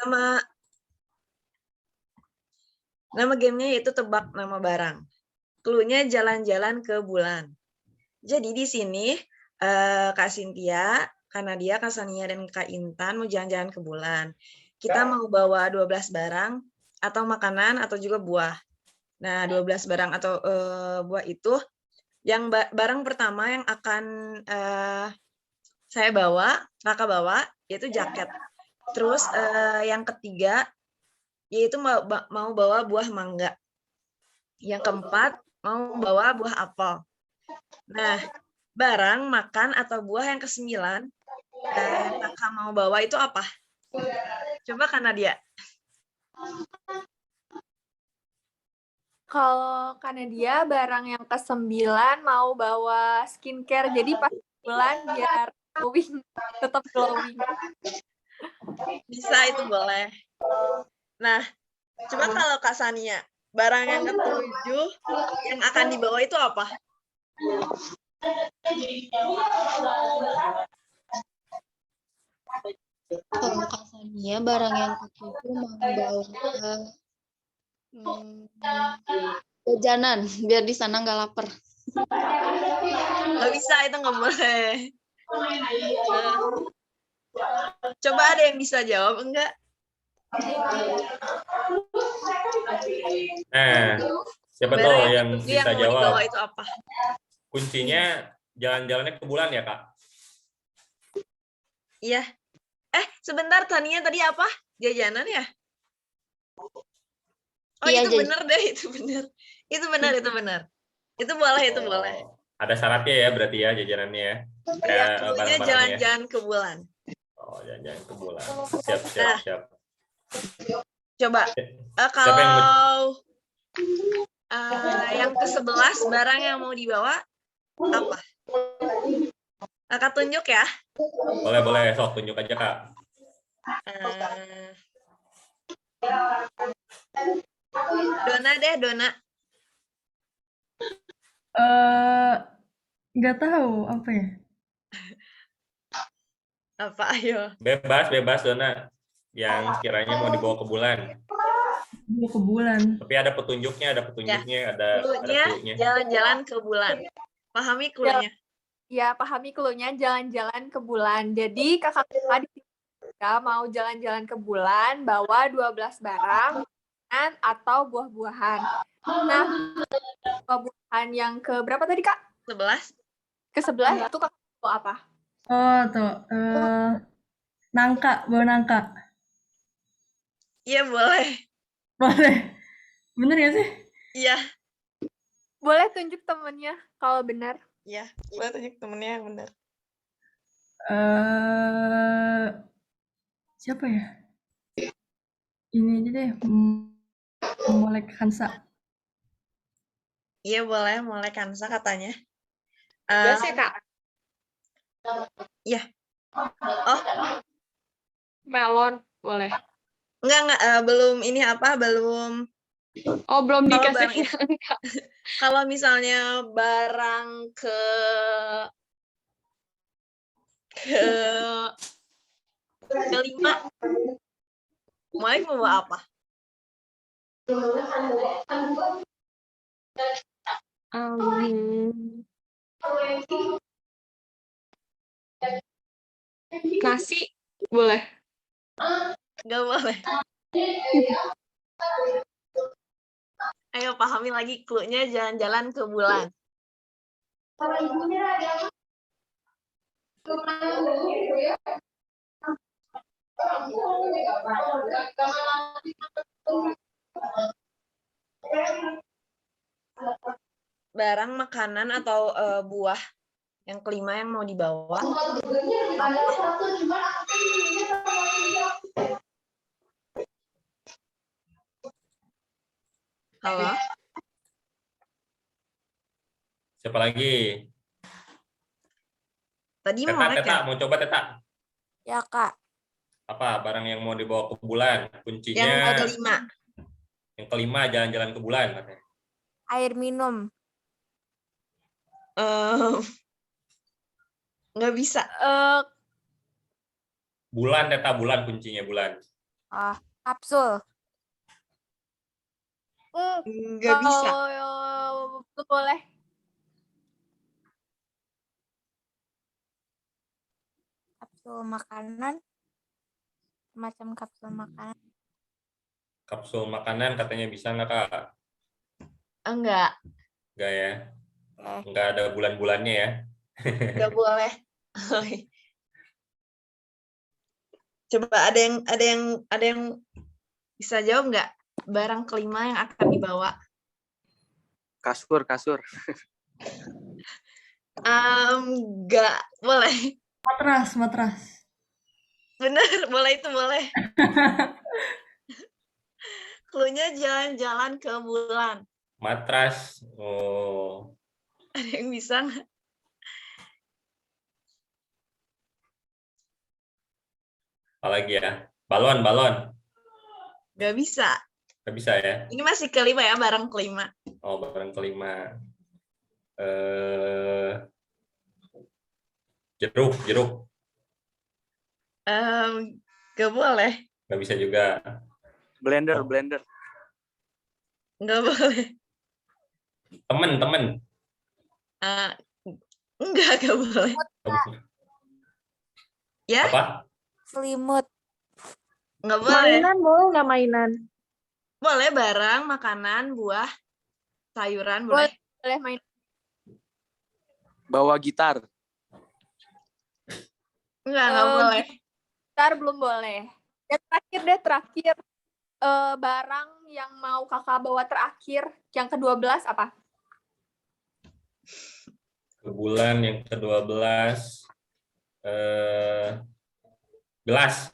Nama nama gamenya yaitu tebak nama barang. Clue-nya jalan-jalan ke bulan. Jadi di sini Kak Cynthia, Kak Nadia, Kak Sania, dan Kak Intan mau jalan-jalan ke bulan. Kita mau bawa 12 barang atau makanan atau juga buah. Nah, 12 barang atau buah itu yang barang pertama yang akan saya bawa, Kakak bawa, yaitu jaket. Terus yang ketiga yaitu mau bawa buah mangga. Yang keempat mau bawa buah apel. Nah, barang, makan, atau buah yang ke-9 yang Kakak mau bawa itu apa? Coba Kak Nadia. Kalau karena dia barang yang ke-9 mau bawa skincare, jadi pas bulan biar glowing, tetap glowing. Bisa, itu boleh. Nah, coba kalau Kak Sania, barang yang ke-7 yang akan dibawa itu apa? Kalau Kak Sania, barang yang ke-7 mau bawa jajanan, biar di sana nggak lapar. Nggak bisa, itu nggak boleh. Coba ada yang bisa jawab, enggak? Siapa Barang tuh yang yang bisa mau jawab? dibawa itu apa? Kuncinya jalan-jalannya ke bulan ya, Kak? Iya. Sebentar, Tania tadi apa? Jajanan ya? Oh, Iya, itu benar deh, itu benar. Itu benar, itu benar. Itu boleh, itu boleh. Ada syaratnya ya berarti ya jajanannya ya? Iya, cluenya Barang-barangnya. jalan-jalan ke bulan. Oh, jalan-jalan ke bulan. Siap. Coba, Siapa yang kalau yang ke-11 barang yang mau dibawa apa? Kakak tunjuk ya. Boleh, sok tunjuk aja, Kak. Dona deh, Dona. Nggak tahu apa ya. Apa, ayo. Bebas, Dona. Yang sekiranya mau dibawa ke bulan. Mau ke bulan. Tapi ada petunjuknya, ada Cluenya jalan-jalan ke bulan. Pahami cluenya? Ya, pahami cluenya jalan-jalan ke bulan. Jadi kakak-kakak mau jalan-jalan ke bulan, bawa 12 barang atau buah-buahan. Nah, buah-buahan yang ke berapa tadi, Kak? 11. Ke-11 itu kakak bawa apa? Oh, tuh. Nangka, bawa nangka. Iya, boleh. Boleh. Bener ya sih? Iya. Boleh tunjuk temennya kalau benar. Iya, boleh tunjuk temennya yang benar. Siapa ya? Ini aja deh. Molek Hansa. Iya, boleh. Mulai Kansa katanya. Iya sih, Kak. Iya. Oh. Melon, boleh. Enggak, belum ini apa, belum. Oh, belum Kalau dikasih. kalau misalnya barang kelima, mulai mau bawa apa? Nasi, boleh. Enggak boleh. Ayo pahami lagi cluenya jalan-jalan ke bulan. Barang, makanan, atau buah yang kelima yang mau dibawa. Halo? Siapa lagi? Tadi Teta, mau coba Teta? Ya, Kak. Apa barang yang mau dibawa ke bulan? Kuncinya yang kelima. Yang kelima jalan-jalan ke bulan katanya. Air minum. Nggak bisa. Bulan, Teta, bulan kuncinya bulan. Kapsul. Nggak bisa. Belum boleh. Kapsul makanan. Macam kapsul makanan. Kapsul makanan katanya bisa nggak, Kak? Enggak, Nggak ya? Nggak ada bulan-bulannya ya? nggak boleh. Coba ada yang bisa jawab nggak? Barang kelima yang akan dibawa. Kasur. Nggak boleh. Matras. Bener, boleh itu boleh. Cluenya jalan-jalan ke bulan. Matras. Oh, Ada yang bisa nggak? apalagi ya? Balon. Nggak bisa. Nggak bisa ya? Ini masih kelima ya, barang kelima. Oh, barang kelima. Jeruk. Nggak boleh. Nggak bisa juga. Blender. Nggak boleh. Temen. Nggak boleh. Ya? Apa? Selimut. Nggak boleh. Mainan boleh nggak mainan? Boleh barang, makanan, buah, sayuran, boleh. Boleh main. Bawa gitar. Nggak boleh. Gitar belum boleh. Ya, terakhir. Barang yang mau kakak bawa terakhir, yang ke-12 apa? Ke bulan yang ke-12. Gelas.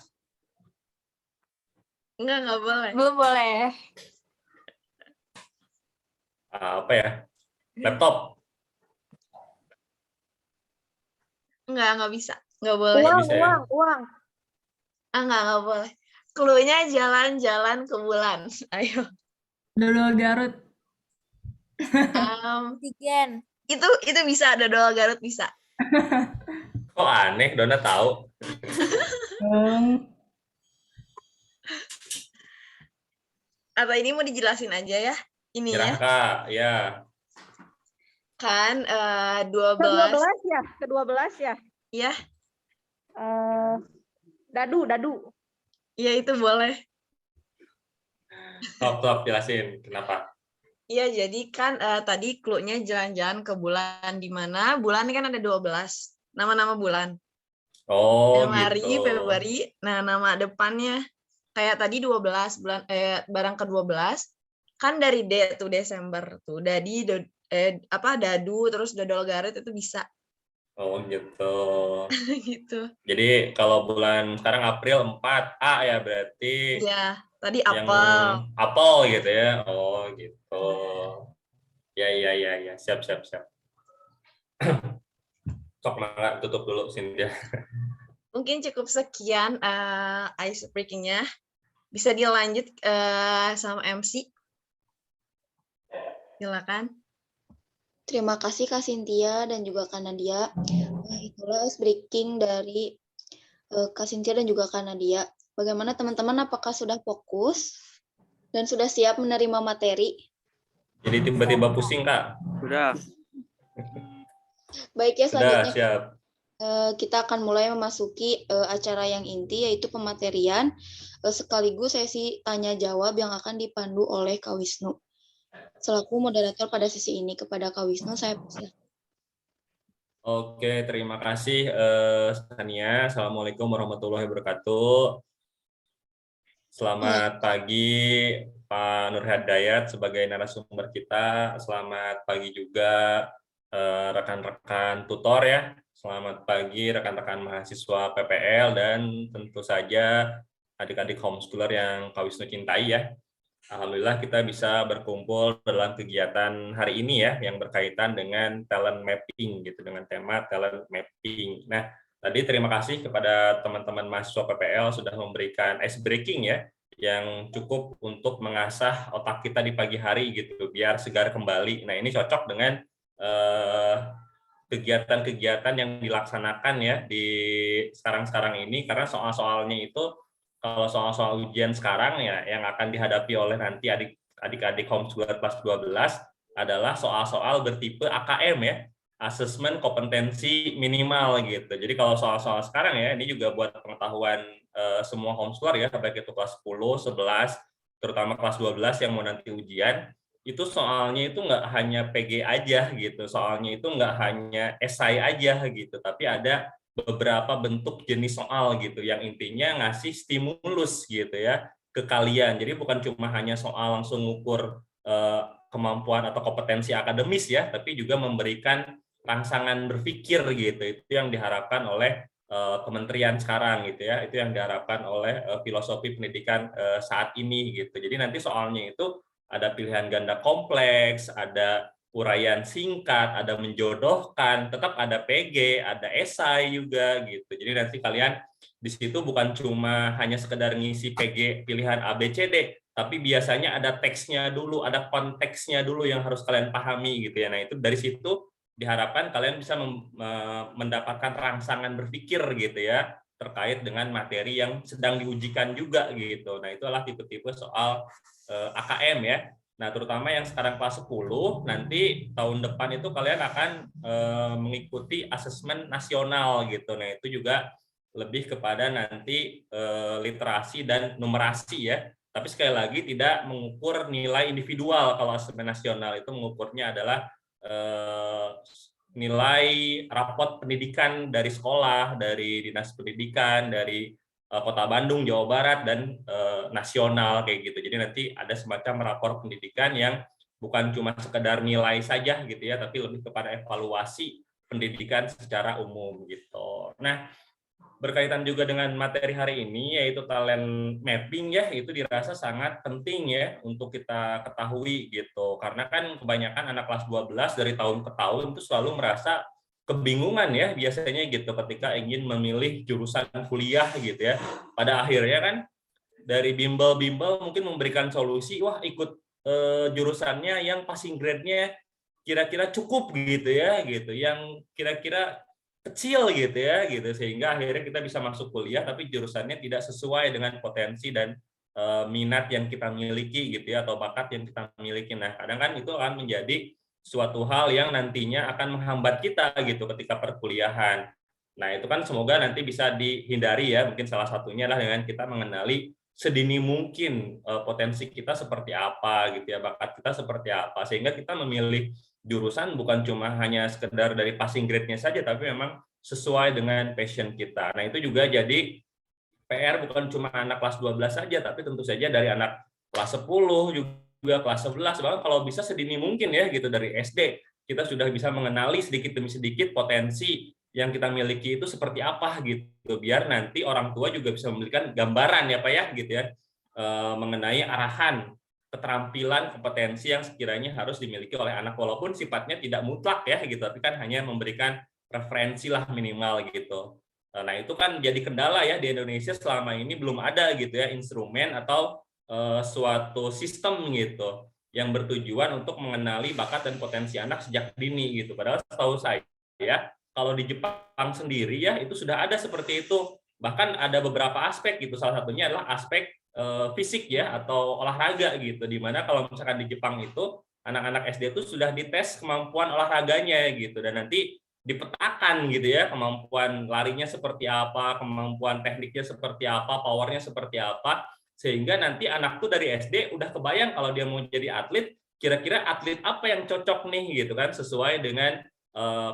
Nggak boleh. Belum boleh. Apa ya? Laptop. Nggak bisa. Nggak boleh. Nggak bisa ya? Uang. Nggak boleh. Cluenya jalan-jalan ke bulan. Ayo. Dodol Garut. Oksigen. Itu bisa, dodol Garut bisa. Kok aneh, Dona tahu? Atau ini mau dijelasin aja ya? Ini Nyerah, ya. Kak. Ya. Kan 12. Ke-12 ya? Ya. Dadu. Ya itu boleh. Stop, jelasin. Kenapa? Iya, jadi kan tadi clue-nya jalan-jalan ke bulan, di mana bulan ini kan ada 12. Nama-nama bulan. Oh, Januari, gitu. Februari. Nah, nama depannya kayak tadi 12 bulan barang ke-12 kan dari D tuh Desember tuh. Dadu terus dodol Garut itu bisa. Oh, gitu. Gitu. Jadi kalau bulan sekarang April 4 A ya berarti Ya, tadi yang apel. apel gitu ya. Oh, gitu. Ya. Siap. Sok mangga tutup dulu Cynthia. Mungkin cukup sekian ice breaking-nya. Bisa dilanjut sama MC. Silakan. Terima kasih Kak Cynthia dan juga Kak Nadia. Itulah ice breaking dari Kak Cynthia dan juga Kak Nadia. Bagaimana teman-teman, apakah sudah fokus dan sudah siap menerima materi? Jadi tiba-tiba pusing, Kak. Sudah. Baik ya, Sudah, selanjutnya siap. kita akan mulai memasuki acara yang inti, yaitu pematerian sekaligus sesi tanya jawab yang akan dipandu oleh Kak Wisnu. Selaku moderator pada sesi ini, kepada Kak Wisnu saya persilakan. Oke, terima kasih Sania. Assalamualaikum warahmatullahi wabarakatuh. Selamat pagi Pak Nur Hidayat sebagai narasumber kita. Selamat pagi juga rekan-rekan tutor ya. Selamat pagi rekan-rekan mahasiswa PPL dan tentu saja adik-adik homeschooler yang Kak Wisnu cintai ya. Alhamdulillah kita bisa berkumpul dalam kegiatan hari ini ya yang berkaitan dengan talent mapping gitu, dengan tema talent mapping. Nah, tadi terima kasih kepada teman-teman mahasiswa PPL sudah memberikan ice breaking ya yang cukup untuk mengasah otak kita di pagi hari gitu biar segar kembali. Nah, ini cocok dengan kegiatan-kegiatan yang dilaksanakan ya di sekarang-sekarang ini karena soal-soalnya itu kalau soal-soal ujian sekarang ya yang akan dihadapi oleh nanti adik-adik homeschooler kelas 12 adalah soal-soal bertipe AKM ya, asesmen kompetensi minimal gitu. Jadi kalau soal-soal sekarang ya, ini juga buat pengetahuan semua homeschooler ya, baik itu kelas 10, 11, terutama kelas 12 yang mau nanti ujian, itu soalnya itu nggak hanya PG aja gitu, soalnya itu nggak hanya esai aja gitu, tapi ada beberapa bentuk jenis soal gitu yang intinya ngasih stimulus gitu ya ke kalian. Jadi bukan cuma hanya soal langsung ngukur kemampuan atau kompetensi akademis ya, tapi juga memberikan rangsangan berpikir gitu. Itu yang diharapkan oleh kementerian sekarang gitu ya. Itu yang diharapkan oleh filosofi pendidikan saat ini gitu. Jadi nanti soalnya itu ada pilihan ganda kompleks, ada uraian singkat, ada menjodohkan, tetap ada PG, ada esai juga gitu. Jadi nanti kalian di situ bukan cuma hanya sekedar ngisi PG pilihan A, B, C, D, tapi biasanya ada teksnya dulu, ada konteksnya dulu yang harus kalian pahami gitu ya. Nah itu dari situ diharapkan kalian bisa mendapatkan rangsangan berpikir gitu ya terkait dengan materi yang sedang diujikan juga gitu. Nah itulah tipe-tipe soal AKM ya. Nah, terutama yang sekarang kelas 10, nanti tahun depan itu kalian akan mengikuti asesmen nasional gitu. Nah, itu juga lebih kepada nanti literasi dan numerasi ya. Tapi sekali lagi tidak mengukur nilai individual. Kalau asesmen nasional itu mengukurnya adalah nilai rapot pendidikan dari sekolah, dari dinas pendidikan, dari Kota Bandung, Jawa Barat, dan nasional kayak gitu. Jadi nanti ada semacam rapor pendidikan yang bukan cuma sekedar nilai saja gitu ya, tapi lebih kepada evaluasi pendidikan secara umum gitu. Nah, berkaitan juga dengan materi hari ini yaitu talent mapping ya, itu dirasa sangat penting ya untuk kita ketahui gitu. Karena kan kebanyakan anak kelas 12 dari tahun ke tahun itu selalu merasa kebingungan ya biasanya gitu ketika ingin memilih jurusan kuliah gitu ya. Pada akhirnya kan dari bimbel-bimbel mungkin memberikan solusi, wah ikut jurusannya yang passing grade-nya kira-kira cukup gitu ya, gitu, yang kira-kira kecil gitu ya, gitu, sehingga akhirnya kita bisa masuk kuliah tapi jurusannya tidak sesuai dengan potensi dan minat yang kita miliki gitu ya, atau bakat yang kita miliki. Nah, kadang kan itu akan menjadi suatu hal yang nantinya akan menghambat kita gitu ketika perkuliahan. Nah, itu kan semoga nanti bisa dihindari ya, mungkin salah satunya adalah dengan kita mengenali sedini mungkin potensi kita seperti apa gitu ya, bakat kita seperti apa, sehingga kita memilih jurusan bukan cuma hanya sekedar dari passing grade-nya saja, tapi memang sesuai dengan passion kita. Nah, itu juga jadi PR bukan cuma anak kelas 12 saja, tapi tentu saja dari anak kelas 10 juga kelas 11, bahkan kalau bisa sedini mungkin ya gitu dari SD kita sudah bisa mengenali sedikit demi sedikit potensi yang kita miliki itu seperti apa gitu, biar nanti orang tua juga bisa memberikan gambaran ya Pak ya gitu ya mengenai arahan keterampilan kompetensi yang sekiranya harus dimiliki oleh anak, walaupun sifatnya tidak mutlak ya gitu, tapi kan hanya memberikan referensi lah minimal gitu. Nah, itu kan jadi kendala ya di Indonesia selama ini, belum ada gitu ya instrumen atau suatu sistem gitu yang bertujuan untuk mengenali bakat dan potensi anak sejak dini gitu. Padahal setahu saya ya, kalau di Jepang sendiri ya itu sudah ada seperti itu. Bahkan ada beberapa aspek gitu. Salah satunya adalah aspek fisik ya atau olahraga gitu. Di mana kalau misalkan di Jepang itu anak-anak SD itu sudah dites kemampuan olahraganya gitu, dan nanti dipetakan gitu ya, kemampuan larinya seperti apa, kemampuan tekniknya seperti apa, powernya seperti apa, sehingga nanti anak tuh dari SD udah kebayang kalau dia mau jadi atlet, kira-kira atlet apa yang cocok nih gitu kan, sesuai dengan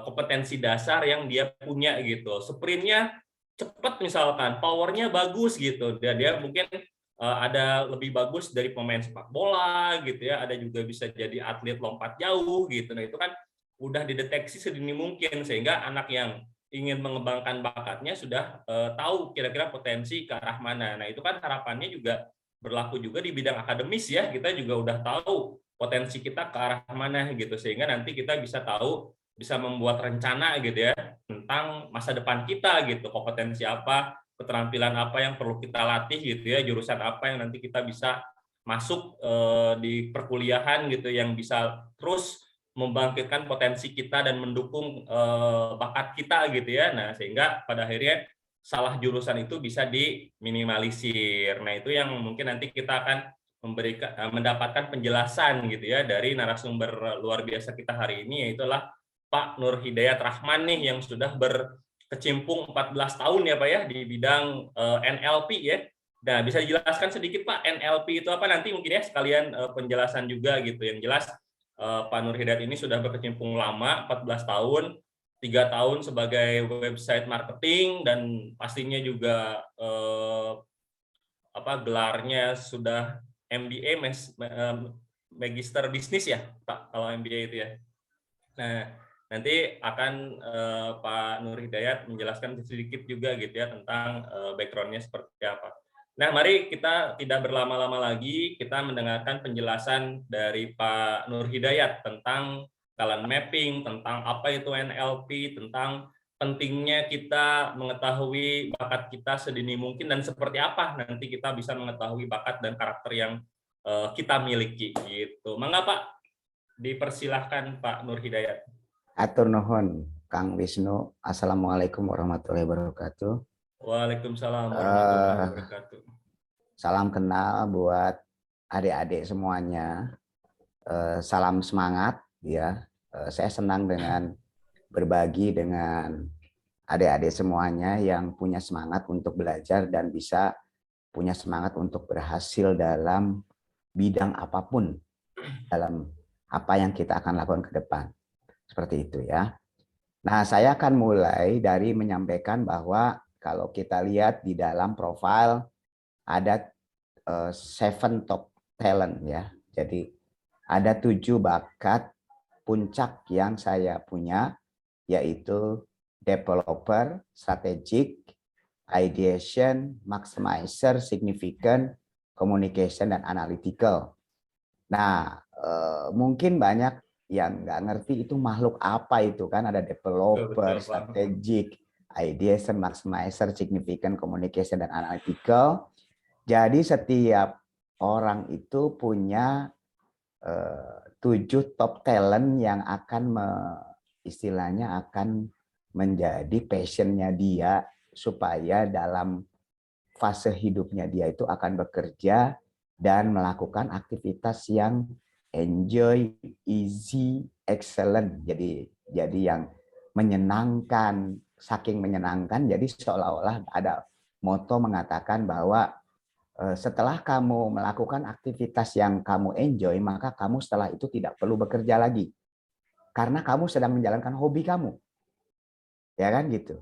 kompetensi dasar yang dia punya gitu. Sprintnya cepat misalkan, powernya bagus gitu, dia mungkin ada lebih bagus dari pemain sepak bola gitu ya, ada juga bisa jadi atlet lompat jauh gitu. Nah, itu kan udah dideteksi sedini mungkin, sehingga anak yang ingin mengembangkan bakatnya sudah tahu kira-kira potensi ke arah mana. Nah, itu kan harapannya juga berlaku juga di bidang akademis ya, kita juga udah tahu potensi kita ke arah mana gitu, sehingga nanti kita bisa tahu, bisa membuat rencana gitu ya tentang masa depan kita gitu, kompetensi apa, keterampilan apa yang perlu kita latih gitu ya, jurusan apa yang nanti kita bisa masuk di perkuliahan gitu, yang bisa terus membangkitkan potensi kita dan mendukung bakat kita gitu ya. Nah, sehingga pada akhirnya salah jurusan itu bisa diminimalisir. Nah, itu yang mungkin nanti kita akan mendapatkan penjelasan gitu ya dari narasumber luar biasa kita hari ini, yaitu Pak Nur Hidayat Rahman nih, yang sudah berkecimpung 14 tahun ya Pak ya di bidang NLP ya. Nah, bisa dijelaskan sedikit Pak, NLP itu apa nanti mungkin ya, sekalian penjelasan juga gitu. Yang jelas Pak Nur Hidayat ini sudah berkecimpung lama, 14 tahun, 3 tahun sebagai website marketing, dan pastinya juga gelarnya sudah MBA, Magister Bisnis ya Pak, kalau MBA itu ya. Nah, nanti akan Pak Nur Hidayat menjelaskan sedikit juga gitu ya tentang background-nya seperti apa. Nah, mari kita tidak berlama-lama lagi, kita mendengarkan penjelasan dari Pak Nur Hidayat tentang talent mapping, tentang apa itu NLP, tentang pentingnya kita mengetahui bakat kita sedini mungkin, dan seperti apa nanti kita bisa mengetahui bakat dan karakter yang kita miliki gitu. Mangga Pak, dipersilahkan Pak Nur Hidayat. Atur nuhun Kang Wisnu. Assalamualaikum warahmatullahi wabarakatuh. Waalaikumsalam warahmatullahi wabarakatuh. Salam kenal buat adik-adik semuanya. Salam semangat ya. Saya senang dengan berbagi dengan adik-adik semuanya yang punya semangat untuk belajar dan bisa punya semangat untuk berhasil dalam bidang apapun, dalam apa yang kita akan lakukan ke depan. Seperti itu ya. Nah, saya akan mulai dari menyampaikan bahwa kalau kita lihat di dalam profil ada 7 top talent ya. Jadi ada 7 bakat puncak yang saya punya, yaitu developer, strategic, ideation, maximizer, significant, communication, dan analytical. Nah, mungkin banyak yang nggak ngerti itu makhluk apa itu kan, ada developer, strategic, ideation, maximizer, significant, communication, dan analytical. Jadi setiap orang itu punya 7 top talent yang akan istilahnya akan menjadi passionnya dia, supaya dalam fase hidupnya dia itu akan bekerja dan melakukan aktivitas yang enjoy, easy, excellent. Jadi yang menyenangkan, saking menyenangkan, jadi seolah-olah ada moto mengatakan bahwa setelah kamu melakukan aktivitas yang kamu enjoy, maka kamu setelah itu tidak perlu bekerja lagi. Karena kamu sedang menjalankan hobi kamu. Ya kan gitu.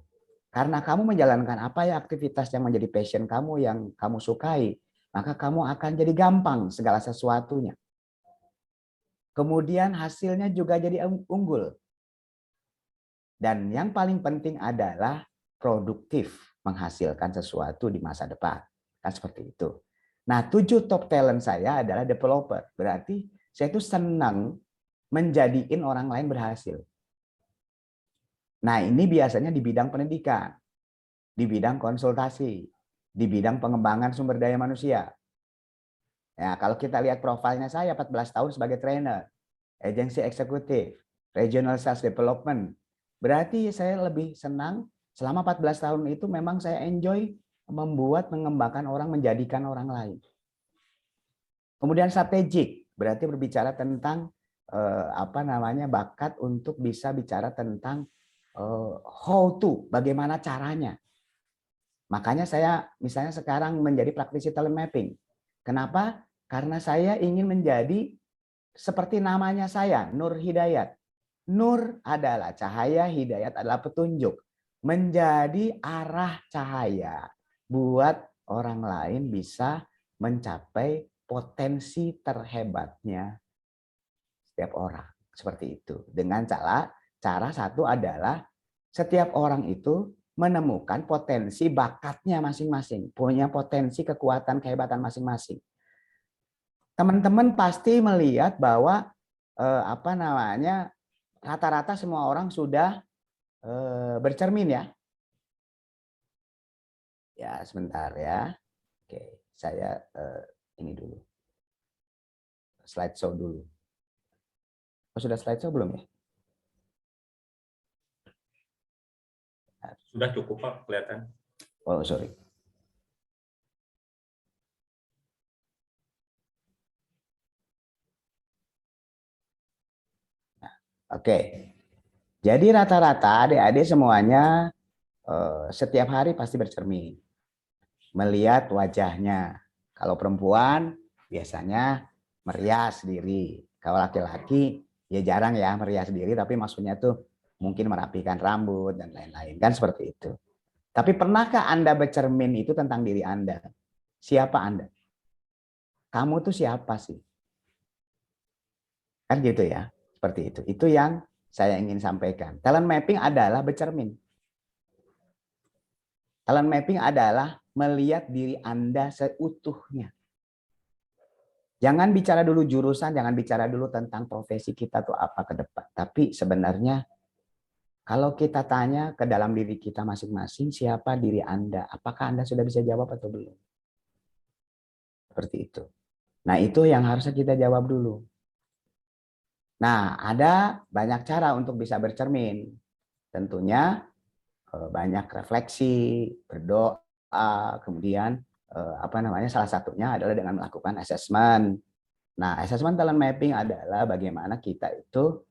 Karena kamu menjalankan apa ya aktivitas yang menjadi passion kamu, yang kamu sukai, maka kamu akan jadi gampang segala sesuatunya. Kemudian hasilnya juga jadi unggul. Dan yang paling penting adalah produktif, menghasilkan sesuatu di masa depan. Kan seperti itu. Nah, 7 top talent saya adalah developer. Berarti saya itu senang menjadiin orang lain berhasil. Nah, ini biasanya di bidang pendidikan, di bidang konsultasi, di bidang pengembangan sumber daya manusia. Ya, kalau kita lihat profilnya saya 14 tahun sebagai trainer, agensi eksekutif, regional sales development. Berarti saya lebih senang selama 14 tahun itu memang saya enjoy membuat, mengembangkan orang, menjadikan orang lain. Kemudian strategik, berarti berbicara tentang bakat untuk bisa bicara tentang how to, bagaimana caranya. Makanya saya misalnya sekarang menjadi praktisi talent mapping. Kenapa? Karena saya ingin menjadi seperti namanya saya, Nur Hidayat. Nur adalah cahaya, hidayat adalah petunjuk. Menjadi arah cahaya buat orang lain bisa mencapai potensi terhebatnya setiap orang. Seperti itu. Dengan cara satu adalah setiap orang itu menemukan potensi bakatnya masing-masing. Punya potensi, kekuatan, kehebatan masing-masing. Teman-teman pasti melihat bahwa rata-rata semua orang sudah bercermin ya. Ya, sebentar ya. Oke, saya ini dulu. Slideshow dulu. Oh, sudah slideshow belum ya? Sudah cukup Pak, kelihatan. Oh, sorry. Oke. Jadi rata-rata adik-adik semuanya setiap hari pasti bercermin. Melihat wajahnya. Kalau perempuan biasanya merias diri. Kalau laki-laki ya jarang ya merias diri, tapi maksudnya tuh mungkin merapikan rambut dan lain-lain. Kan seperti itu. Tapi pernahkah Anda bercermin itu tentang diri Anda? Siapa Anda? Kamu tuh siapa sih? Kan gitu ya. Seperti itu. Itu yang saya ingin sampaikan. Talent mapping adalah bercermin. Talent mapping adalah melihat diri Anda seutuhnya. Jangan bicara dulu jurusan, jangan bicara dulu tentang profesi kita tuh apa ke depan. Tapi sebenarnya kalau kita tanya ke dalam diri kita masing-masing, siapa diri Anda? Apakah Anda sudah bisa jawab atau belum? Seperti itu. Nah, itu yang harusnya kita jawab dulu. Nah, ada banyak cara untuk bisa bercermin. Tentunya banyak refleksi, berdoa, kemudian salah satunya adalah dengan melakukan assessment. Nah, assessment talent mapping adalah bagaimana kita itu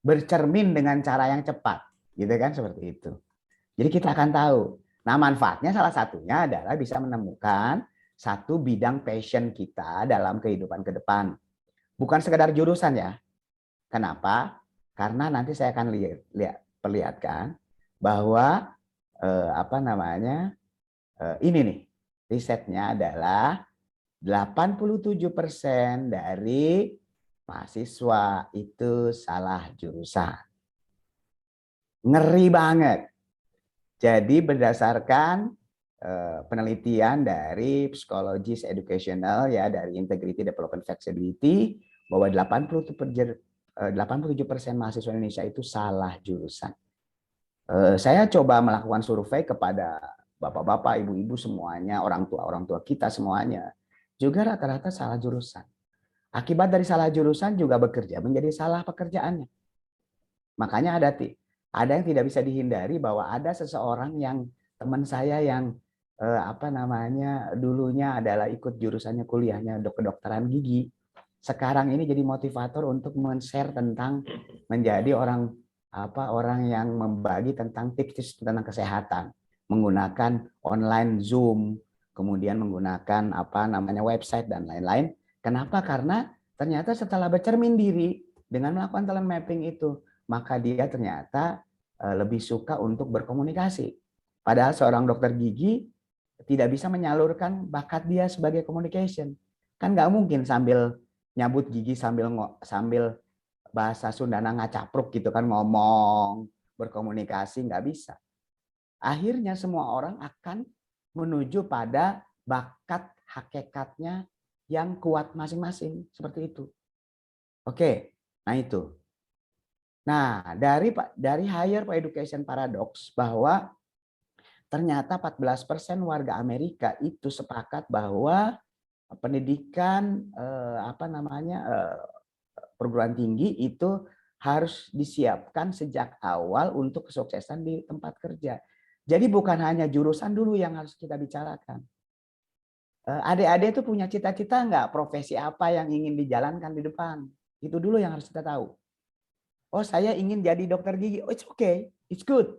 bercermin dengan cara yang cepat, gitu kan, seperti itu. Jadi kita akan tahu. Nah, manfaatnya salah satunya adalah bisa menemukan satu bidang passion kita dalam kehidupan ke depan. Bukan sekedar jurusan ya. Kenapa? Karena nanti saya akan perlihatkan bahwa ini nih risetnya adalah 87% dari mahasiswa itu salah jurusan. Ngeri banget. Jadi berdasarkan penelitian dari Psychologist Educational ya, dari Integrity Development Flexibility, bahwa 87% mahasiswa Indonesia itu salah jurusan. Saya coba melakukan survei kepada bapak-bapak, ibu-ibu semuanya, orang tua kita semuanya, juga rata-rata salah jurusan. Akibat dari salah jurusan juga bekerja menjadi salah pekerjaannya. Makanya ada yang tidak bisa dihindari bahwa ada seseorang yang teman saya yang dulunya adalah ikut jurusannya kuliahnya kedokteran gigi. Sekarang ini jadi motivator untuk men-share tentang menjadi orang yang membagi tentang tips tentang kesehatan, menggunakan online Zoom, kemudian menggunakan website dan lain-lain. Kenapa? Karena ternyata setelah bercermin diri dengan melakukan talent mapping itu, maka dia ternyata lebih suka untuk berkomunikasi. Padahal seorang dokter gigi tidak bisa menyalurkan bakat dia sebagai communication. Kan nggak mungkin sambil nyabut gigi sambil bahasa Sundana ngacapruk gitu kan, ngomong, berkomunikasi, nggak bisa. Akhirnya semua orang akan menuju pada bakat hakikatnya yang kuat masing-masing, seperti itu. Oke, nah itu. Nah, dari Higher Education Paradox bahwa ternyata 14% warga Amerika itu sepakat bahwa pendidikan perguruan tinggi itu harus disiapkan sejak awal untuk kesuksesan di tempat kerja. Jadi bukan hanya jurusan dulu yang harus kita bicarakan. Adik-adik itu punya cita-cita nggak? Profesi apa yang ingin dijalankan di depan? Itu dulu yang harus kita tahu. Oh, saya ingin jadi dokter gigi. Oh, it's okay. It's good.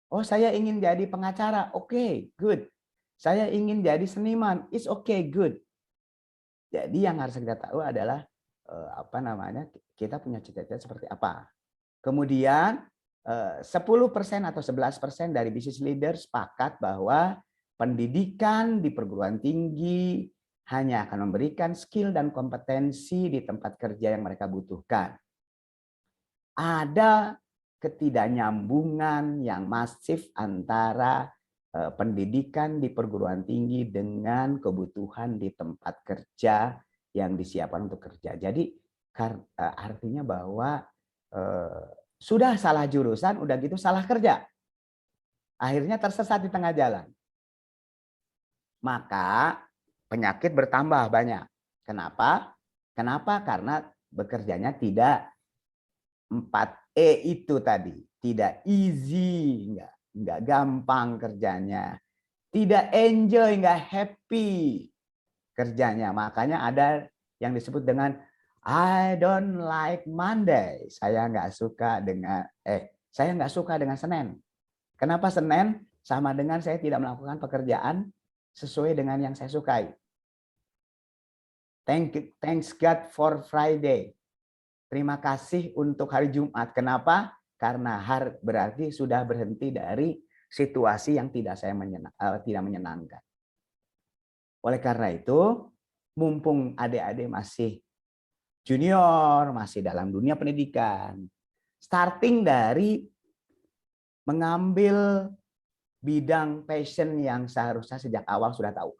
Oh, saya ingin jadi pengacara. Oke, good. Saya ingin jadi seniman. It's okay, good. Jadi yang harus kita tahu adalah kita punya cita-cita seperti apa. Kemudian 10% atau 11% dari business leader sepakat bahwa pendidikan di perguruan tinggi hanya akan memberikan skill dan kompetensi di tempat kerja yang mereka butuhkan. Ada ketidaknyambungan yang masif antara pendidikan di perguruan tinggi dengan kebutuhan di tempat kerja yang disiapkan untuk kerja. Jadi artinya bahwa sudah salah jurusan, udah gitu salah kerja. Akhirnya tersesat di tengah jalan. Maka penyakit bertambah banyak. Kenapa? Karena bekerjanya tidak 4E itu tadi. Tidak easy, enggak gampang kerjanya. tidak enjoy, nggak happy kerjanya. Makanya ada yang disebut dengan I don't like Monday. Saya nggak suka dengan Senin. Kenapa Senin? Sama dengan saya tidak melakukan pekerjaan sesuai dengan yang saya sukai. Thanks God for Friday. Terima kasih untuk hari Jumat. Kenapa? Karena berarti sudah berhenti dari situasi yang tidak menyenangkan. Oleh karena itu, mumpung adik-adik masih junior, masih dalam dunia pendidikan, starting dari mengambil bidang passion yang seharusnya sejak awal sudah tahu.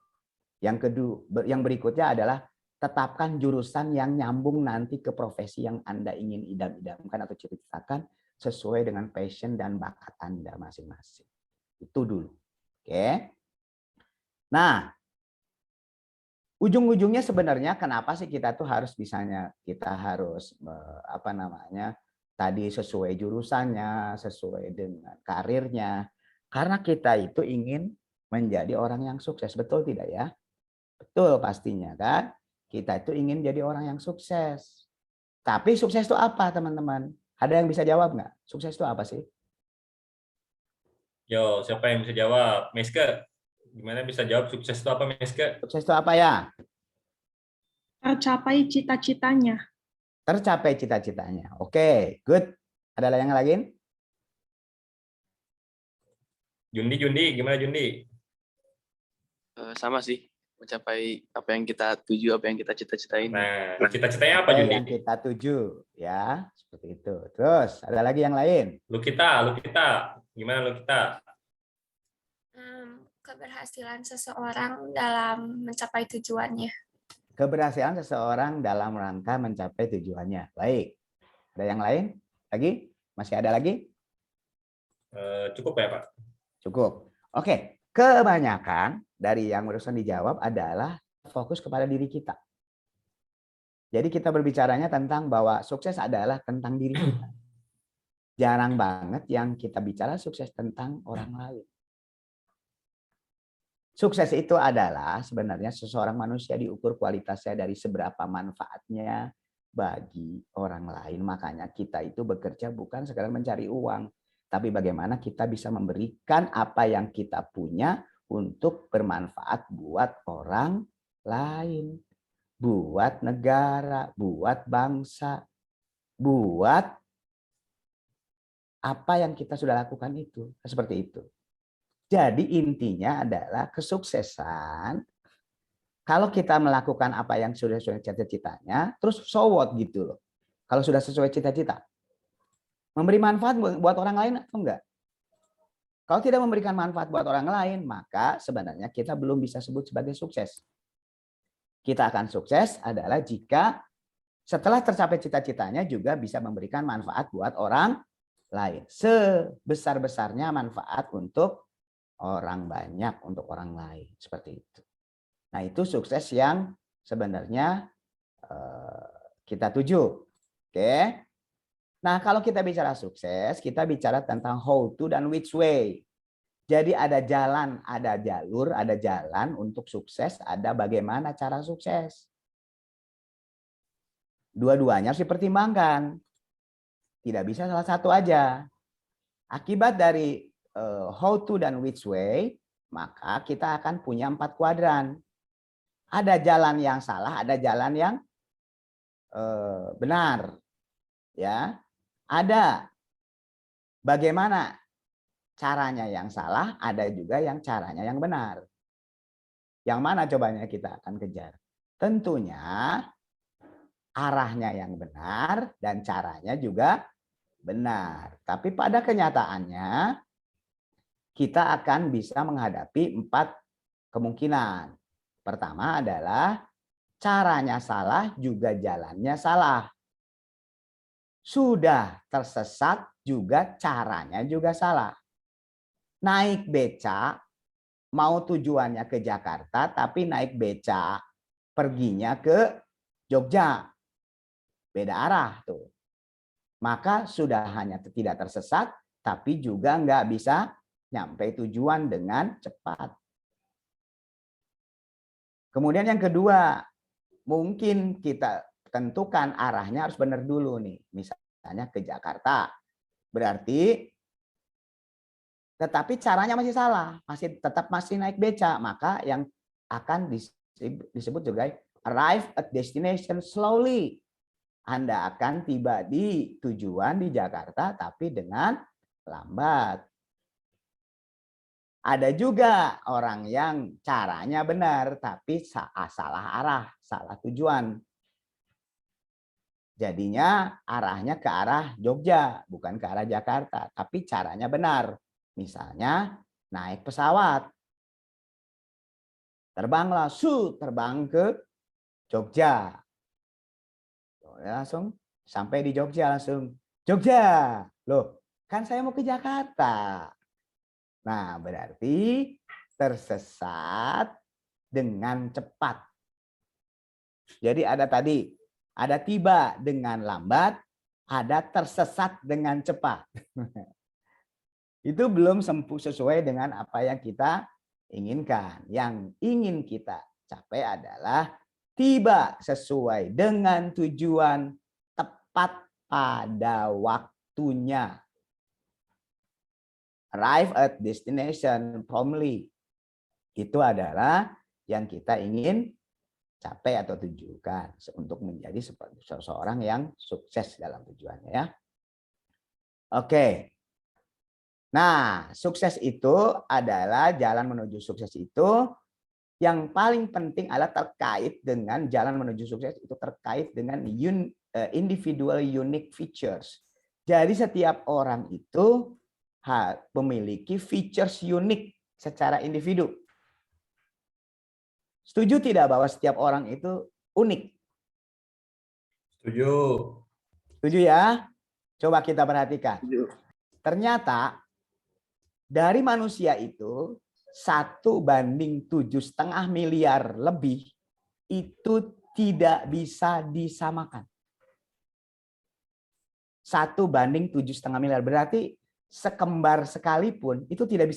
Yang kedua, yang berikutnya adalah tetapkan jurusan yang nyambung nanti ke profesi yang Anda ingin idam-idamkan atau cita-citakan sesuai dengan passion dan bakat Anda masing-masing. Itu dulu. Oke. Nah, ujung-ujungnya sebenarnya kenapa sih kita tuh harus tadi sesuai jurusannya, sesuai dengan karirnya. Karena kita itu ingin menjadi orang yang sukses, betul tidak ya? Betul pastinya kan? Kita itu ingin jadi orang yang sukses. Tapi sukses itu apa teman-teman? Ada yang bisa jawab nggak? Sukses itu apa sih? Yo, siapa yang bisa jawab? Meske, gimana bisa jawab sukses itu apa, Meske? Sukses itu apa ya? Tercapai cita-citanya. Tercapai cita-citanya. Oke, good. Ada yang lain? Jundi, gimana Jundi? Sama sih, mencapai apa yang kita tuju, apa yang kita cita-citain. Nah, cita-citanya apa Oke, Jundi? yang kita tuju, ya, seperti itu. Terus, ada lagi yang lain? Lukita, gimana Lukita? Keberhasilan seseorang dalam mencapai tujuannya. Keberhasilan seseorang dalam rangka mencapai tujuannya. Baik. Ada yang lain? Lagi? Masih ada lagi? Cukup ya, Pak? Cukup. Oke, kebanyakan dari yang barusan dijawab adalah fokus kepada diri kita. Jadi kita berbicaranya tentang bahwa sukses adalah tentang diri kita. Jarang banget yang kita bicara sukses tentang orang lain. Sukses itu adalah sebenarnya seseorang manusia diukur kualitasnya dari seberapa manfaatnya bagi orang lain. Makanya kita itu bekerja bukan sekadar mencari uang, tapi bagaimana kita bisa memberikan apa yang kita punya untuk bermanfaat buat orang lain, buat negara, buat bangsa, buat apa yang kita sudah lakukan itu. Seperti itu. Jadi intinya adalah kesuksesan kalau kita melakukan apa yang sudah sesuai cita-citanya, terus so what gitu loh. Kalau sudah sesuai cita-cita. Memberi manfaat buat orang lain atau enggak? Kalau tidak memberikan manfaat buat orang lain, maka sebenarnya kita belum bisa sebut sebagai sukses. Kita akan sukses adalah jika setelah tercapai cita-citanya juga bisa memberikan manfaat buat orang lain. Sebesar-besarnya manfaat untuk orang banyak, untuk orang lain. Seperti itu. Nah, itu sukses yang sebenarnya kita tuju. Oke. Nah, kalau kita bicara sukses, kita bicara tentang how to dan which way. Jadi ada jalan, ada jalur, ada jalan untuk sukses, ada bagaimana cara sukses. Dua-duanya harus dipertimbangkan. Tidak bisa salah satu aja. Akibat dari how to dan which way, maka kita akan punya 4 kuadran. Ada jalan yang salah, ada jalan yang benar. Ya, ada bagaimana caranya yang salah, ada juga yang caranya yang benar. Yang mana cobanya kita akan kejar? Tentunya arahnya yang benar dan caranya juga benar. Tapi pada kenyataannya kita akan bisa menghadapi 4 kemungkinan. Pertama adalah caranya salah juga jalannya salah. Sudah tersesat juga caranya juga salah. Naik beca mau tujuannya ke Jakarta tapi naik beca perginya ke Jogja. Beda arah tuh. Maka sudah hanya tidak tersesat tapi juga nggak bisa nyampe tujuan dengan cepat. Kemudian yang kedua, mungkin kita tentukan arahnya harus benar dulu nih. Misalnya ke Jakarta. Berarti tetapi caranya masih salah, masih naik beca, maka yang akan disebut juga arrive at destination slowly. Anda akan tiba di tujuan di Jakarta tapi dengan lambat. Ada juga orang yang caranya benar tapi salah arah, salah tujuan. Jadinya arahnya ke arah Jogja, bukan ke arah Jakarta, tapi caranya benar. Misalnya naik pesawat. Terbanglah, terbang ke Jogja. Langsung sampai di Jogja langsung. Jogja. Loh, kan saya mau ke Jakarta. Nah, berarti tersesat dengan cepat. Jadi ada tiba dengan lambat, ada tersesat dengan cepat. Itu belum sesuai dengan apa yang kita inginkan. Yang ingin kita capai adalah tiba sesuai dengan tujuan, tepat pada waktunya. Arrive at destination promptly. Itu adalah yang kita ingin capai atau tujukan untuk menjadi seseorang yang sukses dalam tujuannya ya. Oke. Nah, sukses itu adalah jalan menuju sukses itu yang paling penting adalah terkait dengan jalan menuju sukses itu terkait dengan individual unique features. Jadi setiap orang itu memiliki features unik secara individu. Setuju tidak bahwa setiap orang itu unik? Setuju. Setuju ya? Coba kita perhatikan. Ternyata dari manusia itu 1:7,5 miliar lebih itu tidak bisa disamakan. 1:7,5 miliar berarti sekembar sekalipun itu tidak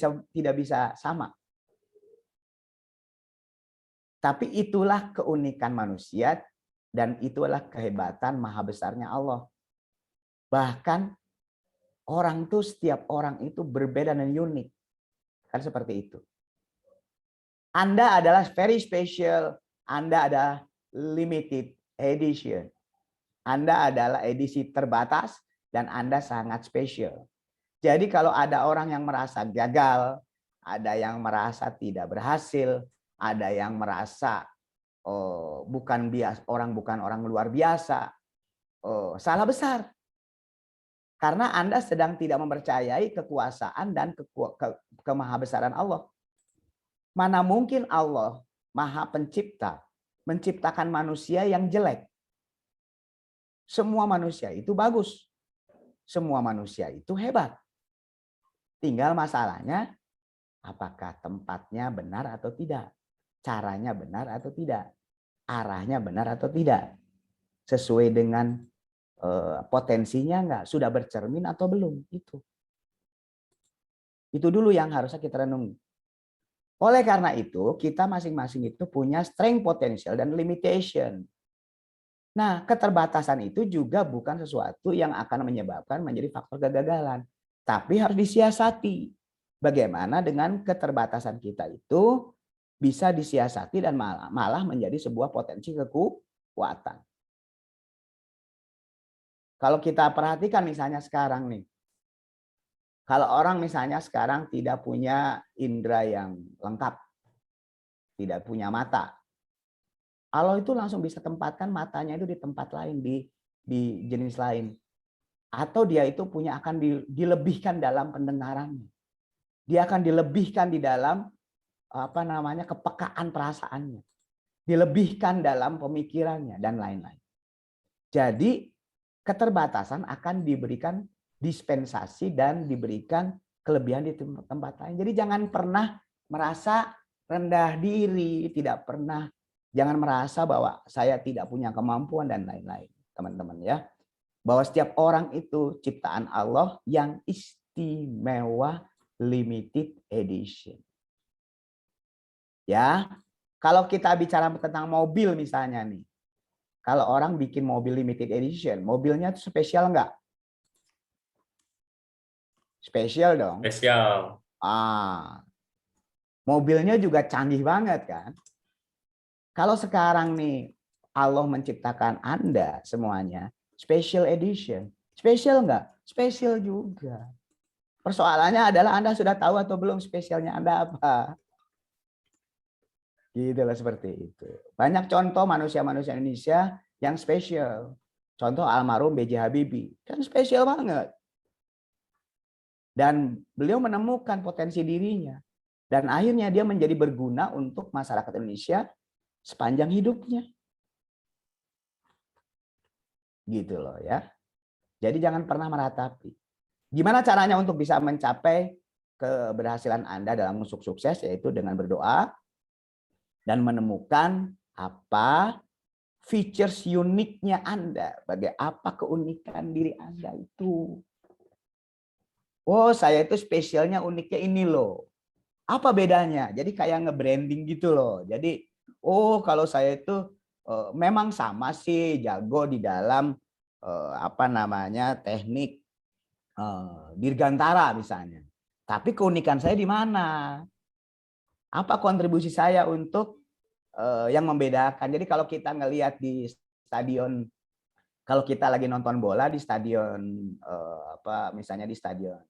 bisa sama. Tapi itulah keunikan manusia dan itulah kehebatan maha besarnya Allah. Bahkan setiap orang itu berbeda dan unik. Kan seperti itu. Anda adalah very special, Anda adalah limited edition. Anda adalah edisi terbatas dan Anda sangat spesial. Jadi kalau ada orang yang merasa gagal, ada yang merasa tidak berhasil, ada yang merasa bukan orang luar biasa, salah besar. Karena Anda sedang tidak mempercayai kekuasaan dan kemahabesaran Allah. Mana mungkin Allah Maha Pencipta menciptakan manusia yang jelek. Semua manusia itu bagus. Semua manusia itu hebat. Tinggal masalahnya apakah tempatnya benar atau tidak. Caranya benar atau tidak. Arahnya benar atau tidak. Sesuai dengan potensinya enggak, sudah bercermin atau belum, itu dulu yang harusnya kita renungi. Oleh karena itu kita masing-masing itu punya strength, potential dan limitation. Nah, keterbatasan itu juga bukan sesuatu yang akan menyebabkan menjadi faktor kegagalan, tapi harus disiasati. Bagaimana dengan keterbatasan kita itu bisa disiasati dan malah menjadi sebuah potensi kekuatan. Kalau kita perhatikan misalnya sekarang nih, kalau orang misalnya sekarang tidak punya indera yang lengkap, tidak punya mata, Allah itu langsung bisa tempatkan matanya itu di tempat lain, di jenis lain. Atau dia itu akan dilebihkan dalam pendengarannya. Dia akan dilebihkan di dalam kepekaan perasaannya. Dilebihkan dalam pemikirannya dan lain-lain. Jadi keterbatasan akan diberikan dispensasi dan diberikan kelebihan di tempat lain. Jadi jangan pernah merasa rendah diri, jangan merasa bahwa saya tidak punya kemampuan dan lain-lain, teman-teman ya. Bahwa setiap orang itu ciptaan Allah yang istimewa, limited edition. Ya. Kalau kita bicara tentang mobil misalnya nih, kalau orang bikin mobil limited edition, mobilnya itu spesial nggak? Spesial dong. Spesial. Mobilnya juga canggih banget kan. Kalau sekarang nih Allah menciptakan Anda semuanya special edition, spesial nggak? Spesial juga. Persoalannya adalah Anda sudah tahu atau belum spesialnya Anda apa? Gitu lah, seperti itu. Banyak contoh manusia-manusia Indonesia yang spesial. Contoh almarhum B.J. Habibie, kan spesial banget. Dan beliau menemukan potensi dirinya. Dan akhirnya dia menjadi berguna untuk masyarakat Indonesia sepanjang hidupnya. Gitu loh ya. Jadi jangan pernah meratapi. Gimana caranya untuk bisa mencapai keberhasilan Anda dalam sukses, yaitu dengan berdoa dan menemukan apa features uniknya Anda, apa keunikan diri Anda itu. Oh, saya itu spesialnya uniknya ini loh. Apa bedanya? Jadi kayak nge-branding gitu loh. Jadi, oh kalau saya itu memang sama sih jago di dalam teknik dirgantara misalnya. Tapi keunikan saya di mana? Apa kontribusi saya untuk yang membedakan? Jadi kalau kita ngelihat di stadion, kalau kita lagi nonton bola di stadion misalnya di stadion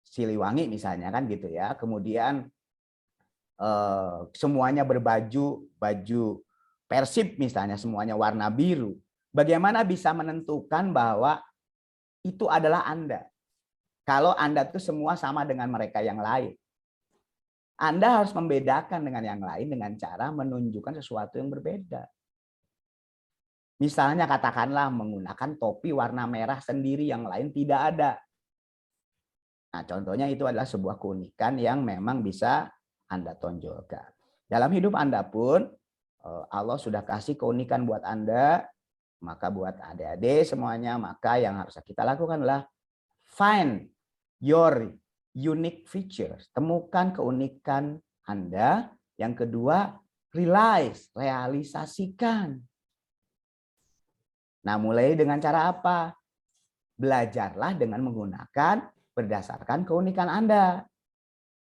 Siliwangi misalnya kan gitu ya. Kemudian semuanya baju Persib misalnya, semuanya warna biru. Bagaimana bisa menentukan bahwa itu adalah Anda? Kalau Anda tuh semua sama dengan mereka yang lain. Anda harus membedakan dengan yang lain dengan cara menunjukkan sesuatu yang berbeda. Misalnya katakanlah menggunakan topi warna merah sendiri, yang lain tidak ada. Nah, contohnya itu adalah sebuah keunikan yang memang bisa Anda tonjolkan. Dalam hidup Anda pun Allah sudah kasih keunikan buat Anda, maka buat adik-adik semuanya, maka yang harus kita lakukan adalah find your unique features. Temukan keunikan Anda. Yang kedua, realisasikan. Nah, mulai dengan cara apa? Belajarlah dengan menggunakan berdasarkan keunikan Anda.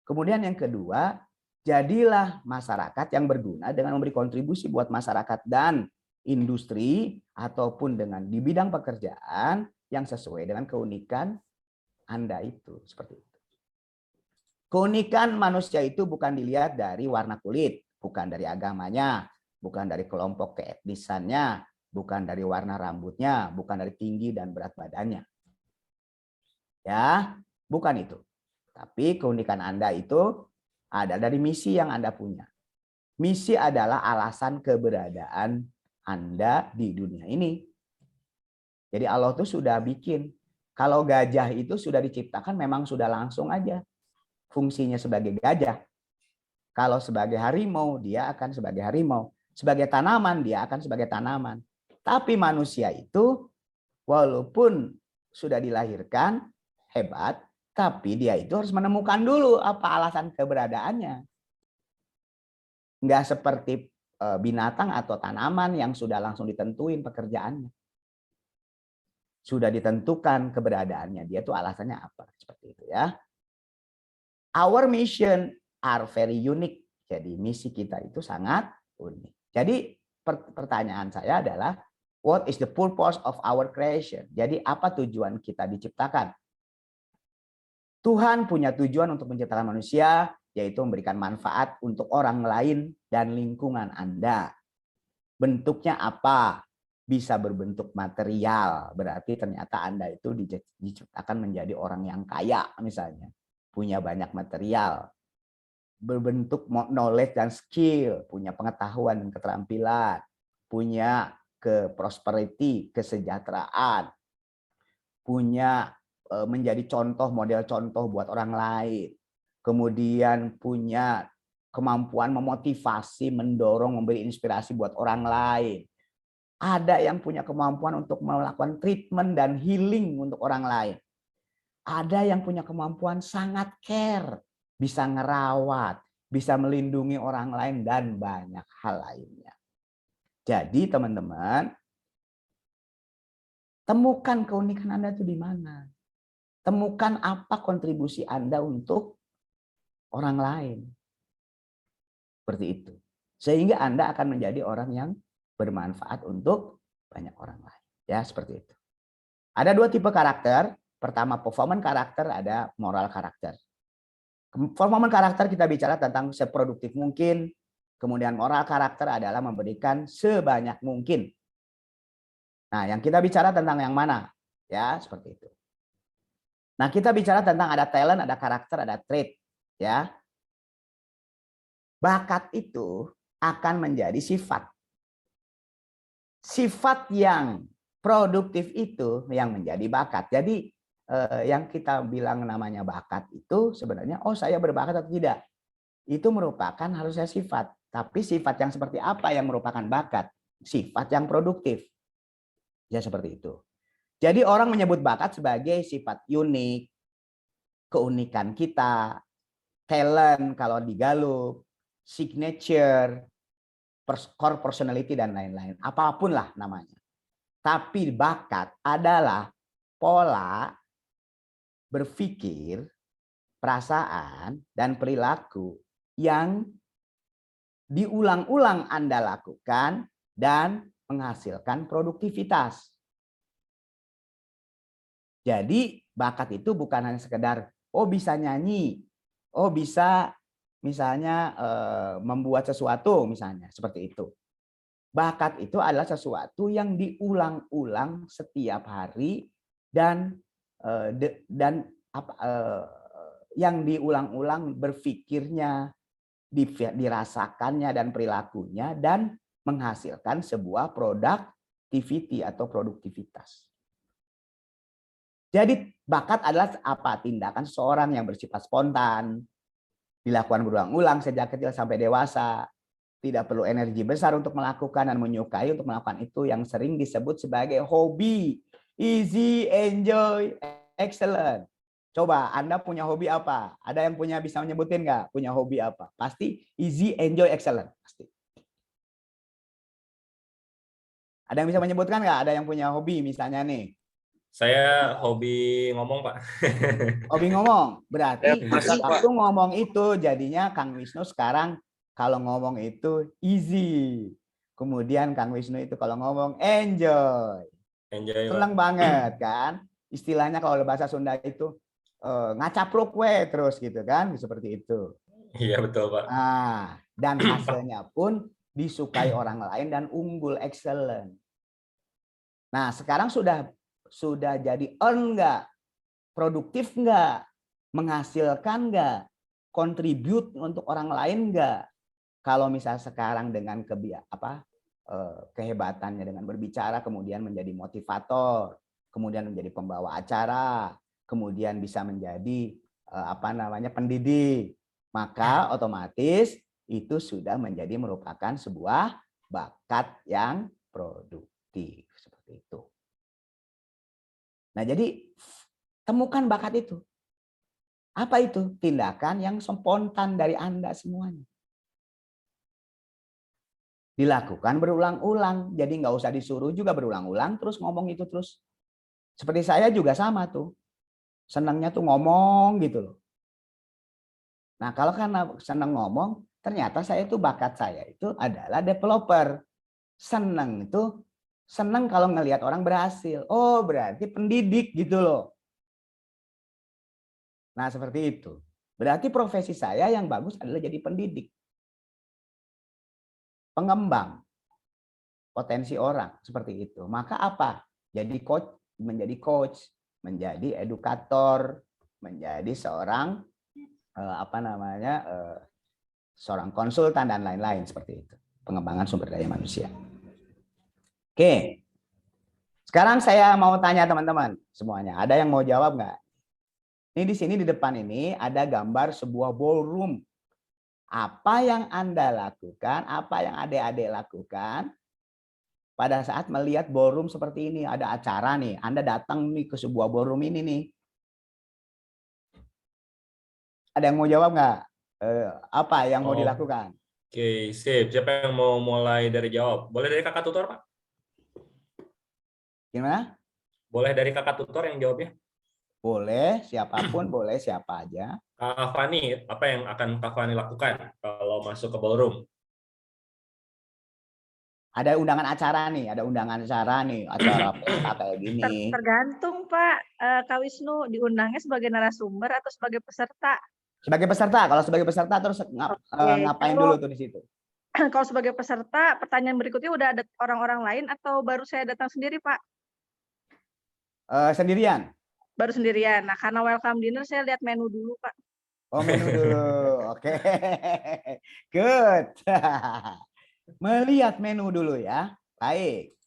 Kemudian yang kedua, jadilah masyarakat yang berguna dengan memberi kontribusi buat masyarakat dan industri ataupun dengan di bidang pekerjaan yang sesuai dengan keunikan Anda itu. Seperti itu. Keunikan manusia itu bukan dilihat dari warna kulit, bukan dari agamanya, bukan dari kelompok keetnisannya, bukan dari warna rambutnya, bukan dari tinggi dan berat badannya. Ya, bukan itu. Tapi keunikan Anda itu ada dari misi yang Anda punya. Misi adalah alasan keberadaan Anda di dunia ini. Jadi Allah tuh sudah bikin. Kalau gajah itu sudah diciptakan memang sudah langsung aja. Fungsinya sebagai gajah. Kalau sebagai harimau, dia akan sebagai harimau. Sebagai tanaman, dia akan sebagai tanaman. Tapi manusia itu walaupun sudah dilahirkan hebat, tapi dia itu harus menemukan dulu apa alasan keberadaannya. Enggak seperti binatang atau tanaman yang sudah langsung ditentuin pekerjaannya. Sudah ditentukan keberadaannya, dia tuh alasannya apa. Seperti itu ya. Our mission are very unique. Jadi misi kita itu sangat unik. Jadi pertanyaan saya adalah, what is the purpose of our creation? Jadi apa tujuan kita diciptakan? Tuhan punya tujuan untuk menciptakan manusia, yaitu memberikan manfaat untuk orang lain dan lingkungan Anda. Bentuknya apa? Bisa berbentuk material, berarti ternyata Anda itu diciptakan menjadi orang yang kaya misalnya. Punya banyak material. Berbentuk knowledge dan skill, punya pengetahuan dan keterampilan, punya prosperity, kesejahteraan, punya menjadi contoh, model contoh buat orang lain. Kemudian punya kemampuan memotivasi, mendorong, memberi inspirasi buat orang lain. Ada yang punya kemampuan untuk melakukan treatment dan healing untuk orang lain. Ada yang punya kemampuan sangat care, bisa ngerawat, bisa melindungi orang lain, dan banyak hal lainnya. Jadi teman-teman, temukan keunikan Anda itu di mana. Temukan apa kontribusi Anda untuk orang lain. Seperti itu. Sehingga Anda akan menjadi orang yang bermanfaat untuk banyak orang lain. Ya, seperti itu. Ada 2 tipe karakter. Pertama, performance karakter, ada moral karakter. Performance karakter kita bicara tentang seproduktif mungkin. Kemudian moral karakter adalah memberikan sebanyak mungkin. Nah, yang kita bicara tentang yang mana? Ya, seperti itu. Nah, kita bicara tentang ada talent, ada karakter, ada trait. Ya. Bakat itu akan menjadi sifat. Sifat yang produktif itu yang menjadi bakat. Jadi yang kita bilang namanya bakat itu sebenarnya, oh saya berbakat atau tidak. Itu merupakan harusnya sifat. Tapi sifat yang seperti apa yang merupakan bakat? Sifat yang produktif. Ya seperti itu. Jadi orang menyebut bakat sebagai sifat unik, keunikan kita, talent kalau di Gallup, signature, core personality, dan lain-lain. Apapun lah namanya. Tapi bakat adalah pola berpikir, perasaan, dan perilaku yang diulang-ulang Anda lakukan dan menghasilkan produktivitas. Jadi bakat itu bukan hanya sekedar oh bisa nyanyi, oh bisa misalnya membuat sesuatu misalnya seperti itu. Bakat itu adalah sesuatu yang diulang-ulang setiap hari dan yang diulang-ulang berpikirnya, dirasakannya dan perilakunya, dan menghasilkan sebuah productivity atau produktivitas. Jadi bakat adalah apa? Tindakan seorang yang bersifat spontan, dilakukan berulang-ulang sejak kecil sampai dewasa, tidak perlu energi besar untuk melakukan dan menyukai untuk melakukan itu, yang sering disebut sebagai hobi. Easy, enjoy, excellent. Coba Anda punya hobi apa? Ada yang punya bisa menyebutin nggak? Punya hobi apa? Pasti easy, enjoy, excellent. Pasti. Ada yang bisa menyebutkan nggak? Ada yang punya hobi misalnya nih? Saya hobi ngomong, Pak. Hobi ngomong. Berarti waktu ngomong itu jadinya Kang Wisnu sekarang kalau ngomong itu easy. Kemudian Kang Wisnu itu kalau ngomong enjoy. Enjoy, Senang banget kan? Istilahnya kalau bahasa Sunda itu ngacapruk we terus gitu kan, seperti itu. Iya betul, Pak. Nah, dan hasilnya pun disukai orang lain dan unggul, excellent. Nah, sekarang sudah jadi earn nggak? Produktif nggak? Menghasilkan nggak? Contribute untuk orang lain nggak? Kalau misal sekarang dengan kehebatannya dengan berbicara, kemudian menjadi motivator, kemudian menjadi pembawa acara, kemudian bisa menjadi pendidik, maka otomatis itu sudah menjadi merupakan sebuah bakat yang produktif seperti itu. Nah, jadi temukan bakat itu. Apa itu? Tindakan yang spontan dari Anda semuanya. Dilakukan berulang-ulang. Jadi nggak usah disuruh juga berulang-ulang terus ngomong itu terus. Seperti saya juga sama tuh. Senangnya tuh ngomong gitu loh. Nah, kalau karena senang ngomong, ternyata saya itu bakat saya itu adalah developer. Senang kalau ngelihat orang berhasil. Oh, berarti pendidik gitu loh. Nah, seperti itu. Berarti profesi saya yang bagus adalah jadi pendidik. Pengembang potensi orang seperti itu. Maka apa? Menjadi coach, menjadi edukator, menjadi seorang seorang konsultan dan lain-lain seperti itu. Pengembangan sumber daya manusia. Oke. Sekarang saya mau tanya teman-teman semuanya. Ada yang mau jawab nggak? Ini di sini di depan ini ada gambar sebuah ballroom. Apa yang Anda lakukan, apa yang adik-adik lakukan pada saat melihat ballroom seperti ini? Ada acara nih, Anda datang nih ke sebuah ballroom ini nih. Ada yang mau jawab nggak? Apa yang mau Oh. dilakukan? Oke, sip. Siapa yang mau mulai dari jawab? Boleh dari kakak tutor, Pak? Gimana? Boleh dari kakak tutor yang jawabnya? Boleh, siapapun, boleh siapa aja. Kak Fani, apa yang akan Kak Fani lakukan kalau masuk ke ballroom? Ada undangan acara nih, ada undangan acara nih, acara pesta kayak gini. Tergantung Pak, Kak Wisnu diundangnya sebagai narasumber atau sebagai peserta. Sebagai peserta, kalau sebagai peserta terus ngapain kalau- dulu tuh di situ? Kalau sebagai peserta, pertanyaan berikutnya udah ada orang-orang lain atau baru saya datang sendiri Pak? Sendirian? Baru sendirian. Nah, karena welcome dinner saya lihat menu dulu Pak. Oh, menu dulu. Oke. Good. Melihat menu dulu ya. Baik.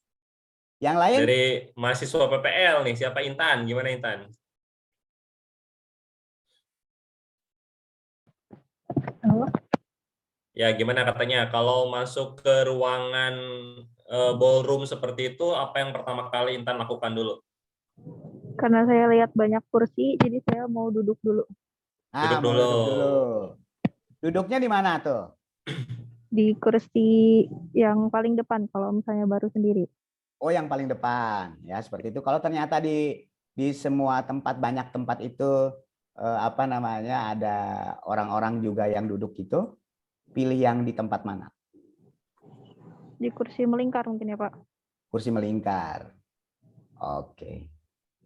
Yang lain? Dari mahasiswa PPL nih, siapa Intan? Gimana Intan? Halo? Ya, gimana katanya? Kalau masuk ke ruangan ballroom seperti itu, apa yang pertama kali Intan lakukan dulu? Karena saya lihat banyak kursi, jadi saya mau duduk dulu. Duduk Mau dulu. duduk dulu. Duduknya di mana tuh? Di kursi yang paling depan kalau misalnya baru sendiri. Oh, yang paling depan ya, seperti itu. Kalau ternyata di semua tempat, banyak tempat itu apa namanya, ada orang-orang juga yang duduk itu, pilih yang di tempat mana? Di kursi melingkar mungkin ya Pak. Kursi melingkar. Oke.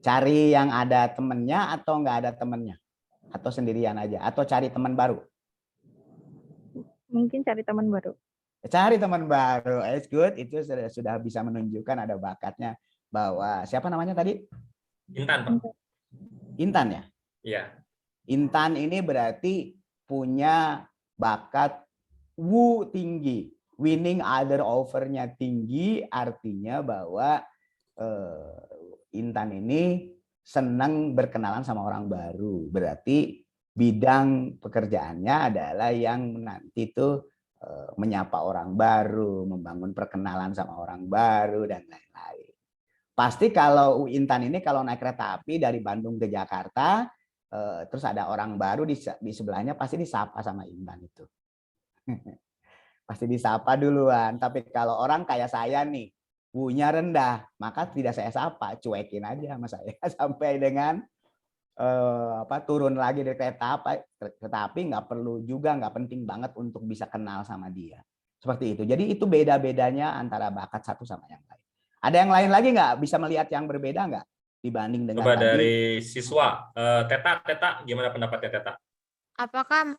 Cari yang ada temennya atau nggak ada temennya? Atau sendirian aja? Atau cari teman baru? Mungkin cari teman baru. Cari teman baru. It's good. Itu sudah bisa menunjukkan ada bakatnya. Bahwa siapa namanya tadi? Intan, Pak. Intan ya? Iya. Intan ini berarti punya bakat wu tinggi. Winning other over-nya tinggi, artinya bahwa Intan ini senang berkenalan sama orang baru. Berarti bidang pekerjaannya adalah yang nanti tuh menyapa orang baru, membangun perkenalan sama orang baru, dan lain-lain. Pasti kalau Intan ini kalau naik kereta api dari Bandung ke Jakarta, terus ada orang baru di sebelahnya, pasti disapa sama Intan itu. Pasti disapa duluan. Tapi kalau orang kayak saya nih, wunya rendah, maka tidak saya sapa, cuekin aja sama saya sampai dengan turun lagi dari kereta api. Nggak perlu juga, nggak penting banget untuk bisa kenal sama dia. Seperti itu. Jadi itu beda-bedanya antara bakat satu sama yang lain. Ada yang lain lagi nggak? Bisa melihat yang berbeda nggak dibanding dengan Coba tadi? dari siswa. Teta, gimana pendapatnya Teta? Apakah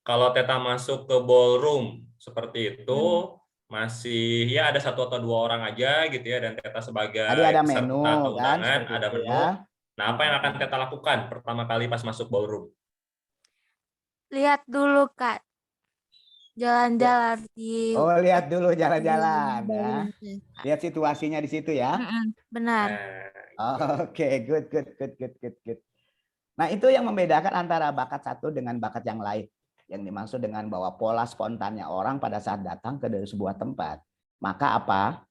Kalau Teta masuk ke ballroom seperti itu, masih ya ada 1 atau 2 orang aja gitu ya, dan Teta sebagai Tadi ada peserta menu atau kan, undangan, seperti ada itu menu. ya. Nah, apa yang akan Teta lakukan pertama kali pas masuk ballroom? lihat dulu Kak, jalan-jalan di Oh, lihat dulu jalan-jalan ya. ballroom-nya. Lihat situasinya di situ ya. Benar. Oke, good. Nah, itu yang membedakan antara bakat satu dengan bakat yang lain. Yang dimaksud dengan bahwa pola spontannya orang pada saat datang ke dari sebuah tempat. Maka apa?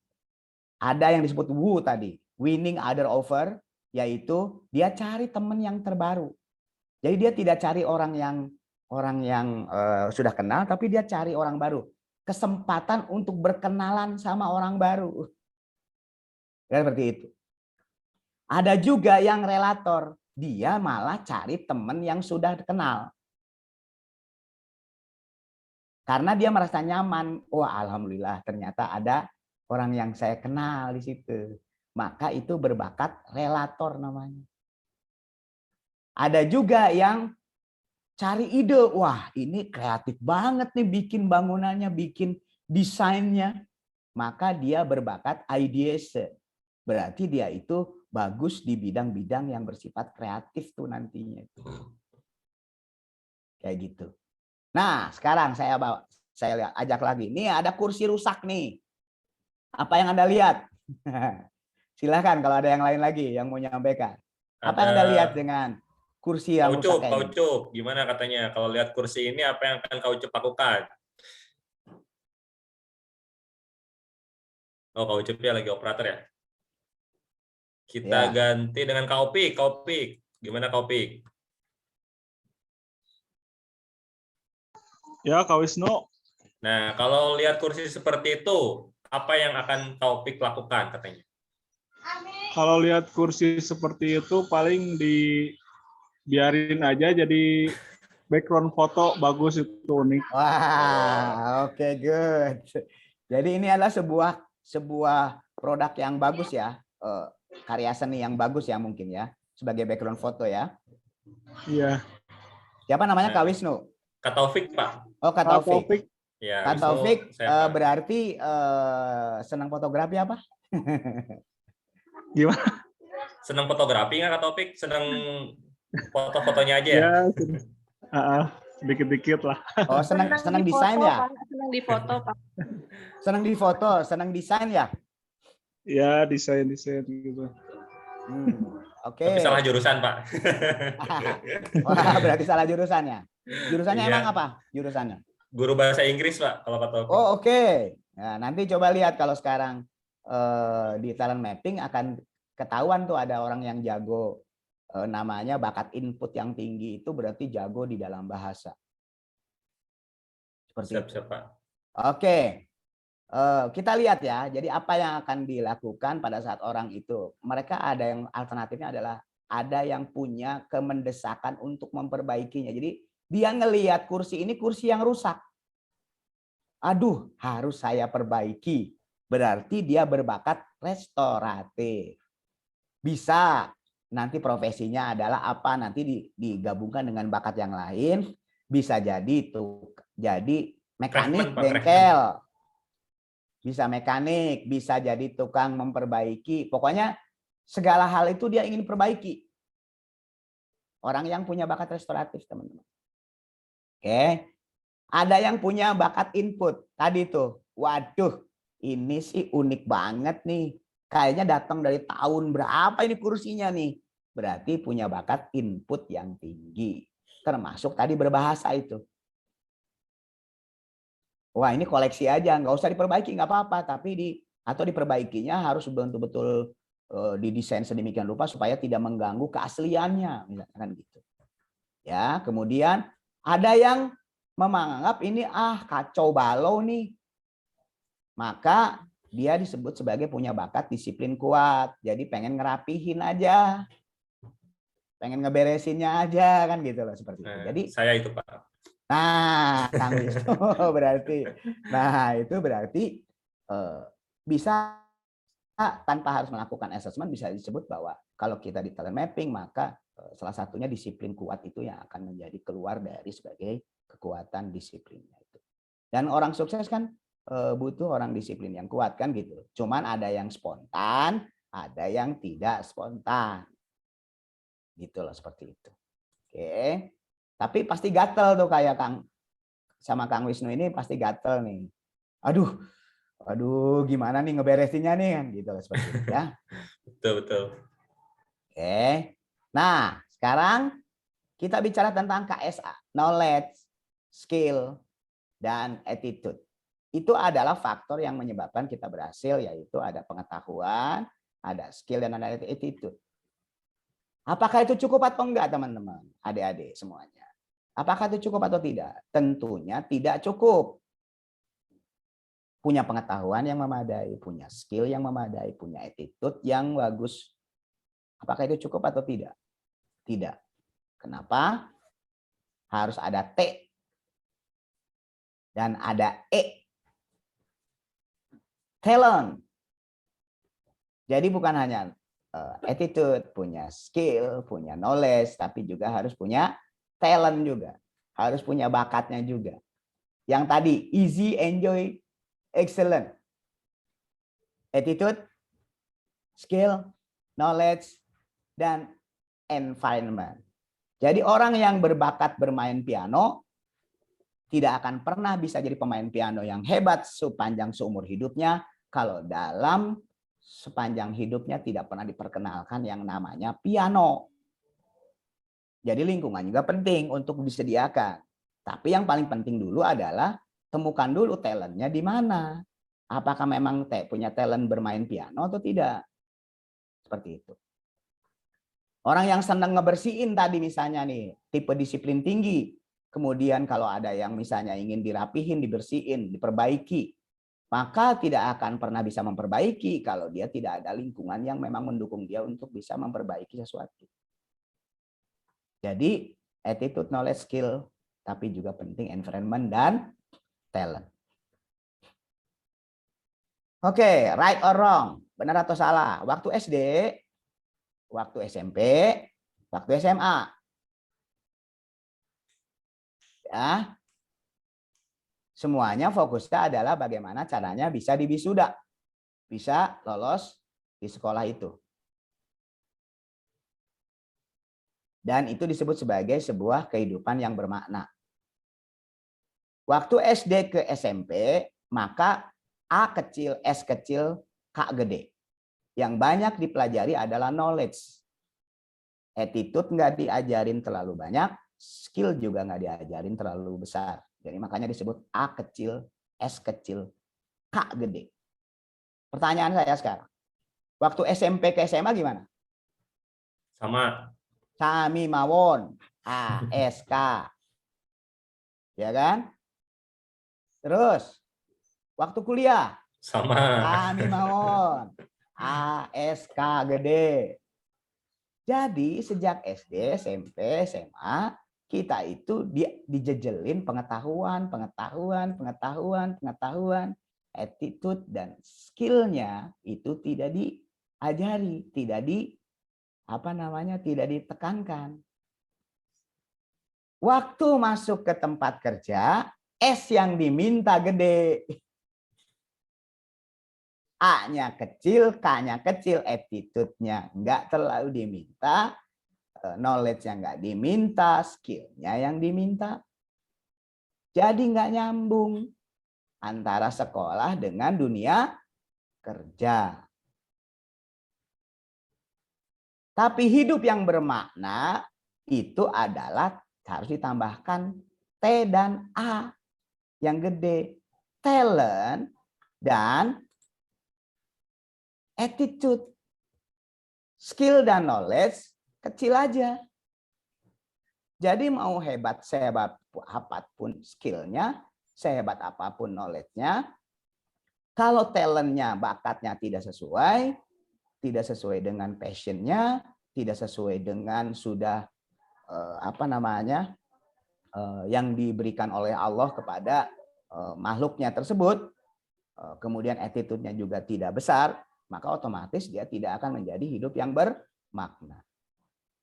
Ada yang disebut wu tadi, winning other over, yaitu dia cari teman yang terbaru. Jadi dia tidak cari orang yang sudah kenal, tapi dia cari orang baru. Kesempatan untuk berkenalan sama orang baru. Ya, seperti itu. Ada juga yang relator. Dia malah cari teman yang sudah kenal. Karena dia merasa nyaman. Wah, alhamdulillah ternyata ada orang yang saya kenal di situ. Maka itu berbakat relator namanya. Ada juga yang cari ide. Wah, ini kreatif banget nih bikin bangunannya, bikin desainnya. Maka dia berbakat ideation. Berarti dia itu bagus di bidang-bidang yang bersifat kreatif tuh nantinya. Kayak gitu. Nah, sekarang saya ajak lagi. Nih ada kursi rusak nih. Apa yang Anda lihat? Silahkan kalau ada yang lain lagi yang mau nyampaikan. Apa yang Anda lihat dengan kursi yang rusak kayak Kak gini? Ucup, gimana katanya? Kalau lihat kursi ini, apa yang akan Kak Ucup lakukan? Oh, Kak Ucup ya lagi operator ya? Kita ganti dengan Kak Opik. Gimana Kak Opik? Ya, Kak Wisnu. Nah, kalau lihat kursi seperti itu, apa yang akan Taufik lakukan katanya? Kalau lihat kursi seperti itu paling dibiarin aja jadi background foto bagus itu unik. Wah, oke, good. Jadi ini adalah sebuah produk yang bagus ya, karya seni yang bagus ya mungkin ya, sebagai background foto ya. Iya. Siapa namanya Kak Wisnu? Kak Taufik, Pak. Oh, Kak Taufik. Ya, Kak Taufik saya, Pak. berarti senang fotografi apa? Gimana? Senang fotografi nggak Kak Taufik? Senang foto-fotonya aja ya? Ya, sedikit-dikit lah. Oh, senang desain ya? Senang di foto, Pak. Senang di foto, senang desain ya? Ya, desain gitu. Oke. Tapi salah jurusan, Pak. Wah, berarti salah jurusannya. Jurusannya Iya. emang apa? Jurusannya? Guru bahasa Inggris, Pak, kalau Kak Taufik. Oh, oke. Nah, nanti coba lihat kalau sekarang di talent mapping akan ketahuan tuh ada orang yang jago, namanya bakat input yang tinggi itu berarti jago di dalam bahasa. Seperti itu. Siap, Pak. Oke. Kita lihat ya. Jadi apa yang akan dilakukan pada saat orang itu? Mereka ada yang alternatifnya adalah ada yang punya kemendesakan untuk memperbaikinya. Jadi dia ngelihat kursi ini kursi yang rusak. Aduh, harus saya perbaiki. Berarti dia berbakat restoratif. Bisa nanti profesinya adalah apa? Nanti digabungkan dengan bakat yang lain. Bisa jadi mekanik bengkel. Bisa mekanik, bisa jadi tukang memperbaiki. Pokoknya segala hal itu dia ingin perbaiki. Orang yang punya bakat restoratif, teman-teman. Oke. Ada yang punya bakat input. Tadi tuh, waduh, ini sih unik banget nih. Kayaknya datang dari tahun berapa ini kursinya nih. Berarti punya bakat input yang tinggi. Termasuk tadi berbahasa itu. Wah, ini koleksi aja, nggak usah diperbaiki, nggak apa-apa. Tapi atau diperbaikinya harus betul-betul didesain sedemikian rupa supaya tidak mengganggu keasliannya, misalkan gitu. Ya, kemudian ada yang menganggap ini kacau balau nih. Maka dia disebut sebagai punya bakat disiplin kuat. Jadi pengen ngerapihin aja. Pengen ngeberesinnya aja kan gitu loh seperti itu. Jadi saya itu, Pak. Nah, Kang Wisnu berarti. Nah, itu berarti bisa tanpa harus melakukan assessment bisa disebut bahwa kalau kita di talent mapping maka salah satunya disiplin kuat itu yang akan menjadi keluar dari sebagai kekuatan disiplinnya itu. Dan orang sukses kan butuh orang disiplin yang kuat kan gitu. Cuman ada yang spontan, ada yang tidak spontan. Gitu loh seperti itu. Oke. Tapi pasti gatel tuh kayak sama Kang Wisnu ini pasti gatel nih. Aduh gimana nih ngeberesinnya nih kan gitu loh seperti itu ya. Betul. Oke. Nah, sekarang kita bicara tentang KSA, knowledge, skill, dan attitude. Itu adalah faktor yang menyebabkan kita berhasil, yaitu ada pengetahuan, ada skill, dan ada attitude. Apakah itu cukup atau enggak, teman-teman? Adik-adik semuanya. Apakah itu cukup atau tidak? Tentunya tidak cukup. Punya pengetahuan yang memadai, punya skill yang memadai, punya attitude yang bagus. Apakah itu cukup atau tidak? Tidak. Kenapa? Harus ada T dan ada E. Talent. Jadi bukan hanya attitude, punya skill, punya knowledge, tapi juga harus punya talent juga. Harus punya bakatnya juga. Yang tadi, easy, enjoy, excellent. Attitude, skill, knowledge, dan environment. Jadi orang yang berbakat bermain piano tidak akan pernah bisa jadi pemain piano yang hebat sepanjang seumur hidupnya kalau dalam sepanjang hidupnya tidak pernah diperkenalkan yang namanya piano. Jadi lingkungan juga penting untuk disediakan. Tapi yang paling penting dulu adalah temukan dulu talentnya di mana. Apakah memang punya talent bermain piano atau tidak? Seperti itu. Orang yang senang ngebersihin tadi misalnya nih, tipe disiplin tinggi. Kemudian kalau ada yang misalnya ingin dirapihin, dibersihin, diperbaiki, maka tidak akan pernah bisa memperbaiki kalau dia tidak ada lingkungan yang memang mendukung dia untuk bisa memperbaiki sesuatu. Jadi attitude, knowledge, skill, tapi juga penting environment dan talent. Oke, right or wrong, benar atau salah? Waktu SD, waktu SMP, waktu SMA. Ya, semuanya fokusnya adalah bagaimana caranya bisa diwisuda, bisa lolos di sekolah itu. Dan itu disebut sebagai sebuah kehidupan yang bermakna. Waktu SD ke SMP, maka A kecil, S kecil, K gede. Yang banyak dipelajari adalah knowledge. Attitude nggak diajarin terlalu banyak, skill juga nggak diajarin terlalu besar. Jadi makanya disebut A kecil, S kecil, K gede. Pertanyaan saya sekarang, waktu SMP ke SMA gimana? Sama. Sami mawon, A, S, K. Ya kan? Terus, waktu kuliah? Sama. Sami mawon, A, S, K gede. Jadi sejak SD, SMP, SMA, kita itu dijejelin pengetahuan, attitude dan skillnya itu tidak diajari, tidak ditekankan. Waktu masuk ke tempat kerja, S yang diminta gede. A-nya kecil, K-nya kecil, attitude-nya nggak terlalu diminta, knowledge-nya nggak diminta, skill-nya yang diminta. Jadi nggak nyambung antara sekolah dengan dunia kerja. Tapi hidup yang bermakna itu adalah harus ditambahkan T dan A yang gede. Talent dan attitude. Skill dan knowledge kecil aja. Jadi mau hebat sehebat apapun skillnya, sehebat apapun knowledge-nya, kalau talentnya, bakatnya tidak sesuai dengan passionnya, tidak sesuai dengan sudah yang diberikan oleh Allah kepada makhluknya tersebut, kemudian attitude-nya juga tidak besar, maka otomatis dia tidak akan menjadi hidup yang bermakna.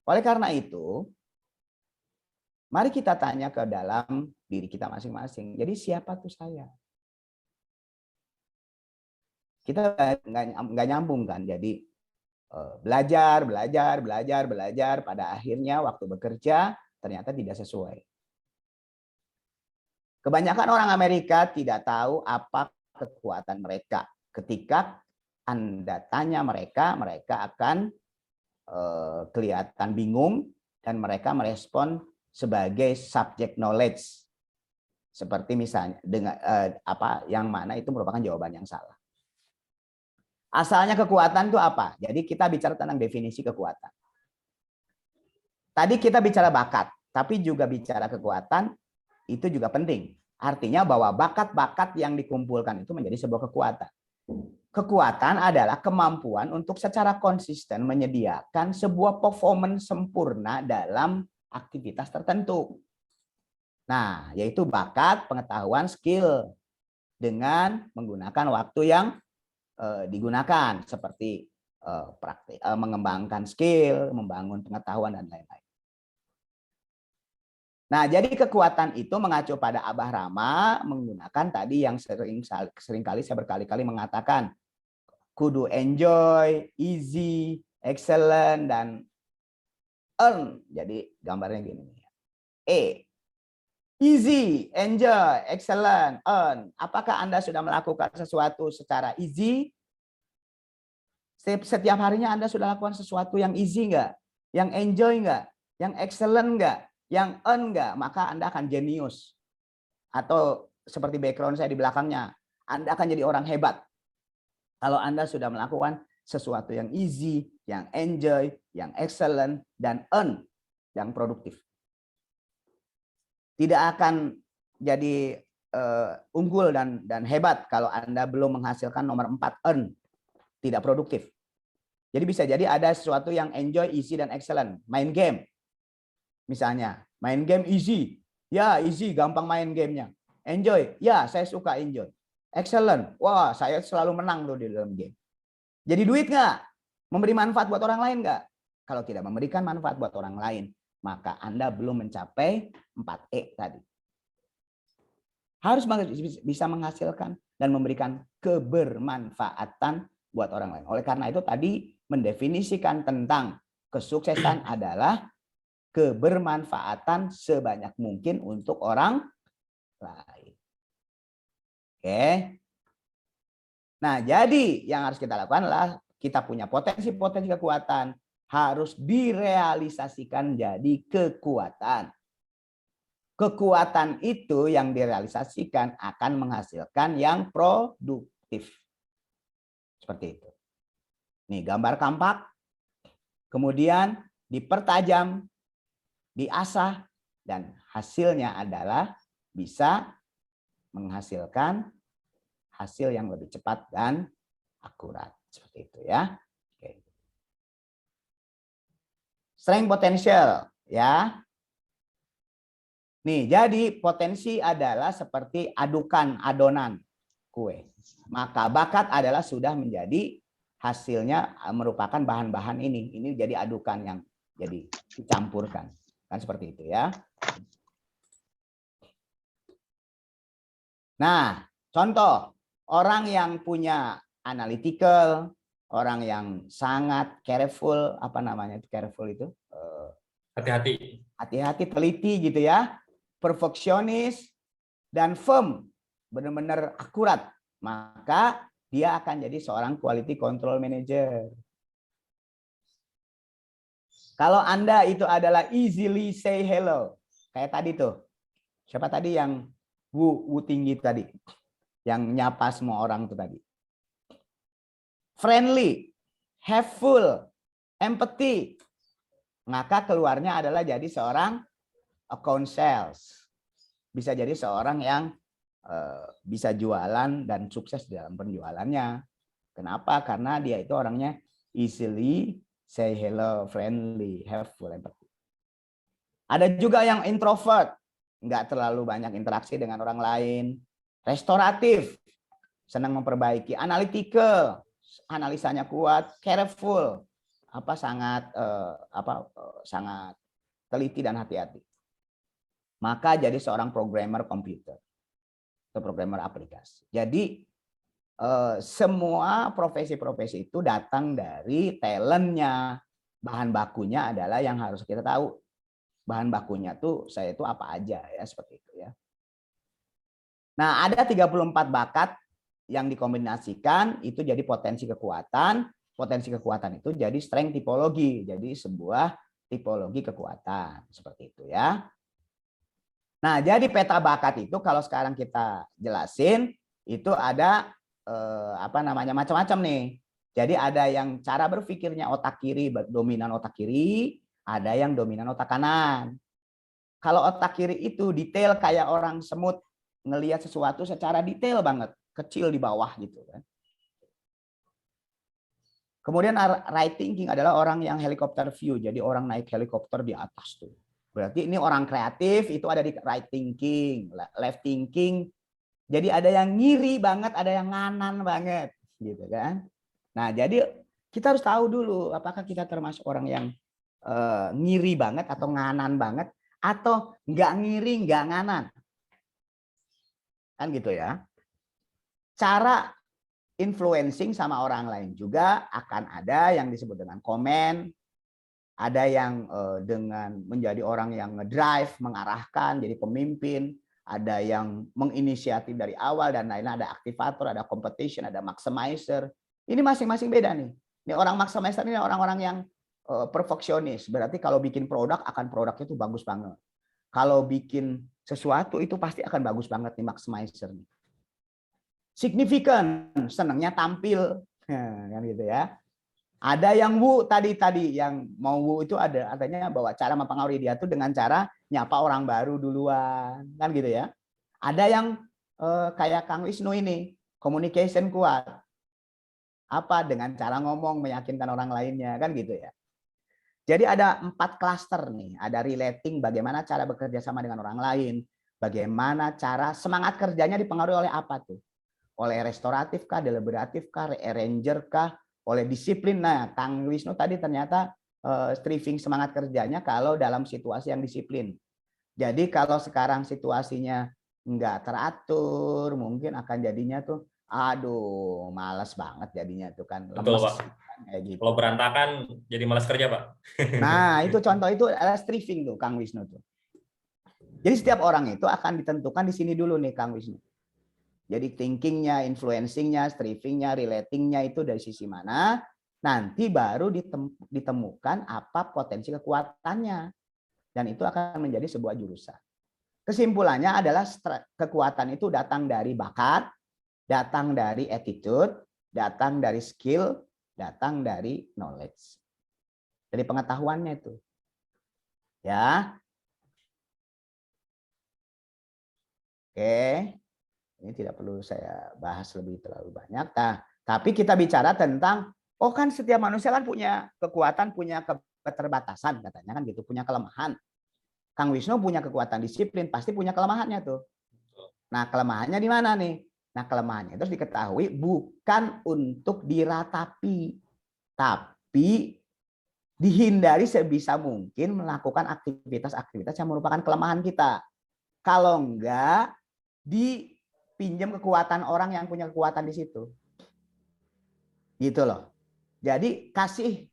Oleh karena itu, mari kita tanya ke dalam diri kita masing-masing. Jadi siapa tuh saya? Kita nggak nyambung kan? Jadi belajar, pada akhirnya waktu bekerja ternyata tidak sesuai. Kebanyakan orang Amerika tidak tahu apa kekuatan mereka. Ketika Anda tanya mereka akan kelihatan bingung dan mereka merespon sebagai subject knowledge. Seperti misalnya dengan yang mana itu merupakan jawaban yang salah. Asalnya kekuatan itu apa? Jadi kita bicara tentang definisi kekuatan. Tadi kita bicara bakat, tapi juga bicara kekuatan itu juga penting. Artinya bahwa bakat-bakat yang dikumpulkan itu menjadi sebuah kekuatan. Kekuatan adalah kemampuan untuk secara konsisten menyediakan sebuah performance sempurna dalam aktivitas tertentu. Nah, yaitu bakat, pengetahuan, skill dengan menggunakan waktu yang digunakan seperti praktik, mengembangkan skill, membangun pengetahuan dan lain-lain. Nah, jadi kekuatan itu mengacu pada Abah Rama menggunakan tadi yang seringkali saya berkali-kali mengatakan kudu enjoy, easy, excellent, dan earn. Jadi gambarnya gini. Easy, enjoy, excellent, earn. Apakah Anda sudah melakukan sesuatu secara easy? Setiap harinya Anda sudah lakukan sesuatu yang easy enggak? Yang enjoy enggak? Yang excellent enggak? Yang earn enggak? Maka Anda akan jenius. Atau seperti background saya di belakangnya, Anda akan jadi orang hebat. Kalau Anda sudah melakukan sesuatu yang easy, yang enjoy, yang excellent, dan earn, yang produktif. tidak akan jadi unggul dan hebat kalau Anda belum menghasilkan nomor 4, earn, tidak produktif. Jadi bisa jadi ada sesuatu yang enjoy, easy, dan excellent. Main game. Misalnya, main game easy. Ya, easy, gampang main gamenya. Enjoy. Ya, saya suka enjoy. Excellent. Wah, saya selalu menang loh di dalam game. Jadi duit nggak? Memberi manfaat buat orang lain nggak? Kalau tidak memberikan manfaat buat orang lain, maka Anda belum mencapai 4E tadi. Harus bisa menghasilkan dan memberikan kebermanfaatan buat orang lain. Oleh karena itu tadi mendefinisikan tentang kesuksesan adalah kebermanfaatan sebanyak mungkin untuk orang lain. Oke. Nah, jadi yang harus kita lakukan adalah kita punya potensi-potensi kekuatan harus direalisasikan jadi kekuatan. Kekuatan itu yang direalisasikan akan menghasilkan yang produktif. Seperti itu. Nih gambar kampak. Kemudian dipertajam, diasah, dan hasilnya adalah bisa menghasilkan hasil yang lebih cepat dan akurat. Seperti itu ya. Oke. Strength potential ya. Nih, jadi potensi adalah seperti adonan kue. Maka bakat adalah sudah menjadi hasilnya merupakan bahan-bahan ini. Ini jadi adukan yang jadi dicampurkan. Kan seperti itu ya. Nah, contoh orang yang punya analytical, orang yang sangat careful, apa namanya itu careful itu? Hati-hati. Hati-hati, teliti gitu ya. Perfeksionis dan firm, benar-benar akurat, maka dia akan jadi seorang quality control manager. Kalau Anda itu adalah easily say hello, kayak tadi tuh, siapa tadi yang wu tinggi tadi, yang nyapa semua orang tuh tadi. Friendly, helpful, empathy, maka keluarnya adalah jadi seorang account sales. Bisa jadi seorang yang bisa jualan dan sukses dalam penjualannya. Kenapa? Karena dia itu orangnya easily say hello, friendly, helpful, empathy. Ada juga yang introvert, nggak terlalu banyak interaksi dengan orang lain. Restoratif, senang memperbaiki. Analytical, analisanya kuat. Careful, sangat teliti dan hati-hati. Maka jadi seorang programmer komputer atau programmer aplikasi. Jadi semua profesi-profesi itu datang dari talentnya. Bahan bakunya adalah yang harus kita tahu. Bahan bakunya tuh saya itu apa aja ya, seperti itu ya. Nah, ada 34 bakat yang dikombinasikan itu jadi potensi kekuatan. Potensi kekuatan itu jadi strength tipologi, jadi sebuah tipologi kekuatan seperti itu ya. Nah, jadi peta bakat itu kalau sekarang kita jelasin itu ada macam-macam nih. Jadi ada yang cara berpikirnya otak kiri, dominan otak kiri, ada yang dominan otak kanan. Kalau otak kiri itu detail kayak orang semut, ngelihat sesuatu secara detail banget, kecil di bawah gitu kan. Kemudian right thinking adalah orang yang helikopter view, jadi orang naik helikopter di atas tuh. Berarti ini orang kreatif, itu ada di right thinking, left thinking. Jadi ada yang ngiri banget, ada yang nganan banget, gitu kan. Nah, jadi kita harus tahu dulu apakah kita termasuk orang yang ngiri banget atau nganan banget, atau nggak ngiri, nggak nganan. Kan gitu ya. Cara influencing sama orang lain juga akan ada yang disebut dengan komen. Ada yang dengan menjadi orang yang ngedrive, mengarahkan, jadi pemimpin. Ada yang menginisiatif dari awal dan lain-lain. Ada aktivator, ada competition, ada maximizer. Ini masing-masing beda nih. Ini orang maximizer ini orang-orang yang perfeksionis. Berarti kalau bikin produk, produknya itu bagus banget. Kalau bikin sesuatu itu pasti akan bagus banget nih maximizer. Signifikan, senangnya tampil. Kan gitu ya. Ada yang wu tadi yang mau wu itu adanya bahwa cara mempengaruhi dia tuh dengan cara nyapa orang baru duluan, kan gitu ya. Ada yang kayak Kang Wisnu ini, communication kuat. Apa? Dengan cara ngomong, meyakinkan orang lainnya, kan gitu ya. Jadi ada 4 klaster nih, ada relating, bagaimana cara bekerja sama dengan orang lain, bagaimana cara semangat kerjanya dipengaruhi oleh apa tuh? Oleh restoratif kah, deliberatif kah, rearranger kah, oleh disiplin. Nah, Kang Wisnu tadi ternyata striving semangat kerjanya kalau dalam situasi yang disiplin. Jadi kalau sekarang situasinya nggak teratur, mungkin akan jadinya tuh, aduh, males banget jadinya tuh kan, Betul, lemes Pak. kayak gitu. Kalau berantakan jadi malas kerja, Pak. Nah, itu contoh itu adalah striving tuh, Kang Wisnu tuh. Jadi setiap orang itu akan ditentukan di sini dulu nih, Kang Wisnu. Jadi thinkingnya, influencingnya, strivingnya, relatingnya itu dari sisi mana, nanti baru ditemukan apa potensi kekuatannya. Dan itu akan menjadi sebuah jurusan. Kesimpulannya adalah kekuatan itu datang dari bakat, datang dari attitude, datang dari skill, datang dari knowledge. Dari pengetahuannya itu. Ya. Oke. Ini tidak perlu saya bahas lebih terlalu banyak. Nah, tapi kita bicara tentang, oh kan setiap manusia kan punya kekuatan, punya keterbatasan katanya kan gitu, punya kelemahan. Kang Wisnu punya kekuatan disiplin, pasti punya kelemahannya tuh. Nah, kelemahannya di mana nih? Nah, kelemahannya terus diketahui bukan untuk diratapi, tapi dihindari sebisa mungkin melakukan aktivitas-aktivitas yang merupakan kelemahan kita. Kalau enggak, dipinjam kekuatan orang yang punya kekuatan di situ. Gitu loh. Jadi kasih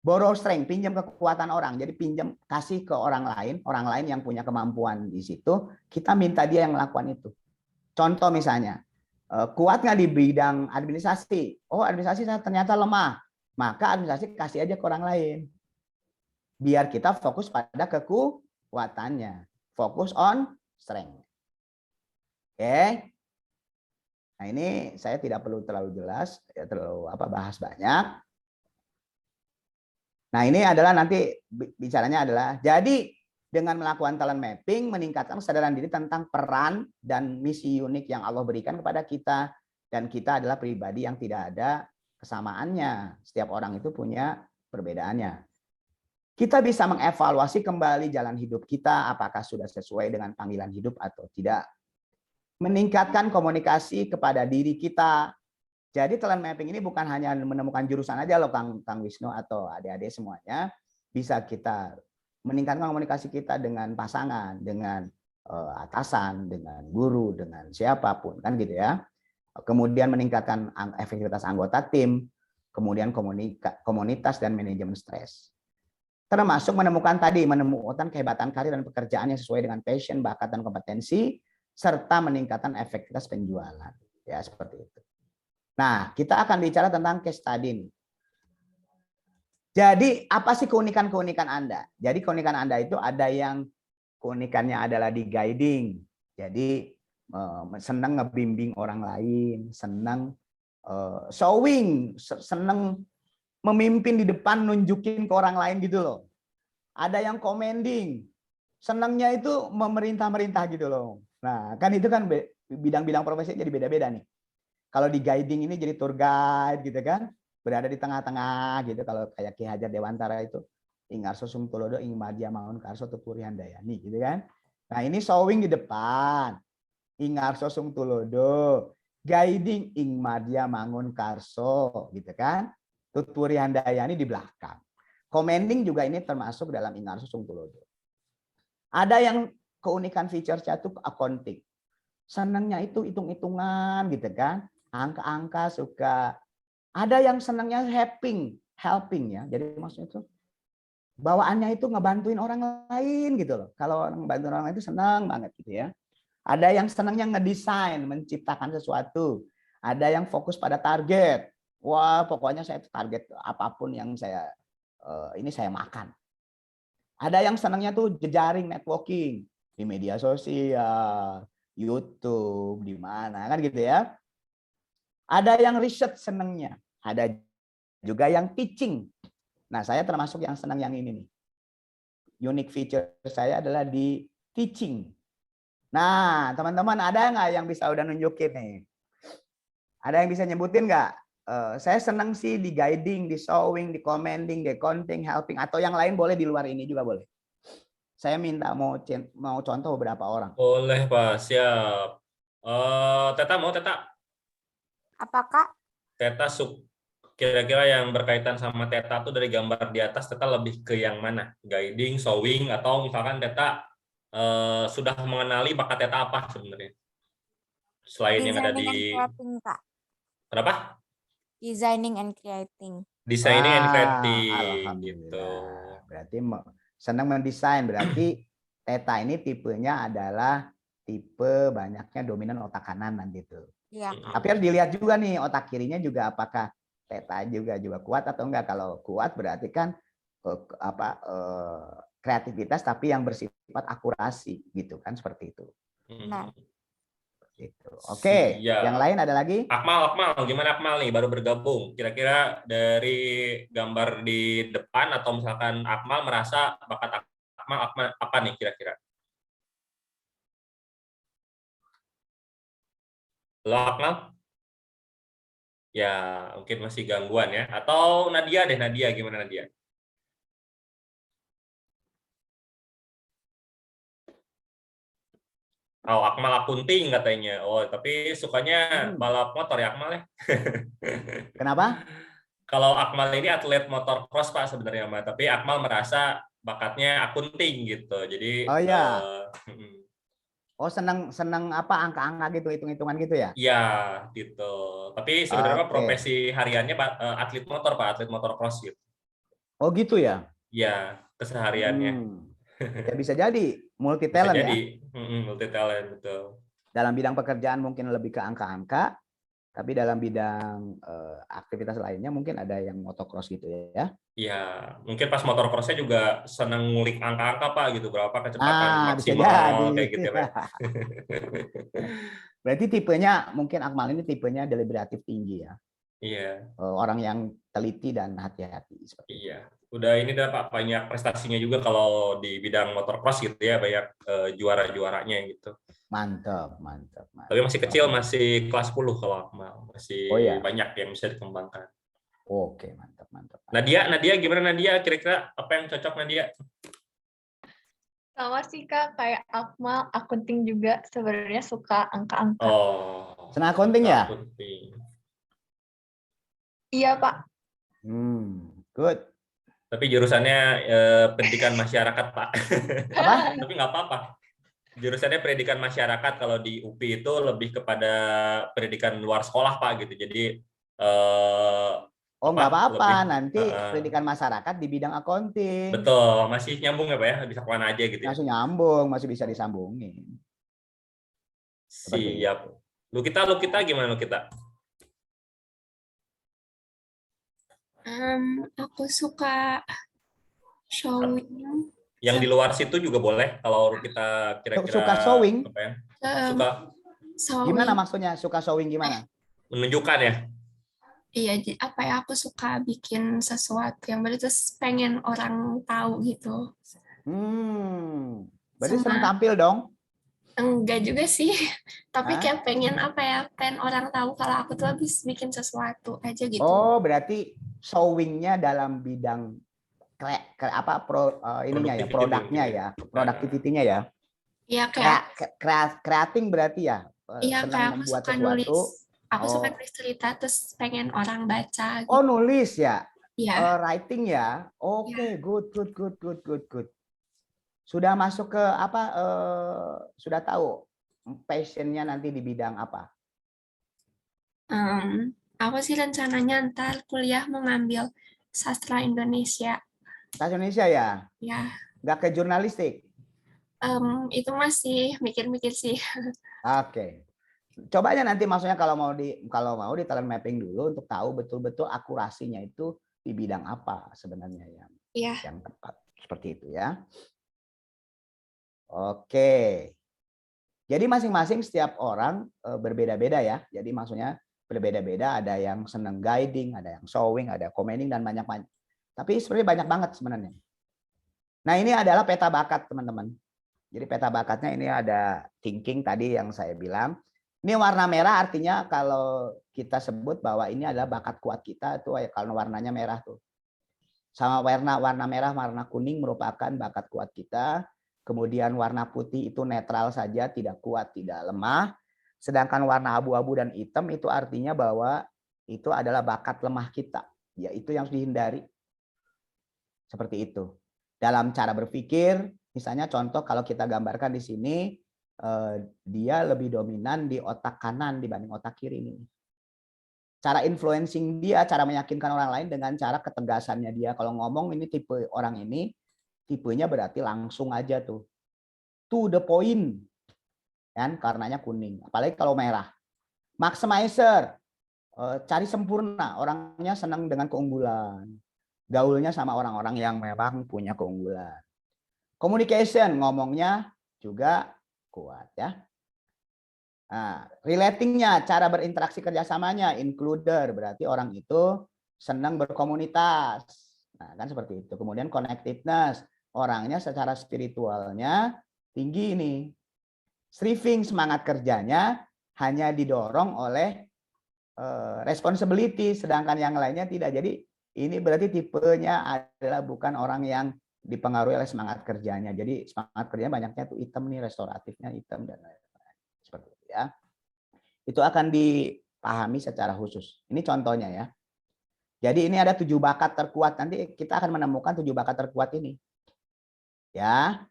borrow strength, pinjam kekuatan orang. Jadi pinjam, kasih ke orang lain yang punya kemampuan di situ, kita minta dia yang melakukan itu. Contoh misalnya, kuat nggak di bidang administrasi? Oh, administrasi saya ternyata lemah. Maka administrasi kasih aja ke orang lain. Biar kita fokus pada kekuatannya. Fokus on strength. Oke. Nah, ini saya tidak perlu terlalu jelas, ya, terlalu bahas banyak. Nah, ini adalah nanti bicaranya adalah, jadi dengan melakukan talent mapping, meningkatkan kesadaran diri tentang peran dan misi unik yang Allah berikan kepada kita. Dan kita adalah pribadi yang tidak ada kesamaannya. Setiap orang itu punya perbedaannya. Kita bisa mengevaluasi kembali jalan hidup kita, apakah sudah sesuai dengan panggilan hidup atau tidak. Meningkatkan komunikasi kepada diri kita. Jadi talent mapping ini bukan hanya menemukan jurusan aja loh Kang Wisnu atau adik-adik semuanya. Bisa kita meningkatkan komunikasi kita dengan pasangan, dengan atasan, dengan guru, dengan siapapun kan gitu ya. Kemudian meningkatkan efektivitas anggota tim, kemudian komunitas dan manajemen stres. Termasuk menemukan kehebatan karir dan pekerjaan yang sesuai dengan passion, bakat dan kompetensi, serta meningkatkan efektivitas penjualan. Ya, seperti itu. Nah, kita akan bicara tentang case study nih. Jadi, apa sih keunikan-keunikan Anda? Jadi, keunikan Anda itu ada yang keunikannya adalah di guiding. Jadi, senang ngebimbing orang lain, senang showing, senang memimpin di depan, nunjukin ke orang lain gitu loh. Ada yang commending, senangnya itu memerintah-merintah gitu loh. Nah, kan itu kan bidang-bidang profesi jadi beda-beda nih. Kalau di guiding ini jadi tour guide gitu kan, berada di tengah-tengah gitu. Kalau kayak Ki Hajar Dewantara itu, Ingarso Sumtulodo, Ing Madya Mangun Karso Tuturi Handayani gitu kan. Nah, ini showing di depan, Ingarso Sumtulodo, guiding Ing Madya Mangun Karso gitu kan. Tuturi Handayani di belakang. Commending juga ini termasuk dalam Ingarso Sumtulodo. Ada yang keunikan feature-nya itu accounting. Senangnya itu hitung-hitungan gitu kan. Angka-angka suka. Ada yang senangnya helping ya. Jadi maksudnya itu bawaannya itu ngebantuin orang lain gitu loh. Kalau ngebantuin orang lain itu senang banget gitu ya. Ada yang senangnya ngedesain, menciptakan sesuatu. Ada yang fokus pada target. Wah, pokoknya saya target apapun yang saya makan. Ada yang senangnya tuh jejaring networking di media sosial, YouTube, di mana kan gitu ya. Ada yang riset senangnya, ada juga yang teaching. Nah, saya termasuk yang senang yang ini nih. unique feature saya adalah di teaching. Nah, teman-teman ada nggak yang bisa udah nunjukin nih? Ada yang bisa nyebutin nggak? Saya senang sih di guiding, di showing, di commenting, di counting, helping, atau yang lain boleh di luar ini juga boleh. Saya minta mau contoh beberapa orang. Boleh, Pak. Siap. Teta mau, Teta? Apakah Teta kira-kira yang berkaitan sama Teta tuh dari gambar di atas, Teta lebih ke yang mana? Guiding, showing, atau misalkan Teta sudah mengenali bakat Teta apa sebenarnya? Selain yang ada designing and di... creating, Kak? Kenapa? Designing and creating. Designing and creating. Gitu. Alhamdulillah. Berarti senang mendesain. Berarti Teta ini tipenya adalah tipe banyaknya dominan otak kanan nanti tuh. Iya, Kak. Tapi harus dilihat juga nih otak kirinya juga apakah Teta juga kuat atau enggak. Kalau kuat berarti kan kreativitas tapi yang bersifat akurasi gitu kan, seperti itu. Nah. Gitu. Oke, yang lain ada lagi? Akmal, gimana Akmal nih baru bergabung? Kira-kira dari gambar di depan atau misalkan Akmal merasa bakat Akmal apa nih kira-kira? Lo Akmal? Ya, mungkin masih gangguan ya. Atau Nadia deh, Nadia gimana Nadia? Oh, Akmal akunting katanya. Oh, tapi sukanya balap motor ya Akmal ya? Kenapa? Kalau Akmal ini atlet motor cross Pak sebenarnya, Mbak. Tapi Akmal merasa bakatnya akunting gitu. Jadi oh ya. Oh, senang apa angka-angka gitu, hitung-hitungan gitu ya? Iya, gitu. Tapi sebenarnya profesi hariannya Pak atlet motor Pak, atlet motor cross gitu. Oh, gitu ya? Iya, kesehariannya. Ya bisa jadi multi talent ya. Multi talent betul. Dalam bidang pekerjaan mungkin lebih ke angka-angka, tapi dalam bidang aktivitas lainnya mungkin ada yang motocross gitu ya. Iya, mungkin pas motocrossnya juga senang ngulik angka-angka Pak gitu, berapa kecepatan maksimal kayak gitu ya Pak. Berarti tipenya mungkin Akmal ini tipenya deliberatif tinggi ya. Iya. Orang yang teliti dan hati-hati. Iya. Udah ini dah Pak, banyak prestasinya juga kalau di bidang motocross gitu ya, banyak juara-juaranya gitu. Mantap. Tapi masih kecil, masih kelas 10 kalau Akmal. Masih banyak yang bisa dikembangkan. Oke, mantap. Nadia gimana Nadia? Kira-kira apa yang cocok Nadia? Sama sih Kak, kayak Akmal, akunting juga sebenarnya suka angka-angka. Oh. Senang akunting ya? Iya Pak. Good. Tapi jurusannya pendidikan masyarakat Pak. Apa? Tapi nggak apa-apa. Jurusannya pendidikan masyarakat, kalau di UPI itu lebih kepada pendidikan luar sekolah Pak gitu. Jadi nggak apa-apa, nanti pendidikan masyarakat di bidang accounting. Betul, masih nyambung ya Pak ya, bisa kemana aja gitu. Masih nyambung, masih bisa disambungin. Siap. Lu kita gimana lu kita? Aku suka showing. Yang di luar situ juga boleh kalau kita kira-kira suka showing. Apa ya? Suka showing. Gimana maksudnya suka showing gimana? Menunjukkan ya? Iya, apa ya, aku suka bikin sesuatu yang baru terus pengen orang tahu gitu. Berarti senang tampil dong? Enggak juga sih, tapi kayak pengen pengen orang tahu kalau aku tuh habis bikin sesuatu aja gitu. Oh, berarti showing-nya dalam bidang produknya ya, productivity-nya ya. Iya, kayak creating berarti ya. Iya, kayak aku suka nulis. Aku suka nulis cerita terus pengen orang baca gitu. Oh, nulis ya? Iya. Writing ya. Oke, good. Sudah masuk ke apa? Sudah tahu passion-nya nanti di bidang apa? Aku sih rencananya ntar kuliah mau ngambil sastra Indonesia. Sastra Indonesia ya? Ya. Nggak ke jurnalistik? Itu masih mikir-mikir sih. Oke. Coba aja nanti maksudnya kalau mau di talent mapping dulu untuk tahu betul-betul akurasinya itu di bidang apa sebenarnya yang tepat. Seperti itu ya. Oke. Jadi masing-masing setiap orang berbeda-beda ya. Jadi maksudnya berbeda-beda, ada yang senang guiding, ada yang showing, ada commenting dan banyak-banyak. Tapi sebenarnya banyak banget sebenarnya. Nah, ini adalah peta bakat, teman-teman. Jadi peta bakatnya ini ada thinking tadi yang saya bilang. Ini warna merah artinya kalau kita sebut bahwa ini adalah bakat kuat kita tuh kalau warnanya merah tuh. Sama warna merah, warna kuning merupakan bakat kuat kita. Kemudian warna putih itu netral saja, tidak kuat, tidak lemah. Sedangkan warna abu-abu dan hitam itu artinya bahwa itu adalah bakat lemah kita. Yaitu yang harus dihindari. Seperti itu. Dalam cara berpikir, misalnya contoh kalau kita gambarkan di sini, dia lebih dominan di otak kanan dibanding otak kiri ini. Cara influencing dia, cara meyakinkan orang lain dengan cara ketegasannya dia. Kalau ngomong ini tipe orang ini, tipenya berarti langsung aja tuh. To the point. Kan karenanya kuning. Apalagi kalau merah. Maximizer. Cari sempurna. Orangnya senang dengan keunggulan. Gaulnya sama orang-orang yang memang punya keunggulan. Communication, ngomongnya juga kuat ya. Nah, relatingnya, cara berinteraksi kerjasamanya, includer, berarti orang itu senang berkomunitas. Nah, kan seperti itu. Kemudian connectedness, orangnya secara spiritualnya tinggi ini. Striving, semangat kerjanya hanya didorong oleh responsibility, sedangkan yang lainnya tidak. Jadi ini berarti tipenya adalah bukan orang yang dipengaruhi oleh semangat kerjanya. Jadi semangat kerjanya banyaknya tuh hitam nih, restoratifnya hitam dan lain-lain. Seperti itu ya. Itu akan dipahami secara khusus. Ini contohnya ya. Jadi ini ada 7 bakat terkuat. Nanti kita akan menemukan 7 bakat terkuat ini. Ya.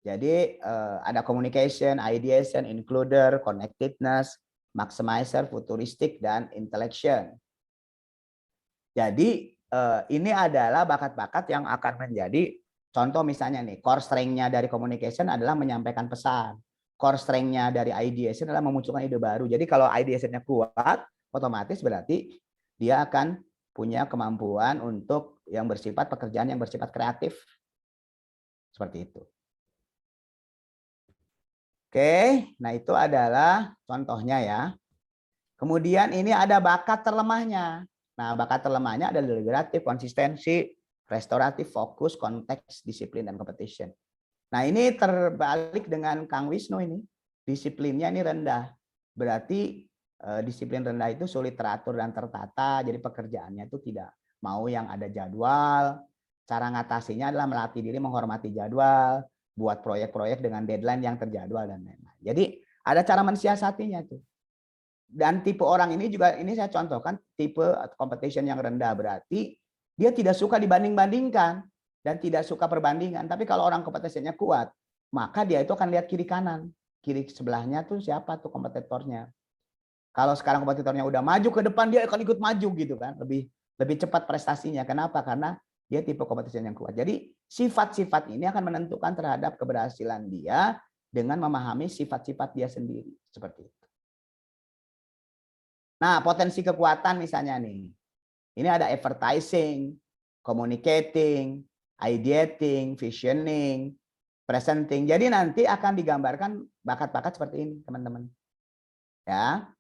Jadi ada communication, ideation, includer, connectedness, maximizer, futuristic, dan intellection. Jadi ini adalah bakat-bakat yang akan menjadi contoh misalnya nih, core strength-nya dari communication adalah menyampaikan pesan. Core strength-nya dari ideation adalah memunculkan ide baru. Jadi kalau ideation-nya kuat, otomatis berarti dia akan punya kemampuan untuk yang bersifat pekerjaan yang bersifat kreatif. Seperti itu. Oke, nah itu adalah contohnya ya. Kemudian ini ada bakat terlemahnya. Nah, bakat terlemahnya ada deliberatif, konsistensi, restoratif, fokus, konteks, disiplin, dan competition. Nah, ini terbalik dengan Kang Wisnu ini. Disiplinnya ini rendah. Berarti disiplin rendah itu sulit teratur dan tertata. Jadi pekerjaannya itu tidak mau yang ada jadwal. Cara ngatasinya adalah melatih diri menghormati jadwal, buat proyek-proyek dengan deadline yang terjadwal, dan lain-lain. Jadi ada cara mensiasatinya tuh. Dan tipe orang ini juga, ini saya contohkan, tipe competition yang rendah berarti dia tidak suka dibanding-bandingkan dan tidak suka perbandingan. Tapi kalau orang kompetisinya kuat, maka dia itu akan lihat kiri kanan. Kiri sebelahnya tuh siapa tuh kompetitornya. Kalau sekarang kompetitornya udah maju ke depan, dia akan ikut maju gitu kan. Lebih cepat prestasinya. Kenapa? Karena dia tipe competition yang kuat. Jadi sifat-sifat ini akan menentukan terhadap keberhasilan dia dengan memahami sifat-sifat dia sendiri. Seperti itu. Nah, potensi kekuatan misalnya nih. Ini ada advertising, communicating, ideating, visioning, presenting. Jadi nanti akan digambarkan bakat-bakat seperti ini, teman-teman. Ya.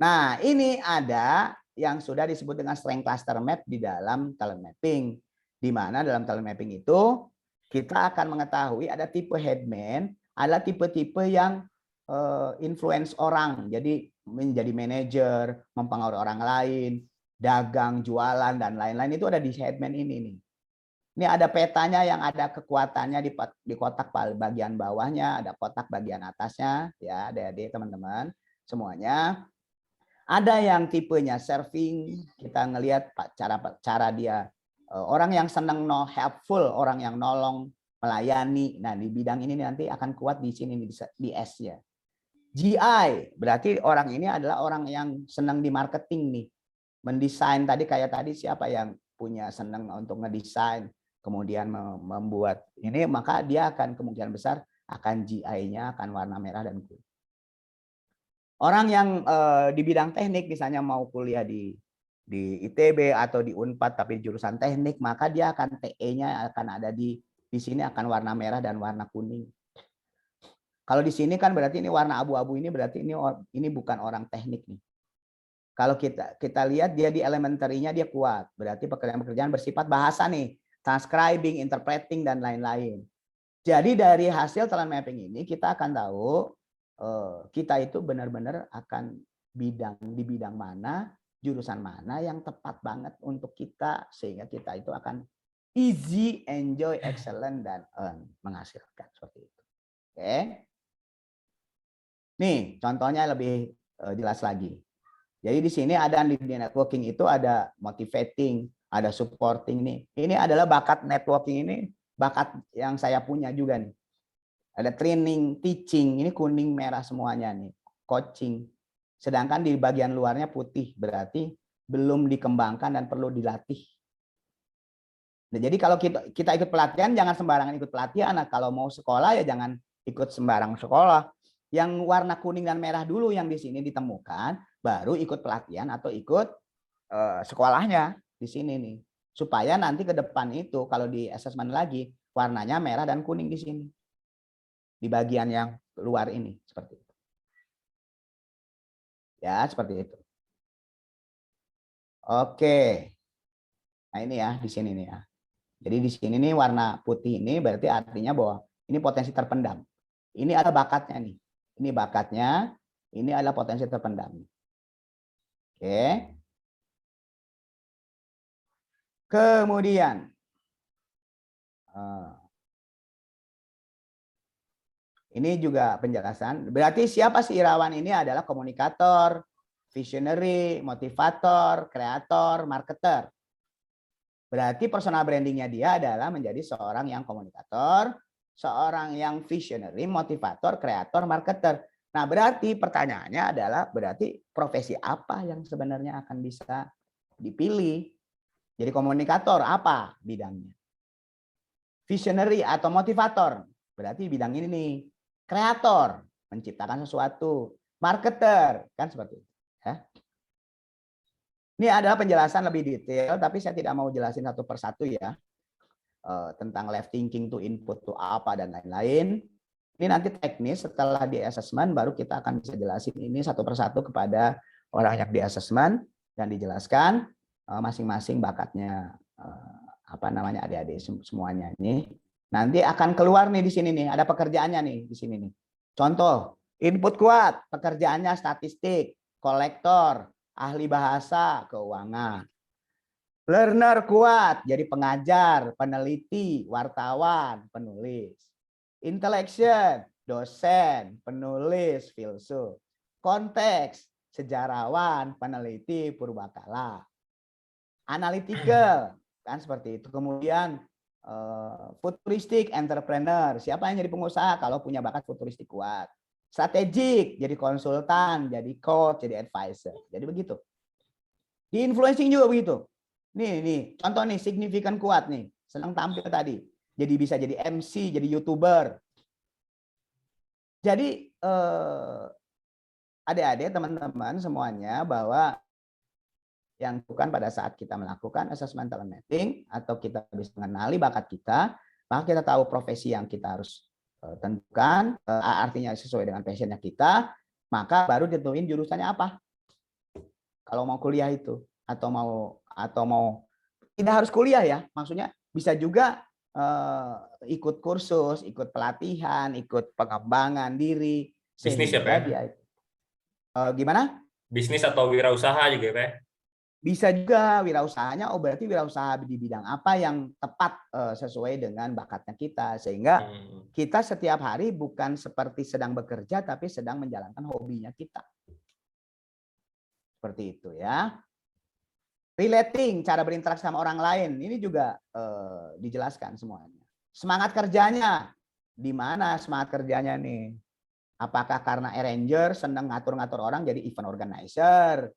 Nah, ini ada yang sudah disebut dengan strength cluster map di dalam talent mapping. Di mana dalam talent mapping itu kita akan mengetahui ada tipe headman, ada tipe-tipe yang influence orang, jadi menjadi manajer, mempengaruhi orang lain, dagang, jualan, dan lain-lain itu ada di headman ini nih. Ini ada petanya yang ada kekuatannya di kotak bagian bawahnya, ada kotak bagian atasnya, ya adik-adik teman-teman semuanya. Ada yang tipenya serving, kita ngelihat cara dia orang yang senang helpful, orang yang nolong, melayani. Nah di bidang ini nanti akan kuat di sini di S-nya. GI berarti orang ini adalah orang yang senang di marketing nih, mendesain tadi kayak tadi siapa yang punya senang untuk ngedesain, kemudian membuat ini, maka dia akan kemungkinan besar akan GI-nya akan warna merah dan kuning. Orang yang di bidang teknik misalnya mau kuliah di ITB atau di Unpad tapi jurusan teknik, maka dia akan TE-nya akan ada di sini akan warna merah dan warna kuning. Kalau di sini kan berarti ini warna abu-abu ini berarti ini bukan orang teknik nih. Kalau kita lihat dia di elementary-nya dia kuat, berarti pekerjaan-pekerjaan bersifat bahasa nih, transcribing, interpreting dan lain-lain. Jadi dari hasil talent mapping ini kita akan tahu kita itu benar-benar akan di bidang mana, jurusan mana yang tepat banget untuk kita sehingga kita itu akan easy, enjoy, excellent dan earn, menghasilkan seperti itu. Oke. Nih, contohnya lebih jelas lagi. Jadi di sini ada di networking itu ada motivating, ada supporting nih. Ini adalah bakat networking ini, bakat yang saya punya juga nih. Ada training, teaching, ini kuning merah semuanya nih. Coaching. Sedangkan di bagian luarnya putih, berarti belum dikembangkan dan perlu dilatih. Nah, jadi kalau kita ikut pelatihan jangan sembarangan ikut pelatihan. Nah, kalau mau sekolah ya jangan ikut sembarang sekolah. Yang warna kuning dan merah dulu yang di sini ditemukan, baru ikut pelatihan atau ikut sekolahnya di sini nih. Supaya nanti ke depan itu kalau di asesmen lagi warnanya merah dan kuning di sini. Di bagian yang luar ini seperti itu. Ya, seperti itu. Oke. Nah, ini ya di sini nih ya. Jadi di sini nih warna putih ini berarti artinya bahwa ini potensi terpendam. Ini ada bakatnya nih. Ini bakatnya, ini adalah potensi terpendam. Oke. Kemudian ini juga penjelasan. Berarti siapa sih Irawan ini adalah komunikator, visionary, motivator, kreator, marketer. Berarti personal brandingnya dia adalah menjadi seorang yang komunikator, seorang yang visionary, motivator, kreator, marketer. Nah, berarti pertanyaannya adalah berarti profesi apa yang sebenarnya akan bisa dipilih? Jadi komunikator apa bidangnya? Visionary atau motivator, berarti bidang ini nih. Kreator, menciptakan sesuatu. Marketer, kan seperti itu. Ya. Ini adalah penjelasan lebih detail, tapi saya tidak mau jelasin satu persatu ya. Tentang left thinking to input to apa dan lain-lain. Ini nanti teknis setelah di assessment baru kita akan bisa jelasin ini satu persatu kepada orang yang di assessment dan dijelaskan masing-masing bakatnya apa namanya adik-adik semuanya ini. Nanti akan keluar nih di sini nih ada pekerjaannya nih di sini nih. Contoh, input kuat, pekerjaannya statistik, kolektor, ahli bahasa, keuangan. Learner kuat, jadi pengajar, peneliti, wartawan, penulis. Intellection, dosen, penulis, filsuf. Konteks, sejarawan, peneliti, purbakala. Analytical, kan seperti itu. Kemudian futuristik, entrepreneur. Siapa yang jadi pengusaha kalau punya bakat futuristik kuat. Strategik, jadi konsultan, jadi coach, jadi advisor. Jadi begitu. Di influencing juga begitu. Nih, contoh nih, signifikan kuat nih. Senang tampil tadi. Jadi bisa jadi MC, jadi YouTuber. Jadi adik-adik, teman-teman semuanya bahwa yang bukan pada saat kita melakukan assessment talent mapping atau kita bisa mengenali bakat kita, maka kita tahu profesi yang kita harus tentukan, artinya sesuai dengan passionnya kita, maka baru ditentuin jurusannya apa. Kalau mau kuliah itu atau mau tidak harus kuliah ya, maksudnya bisa juga ikut kursus, ikut pelatihan, ikut pengembangan diri. Bisnis ya, Pak? Gimana? Bisnis atau wirausaha juga, Pak? Bisa juga wirausahanya, berarti wirausaha di bidang apa yang tepat sesuai dengan bakatnya kita. Sehingga kita setiap hari bukan seperti sedang bekerja, tapi sedang menjalankan hobinya kita. Seperti itu ya. Relating, cara berinteraksi sama orang lain, ini juga dijelaskan semuanya. Semangat kerjanya, di mana semangat kerjanya nih? Apakah karena arranger, senang ngatur-ngatur orang jadi event organizer?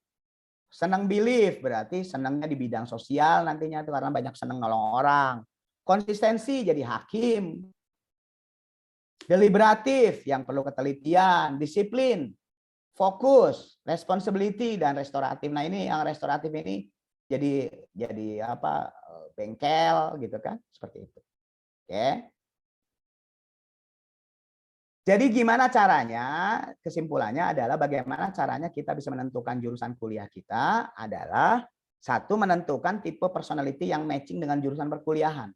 Senang belief, berarti senangnya di bidang sosial nantinya itu karena banyak senang nolong orang. Konsistensi, jadi hakim. Deliberatif, yang perlu ketelitian. Disiplin, fokus, responsibility, dan restoratif. Nah ini yang restoratif ini jadi apa, bengkel gitu kan, seperti itu. Oke. Jadi gimana caranya? Kesimpulannya adalah bagaimana caranya kita bisa menentukan jurusan kuliah kita adalah satu, menentukan tipe personality yang matching dengan jurusan perkuliahan.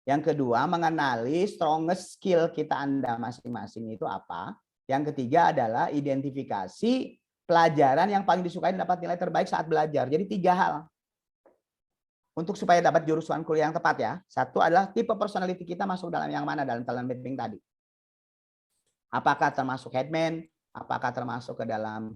Yang kedua, mengenali strongest skill kita Anda masing-masing itu apa. Yang ketiga adalah identifikasi pelajaran yang paling disukai dan dapat nilai terbaik saat belajar. Jadi 3 hal. Untuk supaya dapat jurusan kuliah yang tepat ya. Satu adalah tipe personality kita masuk dalam yang mana dalam talent mapping tadi. Apakah termasuk headman, apakah termasuk ke dalam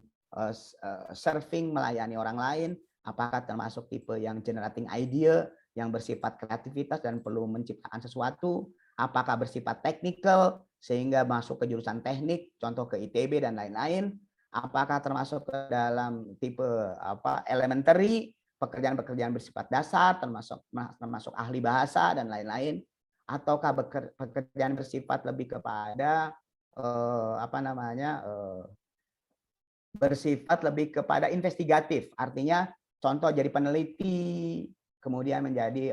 serving, melayani orang lain, apakah termasuk tipe yang generating idea, yang bersifat kreativitas dan perlu menciptakan sesuatu, apakah bersifat technical, sehingga masuk ke jurusan teknik, contoh ke ITB dan lain-lain, apakah termasuk ke dalam tipe elementary, pekerjaan-pekerjaan bersifat dasar, termasuk ahli bahasa dan lain-lain, ataukah pekerjaan bersifat lebih kepada bersifat lebih kepada investigatif, artinya contoh jadi peneliti, kemudian menjadi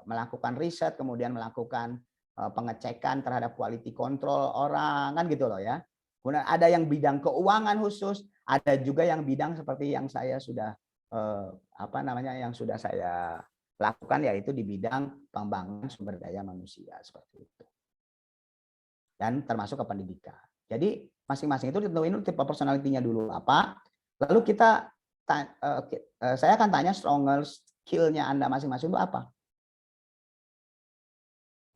melakukan riset, kemudian melakukan pengecekan terhadap quality control orang, kan gitu loh ya. Kemudian ada yang bidang keuangan khusus, ada juga yang bidang seperti yang saya sudah yang sudah saya lakukan, yaitu di bidang pengembangan sumber daya manusia seperti itu. Dan termasuk ke pendidikan. Jadi masing-masing itu ditentuin tipe personality-nya dulu apa, lalu saya akan tanya stronger skill-nya Anda masing-masing itu apa.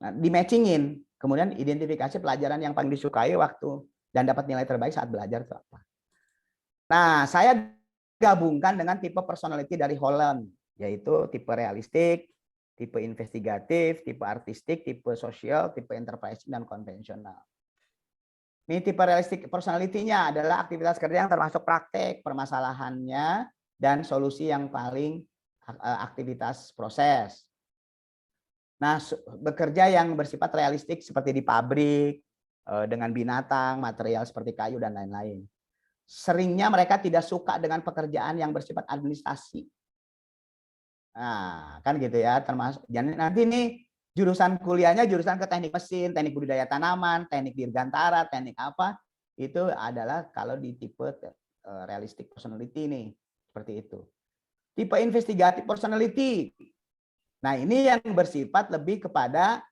Nah, di-matchingin, kemudian identifikasi pelajaran yang paling disukai waktu dan dapat nilai terbaik saat belajar itu apa. Nah, saya gabungkan dengan tipe personality dari Holland, yaitu tipe realistik, tipe investigatif, tipe artistik, tipe sosial, tipe enterprising, dan konvensional. Ini tipe realistik personality-nya adalah aktivitas kerja yang termasuk praktek, permasalahannya, dan solusi yang paling aktivitas proses. Nah, bekerja yang bersifat realistik seperti di pabrik, dengan binatang, material seperti kayu, dan lain-lain. Seringnya mereka tidak suka dengan pekerjaan yang bersifat administrasi. Nah, kan gitu ya, termasuk nanti nih jurusan kuliahnya jurusan ke teknik mesin, teknik budidaya tanaman, teknik dirgantara, teknik apa, itu adalah kalau di tipe realistic personality nih, seperti itu. Tipe investigative personality. Nah, ini yang bersifat lebih kepada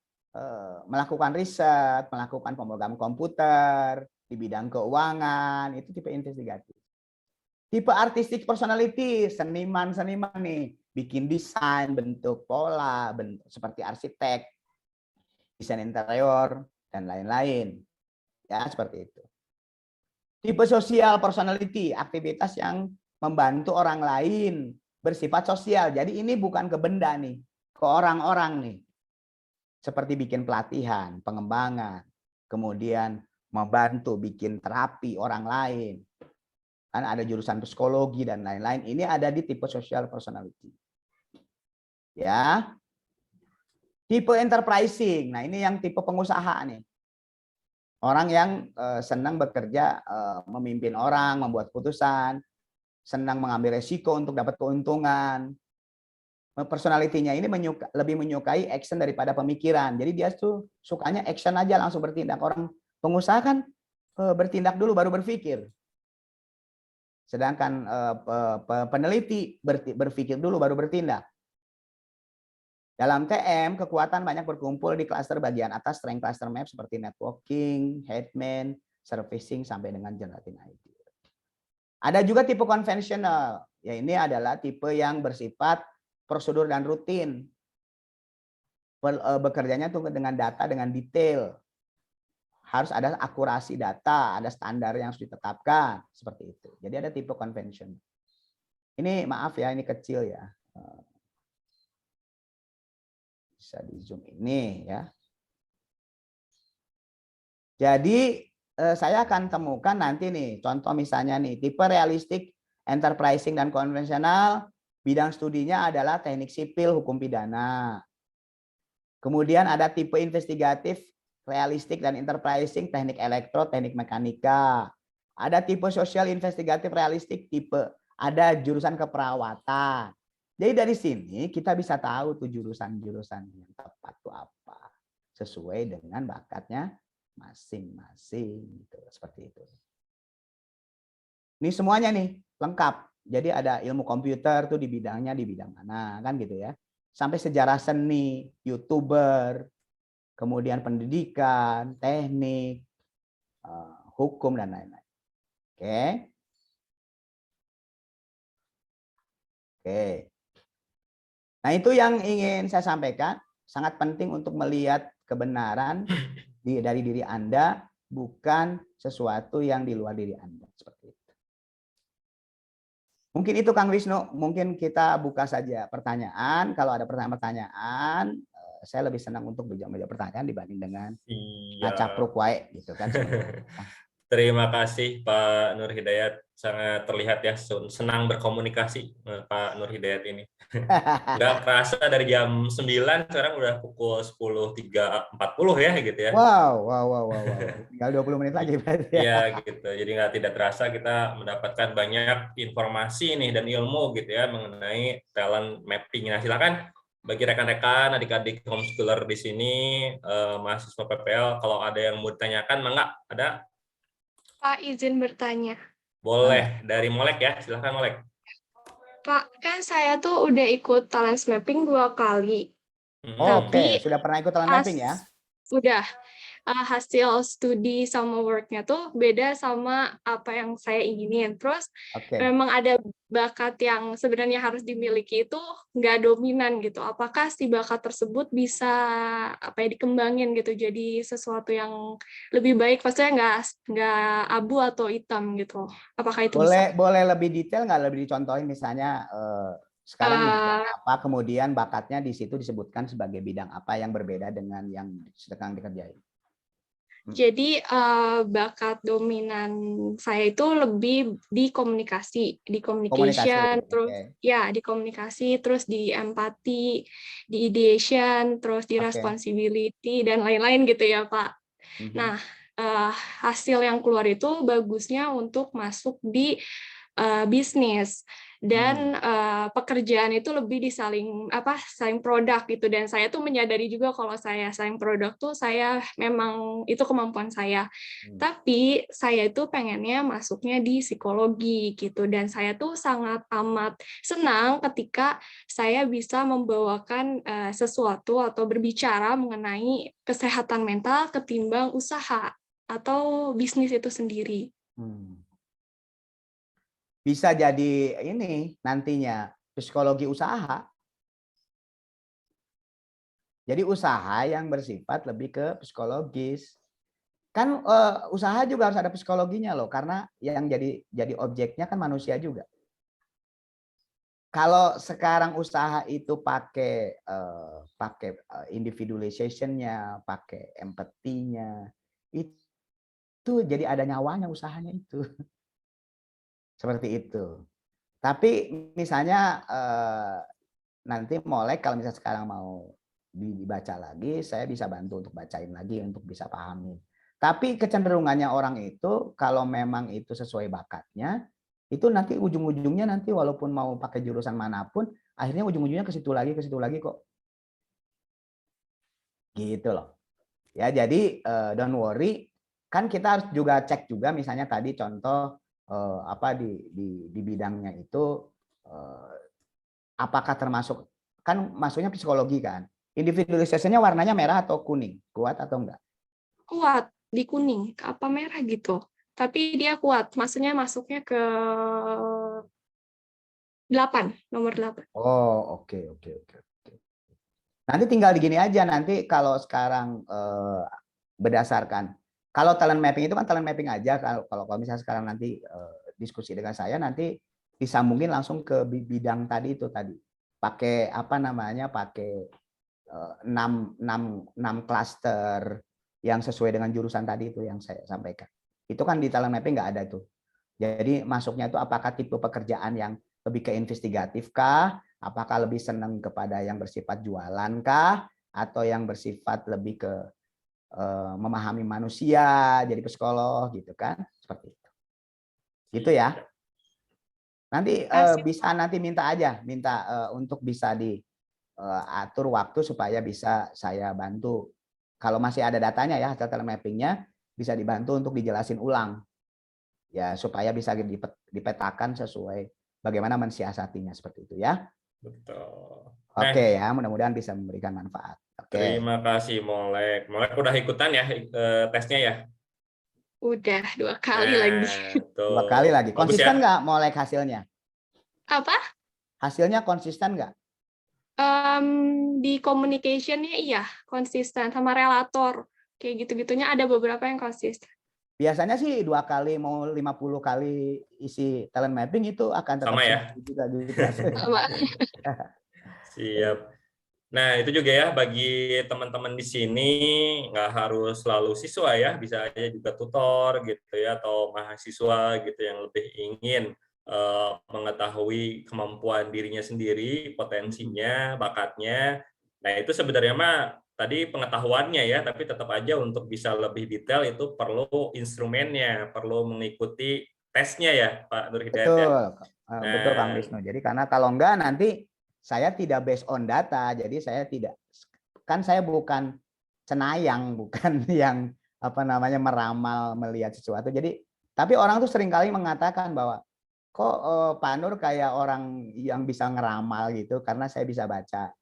melakukan riset, melakukan pemrograman komputer di bidang keuangan, itu tipe investigatif. Tipe artistic personality, seniman-seniman nih, bikin desain, bentuk pola, bentuk seperti arsitek, desain interior, dan lain-lain. Ya, seperti itu. Tipe sosial personality, aktivitas yang membantu orang lain, bersifat sosial. Jadi ini bukan ke benda nih, ke orang-orang nih. Seperti bikin pelatihan, pengembangan, kemudian membantu bikin terapi orang lain. Kan ada jurusan psikologi dan lain-lain. Ini ada di tipe social personality. Ya. Tipe enterprising. Nah, ini yang tipe pengusaha nih. Orang yang senang bekerja, memimpin orang, membuat putusan, senang mengambil resiko untuk dapat keuntungan. Personality-nya ini lebih menyukai action daripada pemikiran. Jadi dia tuh sukanya action aja, langsung bertindak. Orang pengusaha kan bertindak dulu baru berpikir. Sedangkan peneliti berpikir dulu baru bertindak. Dalam TM, kekuatan banyak berkumpul di klaster bagian atas strength cluster map seperti networking, headman, servicing, sampai dengan generating idea. Ada juga tipe konvensional. Ya, ini adalah tipe yang bersifat prosedur dan rutin. Bekerjanya tuh dengan data, dengan detail. Harus ada akurasi data, ada standar yang harus ditetapkan, seperti itu. Jadi ada tipe convention. Ini maaf ya, ini kecil ya. Bisa di zoom ini ya. Jadi saya akan temukan nanti nih, contoh misalnya nih, tipe realistik, enterprising, dan konvensional, bidang studinya adalah teknik sipil, hukum pidana. Kemudian ada tipe investigatif, realistik dan enterprising, teknik elektro, teknik mekanika. Ada tipe sosial, investigatif, realistik, tipe ada jurusan keperawatan. Jadi dari sini kita bisa tahu tuh jurusan-jurusan yang tepat itu apa, sesuai dengan bakatnya masing-masing gitu, seperti itu. Ini semuanya nih lengkap. Jadi ada ilmu komputer tuh di bidangnya di bidang mana kan gitu ya. Sampai sejarah seni, YouTuber, kemudian pendidikan, teknik, hukum dan lain-lain. Oke. Oke. Nah, itu yang ingin saya sampaikan. Sangat penting untuk melihat kebenaran dari diri Anda, bukan sesuatu yang di luar diri Anda. Seperti itu. Mungkin itu Kang Wisnu, mungkin kita buka saja pertanyaan. Kalau ada pertanyaan-pertanyaan, saya lebih senang untuk menjawab pertanyaan dibanding dengan capruk wae gitu kan. Terima kasih Pak Nur Hidayat, sangat terlihat ya senang berkomunikasi Pak Nur Hidayat ini. Nggak kerasa dari jam 9 sekarang udah pukul 10.40 ya gitu ya. Wow. Tinggal 20 menit lagi berarti. Iya gitu. Jadi tidak terasa kita mendapatkan banyak informasi nih dan ilmu gitu ya mengenai talent mapping. Nah, silakan bagi rekan-rekan, adik-adik homeschooler di sini, mahasiswa PPL, kalau ada yang mau ditanyakan, mangga ada? Pak, izin bertanya. Boleh, dari Molek ya, silahkan Molek. Pak, kan saya tuh udah ikut talent mapping 2 kali. Oke, sudah pernah ikut talent mapping ya? Udah. Hasil studi sama work-nya tuh beda sama apa yang saya inginin. Terus memang ada bakat yang sebenarnya harus dimiliki itu nggak dominan gitu. Apakah si bakat tersebut bisa dikembangin gitu jadi sesuatu yang lebih baik? Maksudnya nggak abu atau hitam gitu. Apakah itu bisa? Boleh lebih detail nggak, lebih dicontohin misalnya sekarang di bidang apa, kemudian bakatnya di situ disebutkan sebagai bidang apa yang berbeda dengan yang sedang dikerjain. Jadi bakat dominan saya itu lebih di komunikasi, di communication, terus ya di komunikasi, terus di empati, di ideation, terus di responsibility dan lain-lain gitu ya Pak. Nah, hasil yang keluar itu bagusnya untuk masuk di bisnis dan pekerjaan itu lebih di saling produk gitu, dan saya tuh menyadari juga kalau saya saling produk tuh saya memang itu kemampuan saya. Tapi saya itu pengennya masuknya di psikologi gitu, dan saya tuh sangat amat senang ketika saya bisa membawakan sesuatu atau berbicara mengenai kesehatan mental ketimbang usaha atau bisnis itu sendiri. Bisa jadi ini nantinya psikologi usaha. Jadi usaha yang bersifat lebih ke psikologis. Kan usaha juga harus ada psikologinya loh, karena yang jadi objeknya kan manusia juga. Kalau sekarang usaha itu pakai individualization-nya, pakai empathy-nya, itu jadi ada nyawanya usahanya itu. Seperti itu. Tapi misalnya nanti Molek kalau misalnya sekarang mau dibaca lagi, saya bisa bantu untuk bacain lagi untuk bisa pahami. Tapi kecenderungannya orang itu kalau memang itu sesuai bakatnya, itu nanti ujung-ujungnya nanti walaupun mau pakai jurusan manapun, akhirnya ujung-ujungnya ke situ lagi kok. Gitu loh. Ya, jadi don't worry, kan kita harus juga cek juga misalnya tadi contoh di bidangnya itu apakah termasuk, kan masuknya psikologi kan, individualisasinya warnanya merah atau kuning, kuat atau enggak? Kuat di kuning apa merah gitu, tapi dia kuat, maksudnya masuknya ke 8, nomor 8. Oh, oke. Nanti tinggal gini aja, nanti kalau sekarang berdasarkan, kalau talent mapping itu kan talent mapping aja, kalau misalnya sekarang nanti diskusi dengan saya, nanti disambungin langsung ke bidang tadi itu tadi. Pakai pakai 6 klaster yang sesuai dengan jurusan tadi itu yang saya sampaikan. Itu kan di talent mapping nggak ada tuh. Jadi masuknya itu apakah tipe pekerjaan yang lebih ke investigatif kah? Apakah lebih senang kepada yang bersifat jualan kah? Atau yang bersifat lebih ke memahami manusia, jadi psikolog gitu kan, seperti itu. Gitu ya. Nanti bisa minta untuk bisa diatur waktu supaya bisa saya bantu kalau masih ada datanya ya, hasil talent mappingnya bisa dibantu untuk dijelasin ulang. Ya, supaya bisa dipetakan sesuai bagaimana mensiasatinya seperti itu ya. Betul. Oke ya, mudah-mudahan bisa memberikan manfaat. Oke. Terima kasih Molek. Molek udah ikutan ya tesnya ya? Udah 2 kali lagi. Tuh. 2 kali lagi. Bagus Konsisten ya? nggak Molek hasilnya? Apa? Hasilnya konsisten nggak? Di communication-nya iya, konsisten. Sama relator. Kayak gitu-gitunya ada beberapa yang konsisten. Biasanya sih 2 kali mau 50 kali isi talent mapping itu akan tetap Sama ya? juga gitu. Sama. Siap. Nah, itu juga ya bagi teman-teman di sini nggak harus selalu siswa ya, bisa aja juga tutor gitu ya atau mahasiswa gitu yang lebih ingin mengetahui kemampuan dirinya sendiri, potensinya, bakatnya. Nah, itu sebenarnya mah tadi pengetahuannya ya, tapi tetap aja untuk bisa lebih detail itu perlu instrumennya, perlu mengikuti tesnya ya, Pak Nur Hidayat ya. Betul Kang Wisnu. Jadi karena kalau enggak nanti saya tidak based on data, jadi saya tidak, kan saya bukan cenayang, bukan yang meramal melihat sesuatu. Jadi tapi orang tuh seringkali mengatakan bahwa kok Pak Nur kayak orang yang bisa ngeramal gitu karena saya bisa baca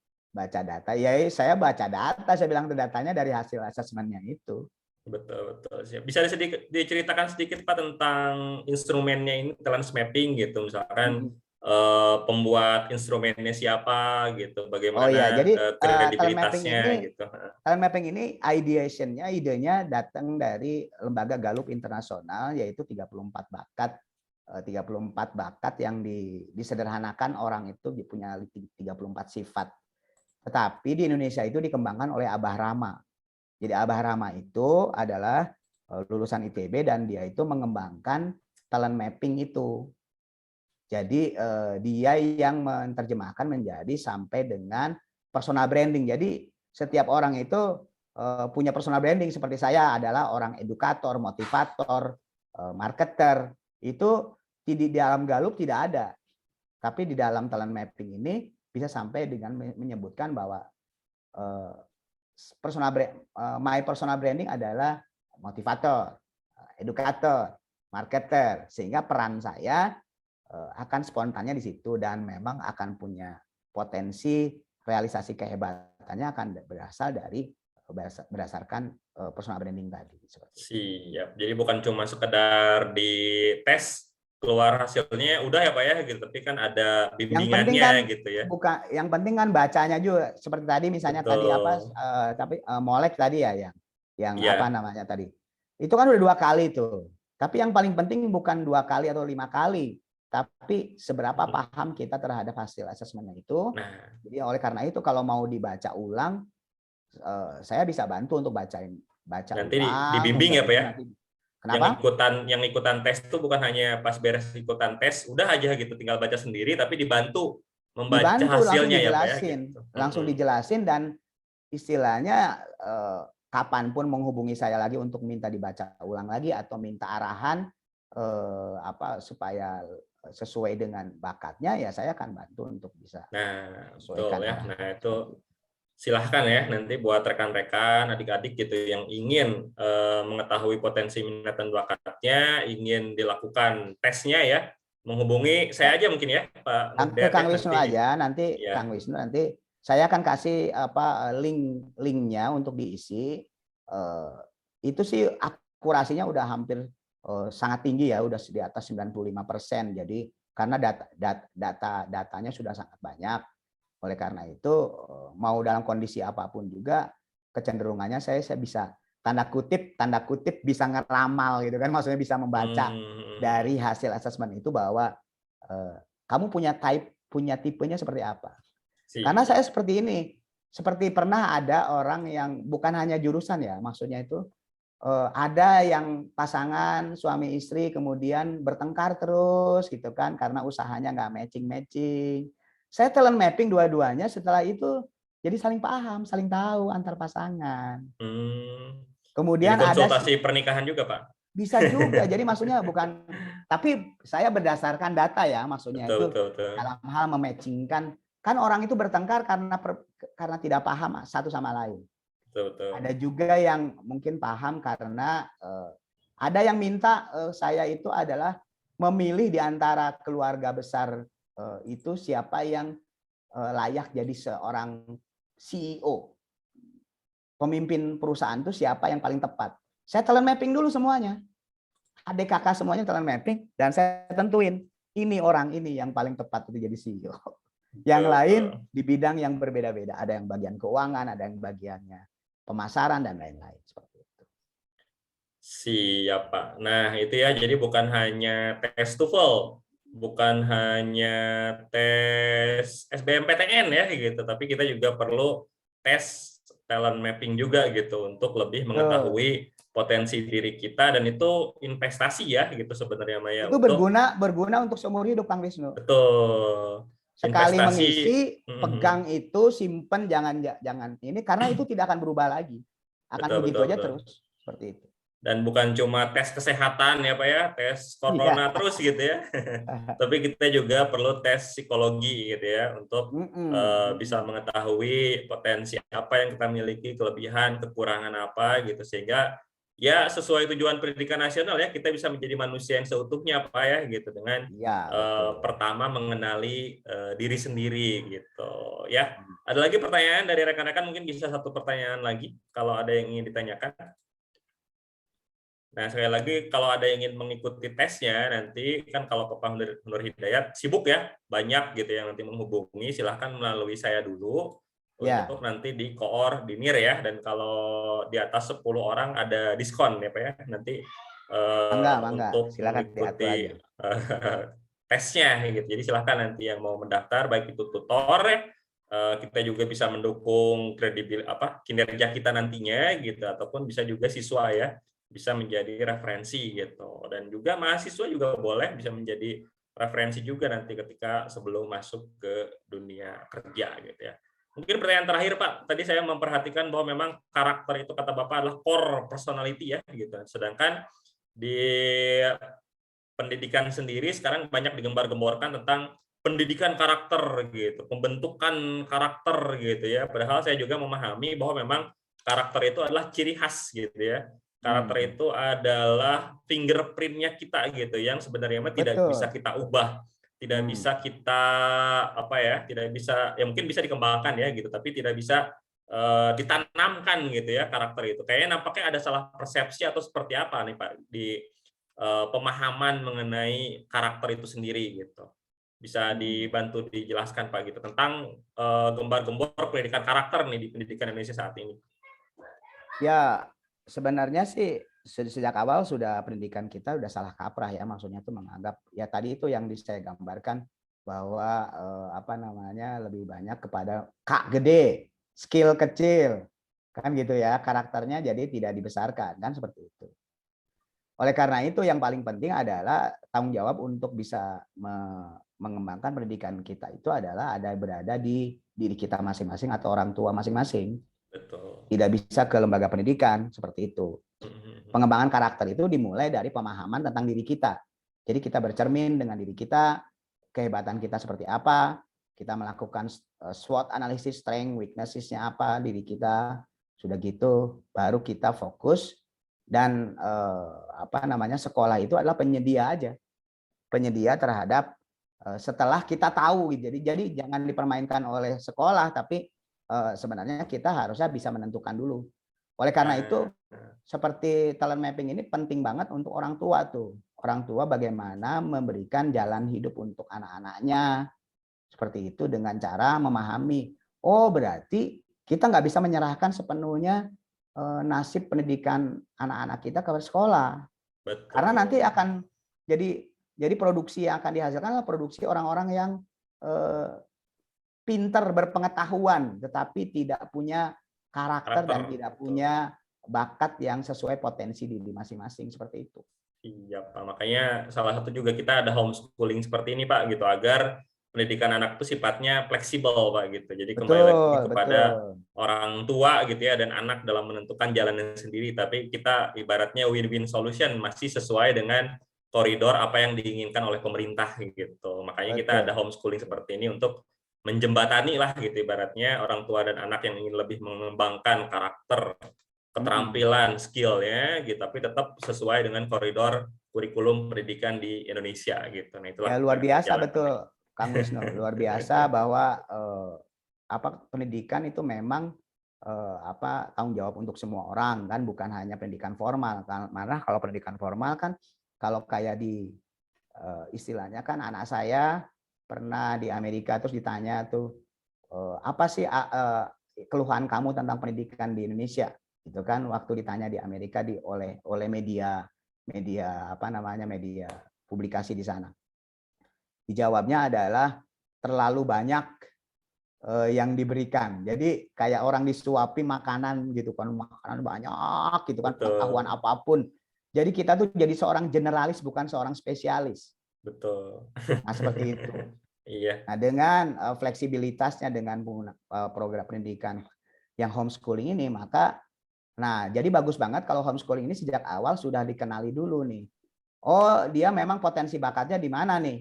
data. Ya saya baca data, saya bilang tuh datanya dari hasil asesmennya itu. Betul. Bisa diceritakan sedikit Pak tentang instrumennya ini, talent mapping gitu, misalkan pembuat instrumennya siapa gitu, bagaimana jadi kredibilitasnya gitu. Talent mapping ini idenya datang dari lembaga Gallup internasional, yaitu 34 bakat yang disederhanakan orang itu punya 34 sifat. Tetapi di Indonesia itu dikembangkan oleh Abah Rama. Jadi Abah Rama itu adalah lulusan ITB dan dia itu mengembangkan talent mapping itu. Jadi dia yang menerjemahkan menjadi sampai dengan personal branding. Jadi setiap orang itu punya personal branding, seperti saya adalah orang edukator, motivator, marketer. Itu di dalam Gallup tidak ada. Tapi di dalam talent mapping ini bisa sampai dengan menyebutkan bahwa my personal branding adalah motivator, edukator, marketer, sehingga peran saya akan spontannya di situ dan memang akan punya potensi realisasi kehebatannya akan berasal dari berdasarkan personal branding tadi. Siap. Jadi bukan cuma sekedar di tes keluar hasilnya udah ya Pak ya gitu, tapi kan ada bimbingannya gitu ya. Bukan, yang penting kan bacanya juga seperti tadi misalnya. Betul. Tadi Molek tadi ya yang apa namanya tadi. Itu kan udah 2 kali tuh. Tapi yang paling penting bukan 2 kali atau 5 kali. Tapi seberapa paham kita terhadap hasil asesmennya itu. Jadi oleh karena itu kalau mau dibaca ulang, saya bisa bantu untuk baca nanti ulang. Dibimbing ya Pak ya. Kenapa? Yang ikutan tes itu bukan hanya pas beres ikutan tes udah aja gitu tinggal baca sendiri, tapi dibantu membaca hasilnya ya Pak ya. Gitu. Langsung dijelasin dan istilahnya kapanpun menghubungi saya lagi untuk minta dibaca ulang lagi atau minta arahan supaya sesuai dengan bakatnya, ya saya akan bantu untuk bisa. Nah, betul ya. Nah, itu silahkan ya nanti buat rekan-rekan, adik-adik gitu yang ingin mengetahui potensi minat dan bakatnya, ingin dilakukan tesnya ya, menghubungi saya aja mungkin ya, Pak. Kang Wisnu aja nanti, ya. Kang Wisnu nanti saya akan kasih linknya untuk diisi. Itu sih akurasinya udah hampir sangat tinggi ya, udah di atas 95%. Jadi karena datanya sudah sangat banyak. Oleh karena itu mau dalam kondisi apapun juga kecenderungannya saya bisa tanda kutip bisa ngeramal gitu kan, maksudnya bisa membaca dari hasil asesmen itu bahwa kamu punya tipenya seperti apa. Karena saya seperti ini, seperti pernah ada orang yang bukan hanya jurusan ya, maksudnya itu ada yang pasangan suami istri kemudian bertengkar terus gitu kan karena usahanya nggak matching. Saya talent mapping dua-duanya, setelah itu jadi saling paham, saling tahu antar pasangan. Kemudian jadi konsultasi pernikahan juga Pak? Bisa juga, jadi maksudnya bukan, tapi saya berdasarkan data ya, maksudnya betul. Dalam hal mematchingkan, kan orang itu bertengkar karena tidak paham satu sama lain. Betul. Ada juga yang mungkin paham karena ada yang minta saya itu adalah memilih di antara keluarga besar itu siapa yang layak jadi seorang CEO. Pemimpin perusahaan itu siapa yang paling tepat. Saya talent mapping dulu semuanya. Adik kakak semuanya talent mapping dan saya tentuin ini orang ini yang paling tepat untuk jadi CEO. Yang lain di bidang yang berbeda-beda. Ada yang bagian keuangan, ada yang bagiannya pemasaran dan lain-lain seperti itu. Siap, Pak. Nah, itu ya, jadi bukan hanya tes TOEFL, bukan hanya tes SBMPTN ya gitu, tapi kita juga perlu tes talent mapping juga gitu untuk lebih mengetahui potensi diri kita, dan itu investasi ya gitu sebenarnya Maya. Itu berguna untuk seumur hidup, Kang Wisnu. Betul. Sekali Investasi, mengisi, pegang itu, simpen, jangan ini karena itu tidak akan berubah lagi. Akan begitu aja terus seperti itu. Dan bukan cuma tes kesehatan ya Pak ya, tes corona terus gitu ya. Tapi kita juga perlu tes psikologi gitu ya untuk bisa mengetahui potensi apa yang kita miliki, kelebihan, kekurangan apa gitu, sehingga ya sesuai tujuan pendidikan nasional ya, kita bisa menjadi manusia yang seutuhnya Pak ya gitu, dengan pertama mengenali diri sendiri gitu ya. Ada lagi pertanyaan dari rekan-rekan, mungkin bisa satu pertanyaan lagi kalau ada yang ingin ditanyakan. Nah, sekali lagi kalau ada yang ingin mengikuti tesnya nanti, kan kalau Pak Nur Hidayat sibuk ya, banyak gitu yang nanti menghubungi, silahkan melalui saya dulu untuk nanti dikoordinir ya, dan kalau di atas 10 orang ada diskon ya Pak ya, nanti untuk mengikuti tesnya gitu. Jadi silahkan nanti yang mau mendaftar, baik itu tutor ya, kita juga bisa mendukung kinerja kita nantinya gitu, ataupun bisa juga siswa ya, bisa menjadi referensi gitu, dan juga mahasiswa juga boleh bisa menjadi referensi juga nanti ketika sebelum masuk ke dunia kerja gitu ya. Mungkin pertanyaan terakhir Pak, tadi saya memperhatikan bahwa memang karakter itu kata Bapak adalah core personality ya gitu, sedangkan di pendidikan sendiri sekarang banyak digembar-gemborkan tentang pendidikan karakter gitu, pembentukan karakter gitu ya, padahal saya juga memahami bahwa memang karakter itu adalah ciri khas gitu ya. Karakter itu adalah fingerprint-nya kita gitu, yang sebenarnya tidak bisa kita ubah, tidak bisa kita tidak bisa, ya mungkin bisa dikembangkan ya gitu, tapi tidak bisa ditanamkan gitu ya karakter itu. Kayaknya nampaknya ada salah persepsi atau seperti apa nih Pak di pemahaman mengenai karakter itu sendiri gitu. Bisa dibantu dijelaskan Pak gitu tentang gembar-gembor pendidikan karakter nih di pendidikan Indonesia saat ini. Ya, sebenarnya sih sejak awal sudah pendidikan kita sudah salah kaprah ya, maksudnya itu menganggap ya tadi itu yang saya gambarkan bahwa lebih banyak kepada K gede, skill kecil kan gitu ya, karakternya jadi tidak dibesarkan kan seperti itu. Oleh karena itu yang paling penting adalah tanggung jawab untuk bisa mengembangkan pendidikan kita itu adalah berada di diri kita masing-masing atau orang tua masing-masing. Betul. Tidak bisa ke lembaga pendidikan seperti itu. Pengembangan karakter itu dimulai dari pemahaman tentang diri kita. Jadi kita bercermin dengan diri kita, kehebatan kita seperti apa, kita melakukan SWOT analisis, strength, weakness-nya apa diri kita. Sudah gitu baru kita fokus, dan sekolah itu adalah penyedia aja. Penyedia terhadap setelah kita tahu. Jadi jangan dipermainkan oleh sekolah, tapi sebenarnya kita harusnya bisa menentukan dulu. Oleh karena itu, seperti talent mapping ini penting banget untuk orang tua tuh. Orang tua bagaimana memberikan jalan hidup untuk anak-anaknya. Seperti itu dengan cara memahami, oh berarti kita nggak bisa menyerahkan sepenuhnya nasib pendidikan anak-anak kita ke sekolah. Betul. Karena nanti akan jadi produksi yang akan dihasilkan adalah produksi orang-orang yang pinter, berpengetahuan, tetapi tidak punya karakter dan tidak punya bakat yang sesuai potensi diri masing-masing seperti itu. Iya Pak, makanya salah satu juga kita ada homeschooling seperti ini Pak gitu, agar pendidikan anak itu sifatnya fleksibel Pak gitu. Jadi kembali lagi kepada orang tua gitu ya, dan anak dalam menentukan jalannya sendiri, tapi kita ibaratnya win-win solution, masih sesuai dengan koridor apa yang diinginkan oleh pemerintah gitu. Makanya kita ada homeschooling seperti ini untuk menjembatani lah gitu ibaratnya orang tua dan anak yang ingin lebih mengembangkan karakter, keterampilan, skillnya gitu, tapi tetap sesuai dengan koridor kurikulum pendidikan di Indonesia gitu. Nah, itulah Ya luar biasa jalan. betul Kang Wisnu, luar biasa bahwa pendidikan itu memang tanggung jawab untuk semua orang kan, bukan hanya pendidikan formal kan. Malah kalau pendidikan formal kan, kalau kayak di istilahnya kan, anak saya pernah di Amerika terus ditanya tuh apa sih keluhan kamu tentang pendidikan di Indonesia gitu kan, waktu ditanya di Amerika oleh media media publikasi di sana, dijawabnya adalah terlalu banyak yang diberikan. Jadi kayak orang disuapi makanan gitu kan, makanan banyak gitu kan, pengetahuan apapun. Jadi kita tuh jadi seorang generalis bukan seorang spesialis. Betul. Nah, seperti itu. Iya. Nah, dengan fleksibilitasnya dengan program pendidikan yang homeschooling ini, maka jadi bagus banget kalau homeschooling ini sejak awal sudah dikenali dulu nih. Oh, dia memang potensi bakatnya di mana nih.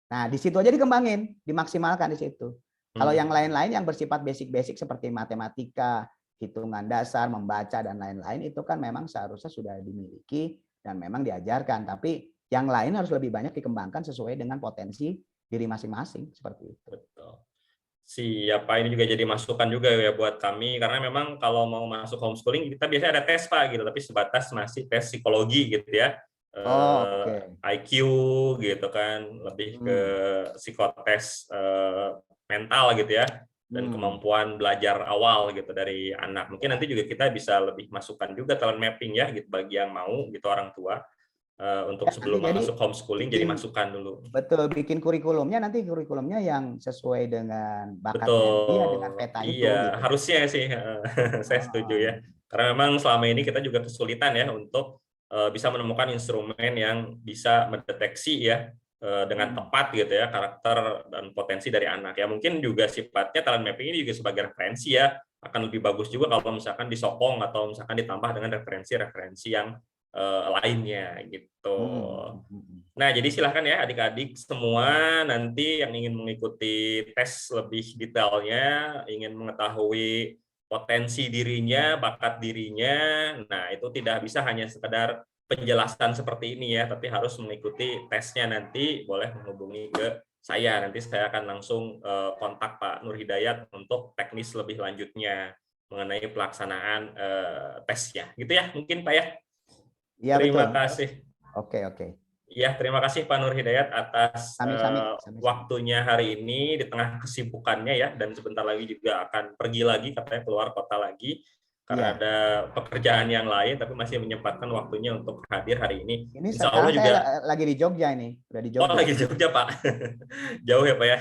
Nah, di situ aja dikembangin, dimaksimalkan di situ. Kalau yang lain-lain yang bersifat basic-basic seperti matematika, hitungan dasar, membaca dan lain-lain, itu kan memang seharusnya sudah dimiliki dan memang diajarkan. Tapi yang lain harus lebih banyak dikembangkan sesuai dengan potensi diri masing-masing seperti itu. Betul. Siapa ini juga jadi masukan juga ya buat kami, karena memang kalau mau masuk homeschooling kita biasanya ada tes Pak gitu, tapi sebatas masih tes psikologi gitu ya. IQ gitu kan, lebih ke psikotes mental gitu ya, dan kemampuan belajar awal gitu dari anak. Mungkin nanti juga kita bisa lebih masukkan juga talent mapping ya gitu bagi yang mau gitu orang tua. Untuk sebelum masuk homeschooling jadi masukan dulu. Betul, bikin kurikulumnya nanti kurikulumnya yang sesuai dengan bakatnya dia, dengan peta itu. Iya, gitu. Harusnya sih, saya setuju ya. Karena memang selama ini kita juga kesulitan ya untuk bisa menemukan instrumen yang bisa mendeteksi ya dengan tepat gitu ya karakter dan potensi dari anak. Ya mungkin juga sifatnya talent mapping ini juga sebagai referensi ya, akan lebih bagus juga kalau misalkan disokong atau misalkan ditambah dengan referensi-referensi yang lainnya gitu. Nah, jadi silahkan ya adik-adik semua nanti yang ingin mengikuti tes lebih detailnya, ingin mengetahui potensi dirinya, bakat dirinya. Nah, itu tidak bisa hanya sekedar penjelasan seperti ini ya, tapi harus mengikuti tesnya nanti, boleh menghubungi ke saya. Nanti saya akan langsung kontak Pak Nur Hidayat untuk teknis lebih lanjutnya mengenai pelaksanaan tesnya. Gitu ya, mungkin Pak ya. Ya, terima betul. kasih. Oke. Ya, terima kasih Pak Nur Hidayat atas Sami. waktunya hari ini di tengah kesibukannya ya, dan sebentar lagi juga akan pergi lagi, katanya keluar kota lagi karena ada pekerjaan yang lain, tapi masih menyempatkan waktunya untuk hadir hari ini. Ini Insya Allah juga saya lagi di Jogja ini, udah di Jogja. Oh, lagi di Jogja Pak. Jauh ya Pak ya.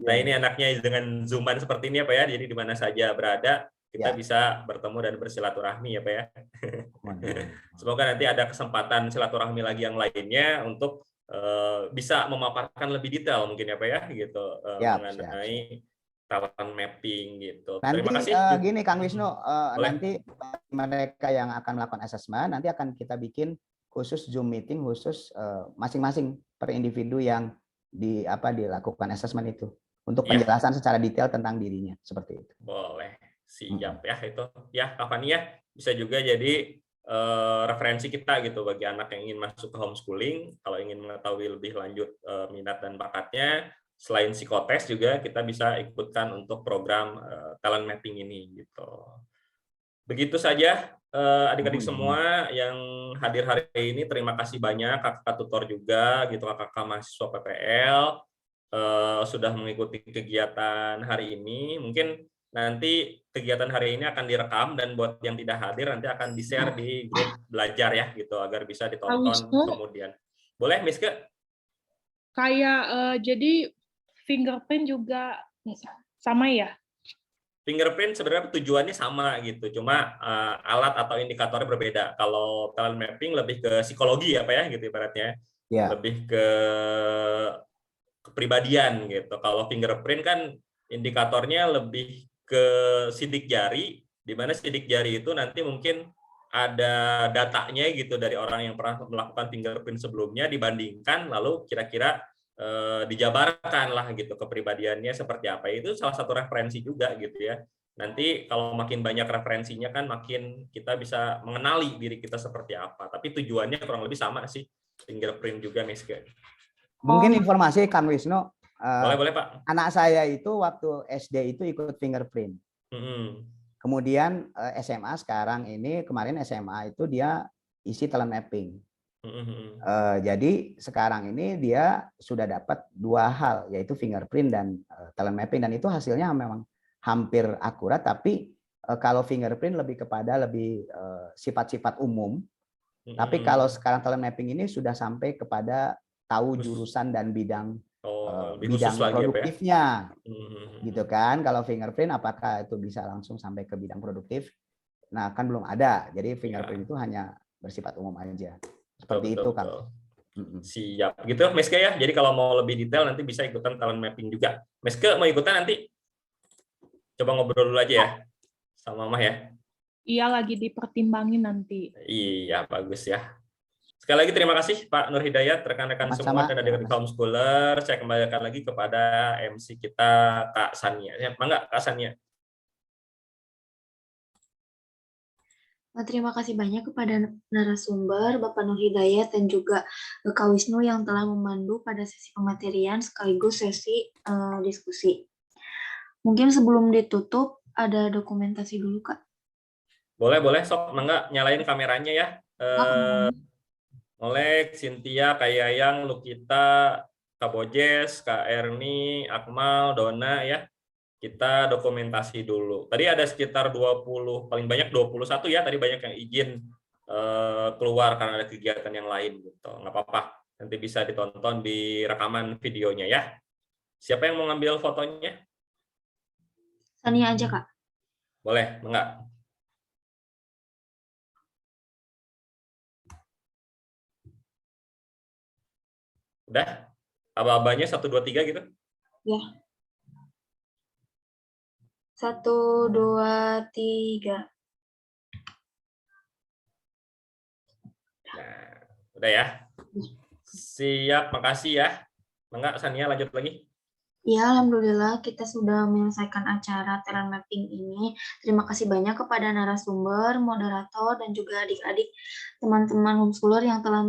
Nah, ini enaknya dengan Zooman seperti ini ya Pak ya, jadi di mana saja berada kita bisa bertemu dan bersilaturahmi ya Pak ya. Semoga nanti ada kesempatan silaturahmi lagi yang lainnya untuk bisa memaparkan lebih detail mungkin ya Pak ya gitu mengenai talent mapping gitu. Nanti terima kasih. Gini Kang Wisnu, nanti mereka yang akan melakukan asesmen nanti akan kita bikin khusus Zoom meeting khusus masing-masing per individu yang dilakukan asesmen itu untuk penjelasan secara detail tentang dirinya seperti itu. Boleh. Siap ya itu ya Kak Fani ya, bisa juga jadi referensi kita gitu bagi anak yang ingin masuk ke homeschooling. Kalau ingin mengetahui lebih lanjut minat dan bakatnya, selain psikotes juga kita bisa ikutkan untuk program talent mapping ini gitu. Begitu saja adik-adik semua yang hadir hari ini, terima kasih banyak kakak tutor juga gitu, kakak mahasiswa PPL sudah mengikuti kegiatan hari ini. Mungkin nanti kegiatan hari ini akan direkam dan buat yang tidak hadir nanti akan di-share di grup belajar ya gitu agar bisa ditonton kemudian. Boleh Miske? Kayak jadi fingerprint juga sama ya? Fingerprint sebenarnya tujuannya sama gitu, cuma alat atau indikatornya berbeda. Kalau talent mapping lebih ke psikologi ya Pak ya gitu ibaratnya. Lebih ke kepribadian gitu. Kalau fingerprint kan indikatornya lebih ke sidik jari, di mana sidik jari itu nanti mungkin ada datanya gitu dari orang yang pernah melakukan fingerprint sebelumnya dibandingkan, lalu kira-kira dijabarkan lah gitu kepribadiannya seperti apa. Itu salah satu referensi juga gitu ya. Nanti kalau makin banyak referensinya kan makin kita bisa mengenali diri kita seperti apa. Tapi tujuannya kurang lebih sama sih, fingerprint juga Miske. Mungkin informasi Kang Wisnu, Boleh Pak. anak saya itu waktu SD itu ikut fingerprint. Kemudian SMA sekarang ini, kemarin SMA itu dia isi talent mapping. Jadi sekarang ini dia sudah dapat 2 hal, yaitu fingerprint dan talent mapping, dan itu hasilnya memang hampir akurat. Tapi kalau fingerprint lebih kepada sifat-sifat umum. Tapi kalau sekarang talent mapping ini sudah sampai kepada tahu jurusan dan bidang produktifnya, gitu kan. Kalau fingerprint apakah itu bisa langsung sampai ke bidang produktif? Nah, kan belum ada. Jadi fingerprint itu hanya bersifat umum aja. Seperti itu kan. Siap. Gitu Meske ya. Jadi kalau mau lebih detail nanti bisa ikutan talent mapping juga. Meske mau ikutan nanti? Coba ngobrol dulu aja ya sama Mama ya. Iya, lagi dipertimbangin nanti. Iya, bagus ya. Sekali lagi terima kasih Pak Nur Hidayat, rekan-rekan semua dan adik-adik homeschooler. Saya kembalikan lagi kepada MC kita Kak Sania. Ya, Mangga Kak Sania. Terima kasih banyak kepada narasumber Bapak Nur Hidayat dan juga Kak Wisnu yang telah memandu pada sesi pematerian sekaligus sesi diskusi. Mungkin sebelum ditutup ada dokumentasi dulu Kak. Boleh sok Mangga nyalain kameranya ya. Oleh Cynthia, Kak Yayang, Lukita, Kak Bojes, Kak Erni, Akmal, Dona ya. Kita dokumentasi dulu. Tadi ada sekitar 20, paling banyak 21 ya. Tadi banyak yang izin keluar karena ada kegiatan yang lain gitu. Nggak apa-apa. Nanti bisa ditonton di rekaman videonya ya. Siapa yang mau ngambil fotonya? Sania aja Kak. Boleh, enggak? Udah? Aba-abanya 1, 2, 3 gitu? Ya. 1, 2, 3. Nah, udah ya. Siap, makasih ya. Enggak, Sania lanjut lagi. Ya, alhamdulillah kita sudah menyelesaikan acara talent mapping ini. Terima kasih banyak kepada narasumber, moderator, dan juga adik-adik teman-teman homeschooler yang telah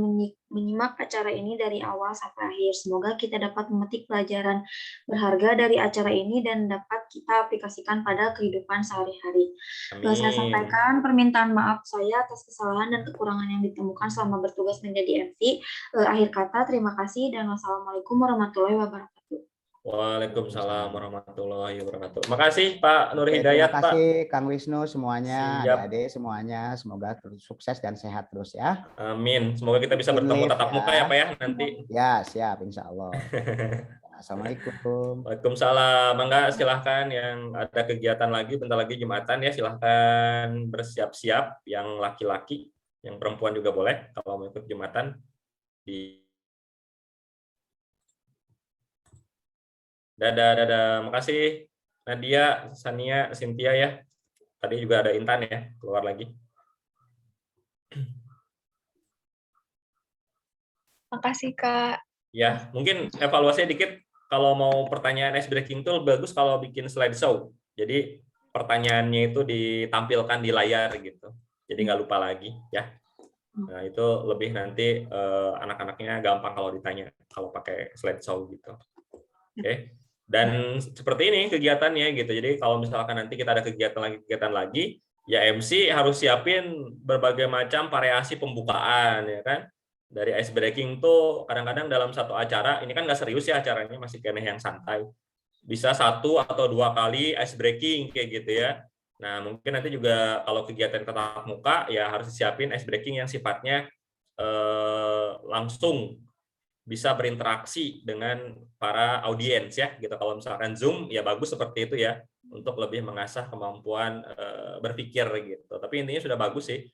menyimak acara ini dari awal sampai akhir. Semoga kita dapat memetik pelajaran berharga dari acara ini dan dapat kita aplikasikan pada kehidupan sehari-hari. Saya sampaikan permintaan maaf saya atas kesalahan dan kekurangan yang ditemukan selama bertugas menjadi MC. Akhir kata, terima kasih dan wassalamualaikum warahmatullahi wabarakatuh. Waalaikumsalam warahmatullahi wabarakatuh. Makasih Pak Nur Hidayat. Terima kasih Kang Wisnu semuanya, adik-adik semuanya. Semoga sukses dan sehat terus ya. Amin. Semoga kita bisa bertemu tatap muka ya Pak ya nanti. Ya siap insya Allah. Assalamualaikum. Waalaikumsalam. Mangga silahkan yang ada kegiatan lagi, bentar lagi Jumatan ya, silahkan bersiap-siap. Yang laki-laki, yang perempuan juga boleh kalau mau ikut Jumatan. Dadah. Makasih Nadia, Sania, Cynthia ya. Tadi juga ada Intan ya, keluar lagi. Makasih Kak. Ya, mungkin evaluasinya dikit. Kalau mau pertanyaan ice breaking tool bagus kalau bikin slideshow. Jadi pertanyaannya itu ditampilkan di layar gitu. Jadi nggak lupa lagi ya. Nah, itu lebih nanti anak-anaknya gampang kalau ditanya kalau pakai slideshow gitu. Oke. Dan seperti ini kegiatannya gitu. Jadi kalau misalkan nanti kita ada kegiatan lagi, ya MC harus siapin berbagai macam variasi pembukaan ya kan. Dari ice breaking tuh kadang-kadang dalam satu acara, ini kan nggak serius ya acaranya, masih kene yang santai. Bisa 1 atau 2 kali ice breaking kayak gitu ya. Nah, mungkin nanti juga kalau kegiatan tatap muka ya harus disiapin ice breaking yang sifatnya langsung bisa berinteraksi dengan para audiens ya gitu. Kalau misalkan Zoom ya bagus seperti itu ya untuk lebih mengasah kemampuan berpikir gitu. Tapi intinya sudah bagus sih